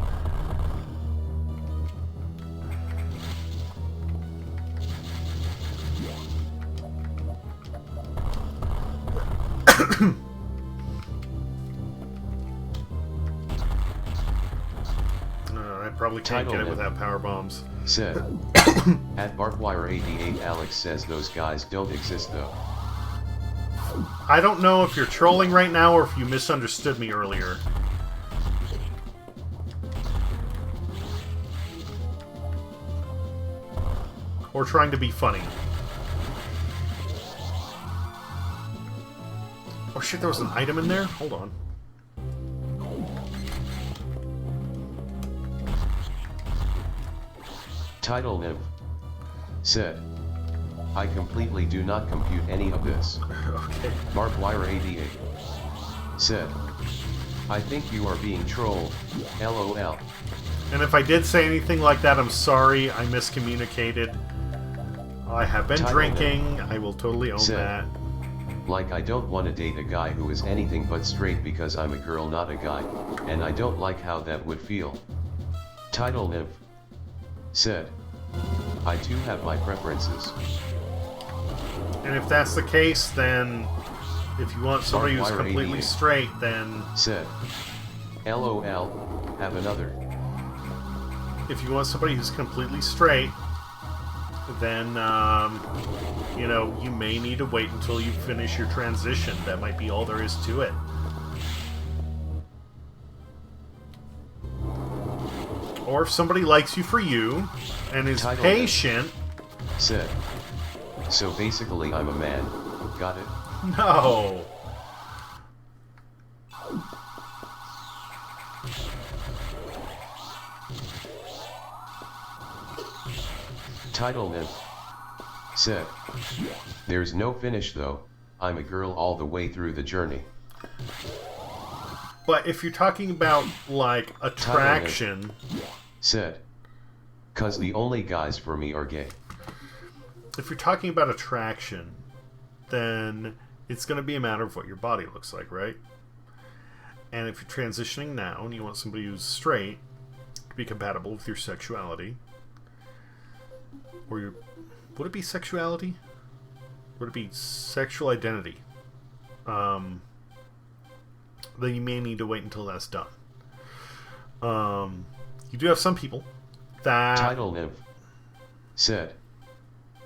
A: I probably can't get it without power bombs.
B: Said. At Barbedwire 88, Alex says those guys don't exist though.
A: I don't know if you're trolling right now or if you misunderstood me earlier. Or trying to be funny. Oh shit, there was an item in there? Hold on.
B: Title nymph. Said. I completely do not compute any of this.
A: Okay.
B: Barbed wire 88. Said. I think you are being trolled. LOL.
A: And if I did say anything like that, I'm sorry. I miscommunicated. I have been drinking. I will totally own that.
B: Like, I don't want to date a guy who is anything but straight because I'm a girl, not a guy, and I don't like how that would feel. Title nymph. Said. I too have my preferences.
A: And if that's the case, then if you want somebody who's completely straight, then...
B: Said. LOL, have another.
A: If you want somebody who's completely straight, then, you know, you may need to wait until you finish your transition. That might be all there is to it. Or if somebody likes you for you, and is patient...
B: Said. So basically I'm a man. Got it?
A: No!
B: Title nymph. Said. There's no finish though. I'm a girl all the way through the journey.
A: But if you're talking about, like, attraction...
B: Said. 'Cause the only guys for me are gay.
A: If you're talking about attraction, then it's going to be a matter of what your body looks like, right? And if you're transitioning now and you want somebody who's straight to be compatible with your sexuality, or your... Would it be sexuality? Would it be sexual identity? Then you may need to wait until that's done. You do have some people that...
B: Title nymph. Said.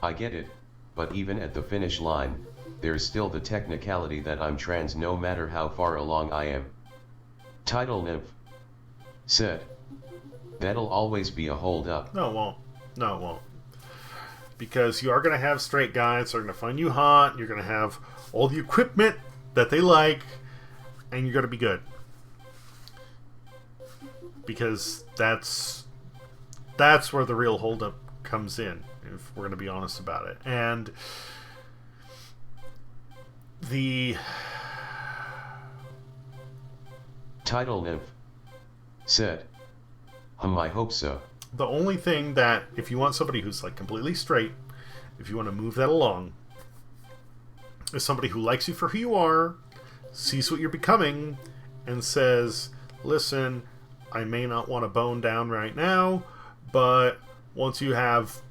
B: I get it, but even at the finish line, there's still the technicality that I'm trans no matter how far along I am. Title nymph. Said. That'll always be a hold up.
A: No, it won't. No, it won't. Because you are going to have straight guys that are going to find you hot, you're going to have all the equipment that they like, and you're going to be good. Because that's where the real holdup comes in, if we're going to be honest about it. And the...
B: Title nymph. Said. I hope so.
A: The only thing that, if you want somebody who's like completely straight, if you want to move that along, is somebody who likes you for who you are, sees what you're becoming, and says, listen, I may not want to bone down right now, but Once you have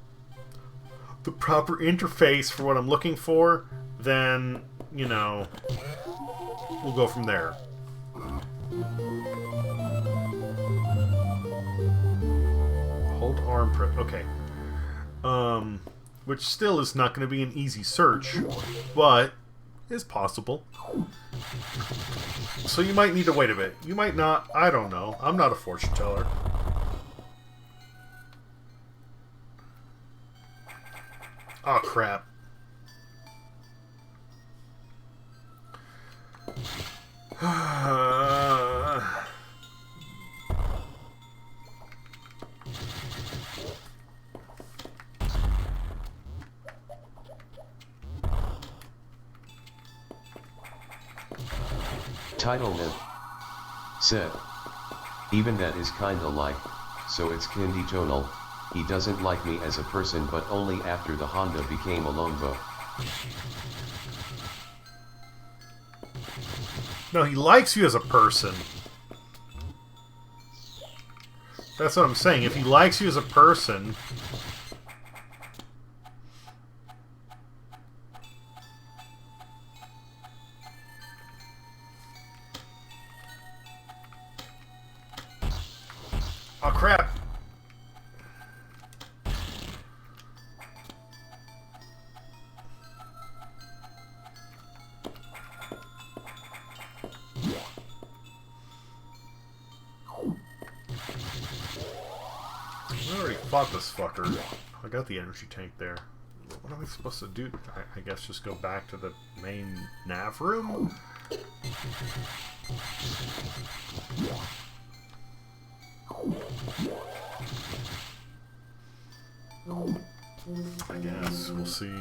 A: the proper interface for what I'm looking for, then, you know, we'll go from there. Hold arm press. Okay. Which still is not going to be an easy search, but is possible. So you might need to wait a bit. You might not. I don't know. I'm not a fortune teller. Oh, crap.
B: Title Niv said, even that is kinda like, so it's kindy tonal, he doesn't like me as a person but only after the Honda became a longbow.
A: No, he likes you as a person. That's what I'm saying. If he likes you as a person... Oh, crap! I already fought this fucker. I got the energy tank there. What am I supposed to do? I guess just go back to the main nav room? I guess. We'll see.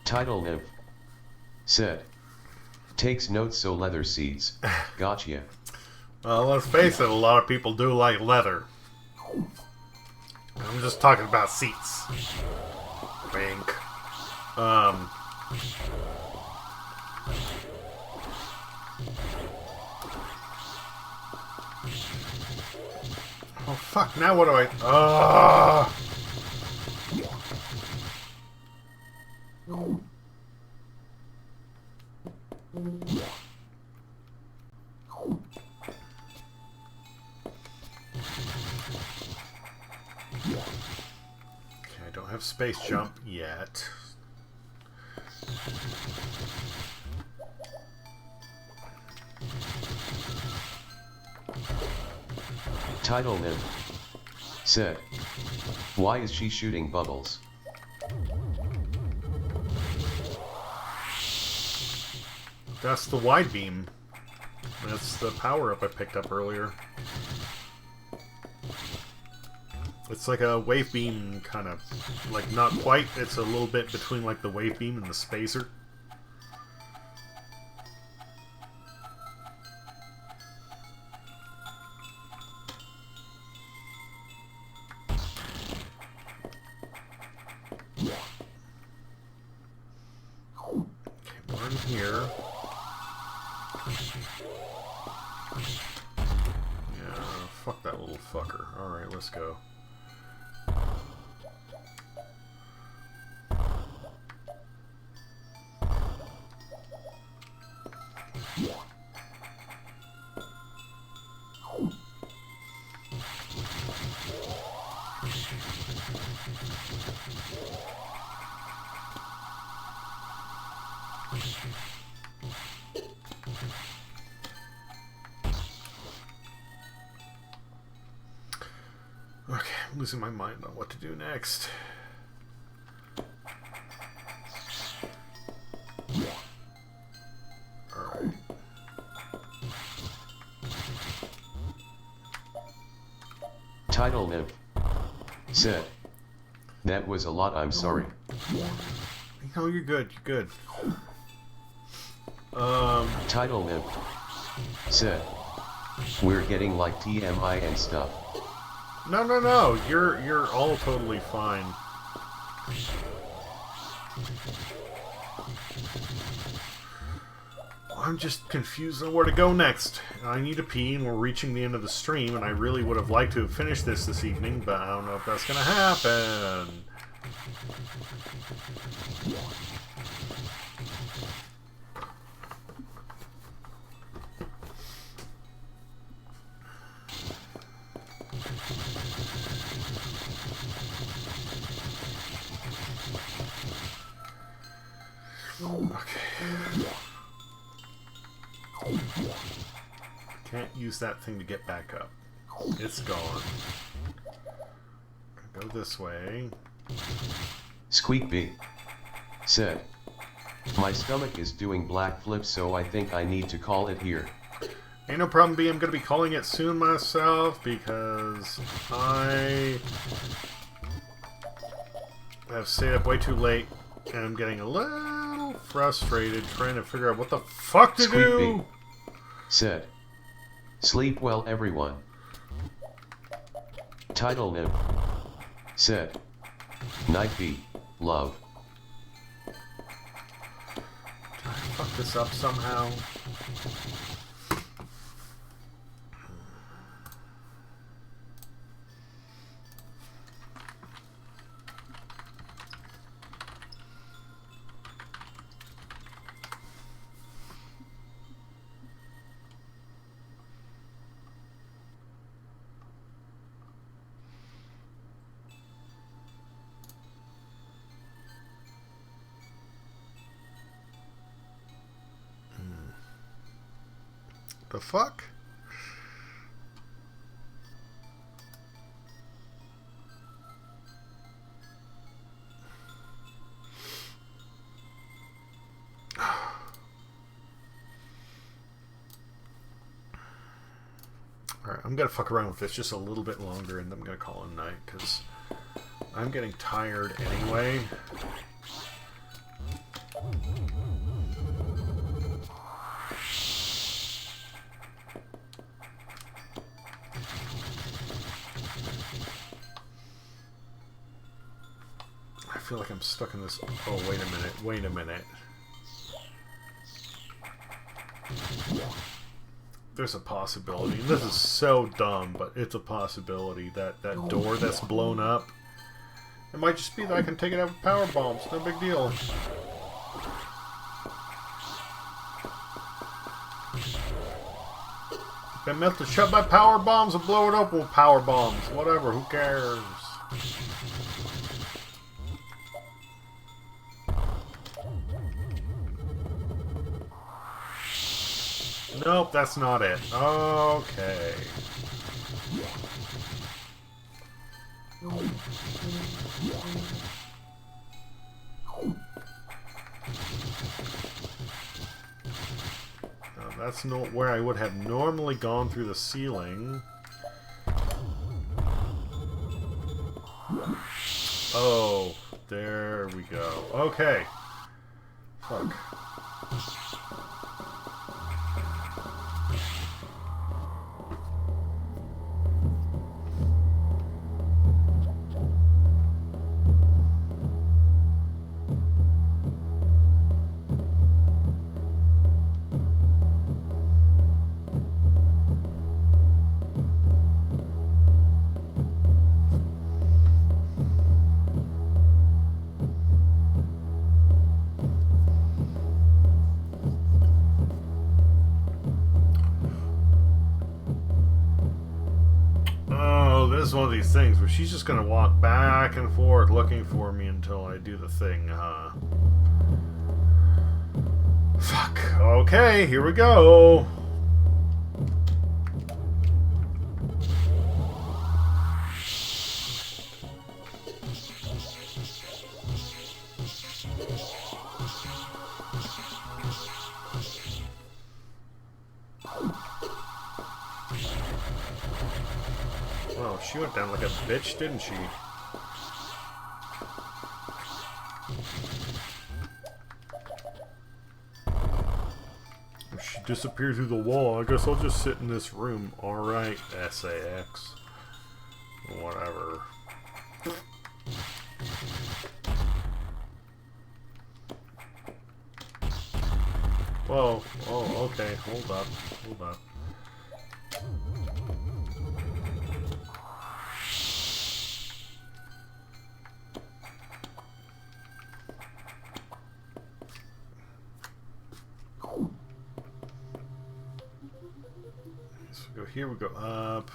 B: Title Niv said, takes notes so leather seats. Gotcha.
A: Well, let's face it, a lot of people do like leather. I'm just talking about seats. Wink. Oh fuck, now what do I... Okay, I don't have space jump yet.
B: Title Niv said, why is she shooting bubbles?
A: That's the wide beam. That's the power-up I picked up earlier. It's like a wave beam, kind of. Like, not quite. It's a little bit between, like, the wave beam and the spacer. Okay, we're in here. Yeah, fuck that little fucker. Alright, let's go. Okay, I'm losing my mind on what to do next. Alright.
B: Title Niv said, that was a lot, I'm sorry.
A: No, you're good, you're good.
B: Title Niv said, we're getting like TMI and stuff.
A: No, no, no, you're all totally fine. I'm just confused on where to go next. I need to pee, and we're reaching the end of the stream, and I really would have liked to have finished this evening, but I don't know if that's going to happen. Okay. Can't use that thing to get back up. It's gone. Go this way.
B: Squeak B said, my stomach is doing black flips, so I think I need to call it here.
A: Ain't no problem, B. I'm going to be calling it soon myself because I have stayed up way too late and I'm getting a little frustrated trying to figure out what the fuck to
B: Squeak
A: do.
B: B said, sleep well everyone. Title Nim said, night B, love.
A: Did I fuck this up somehow? The fuck? Alright, I'm gonna fuck around with this just a little bit longer and I'm gonna call it a night because I'm getting tired anyway. I feel like I'm stuck in this. Oh, wait a minute. Wait a minute. There's a possibility. This is so dumb, but it's a possibility that that door that's blown up. It might just be that I can take it out with power bombs. No big deal. Been melted shut by power bombs and blow it up with power bombs. Whatever. Who cares? Nope, that's not it. Okay. Now, that's not where I would have normally gone through the ceiling. Oh, there we go. Okay. Fuck. This is one of these things where she's just gonna walk back and forth looking for me until I do the thing, huh? Fuck. Okay, here we go. Oh, she went down like a bitch, didn't she? She disappeared through the wall. I guess I'll just sit in this room. Alright, SAX. Whatever. Whoa. Oh, okay. Hold up. Hold up. So we go here, we go up.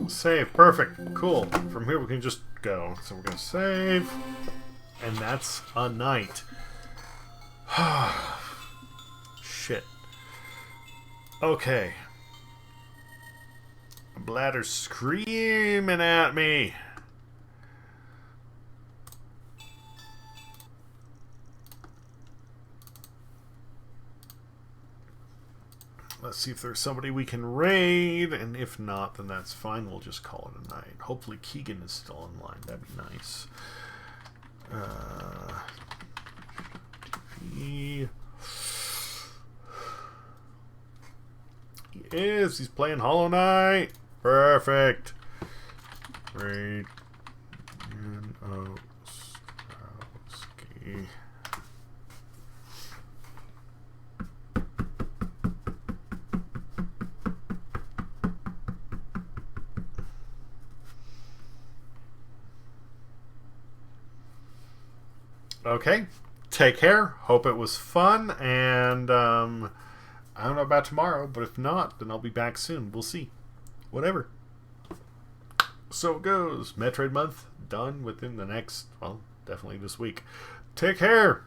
A: Save. Perfect. Cool. From here we can just go. So we're going to save. And that's a night. Shit. Okay. Bladder's screaming at me. Let's see if there's somebody we can raid, and if not, then that's fine. We'll just call it a night. Hopefully Keegan is still online. That'd be nice. He is. He's playing Hollow Knight. Perfect. Raid. Strowski. Okay, take care. Hope it was fun, and I don't know about tomorrow, but if not, then I'll be back soon. We'll see. Whatever. So it goes. Metroid month done within the next, well, definitely this week. Take care.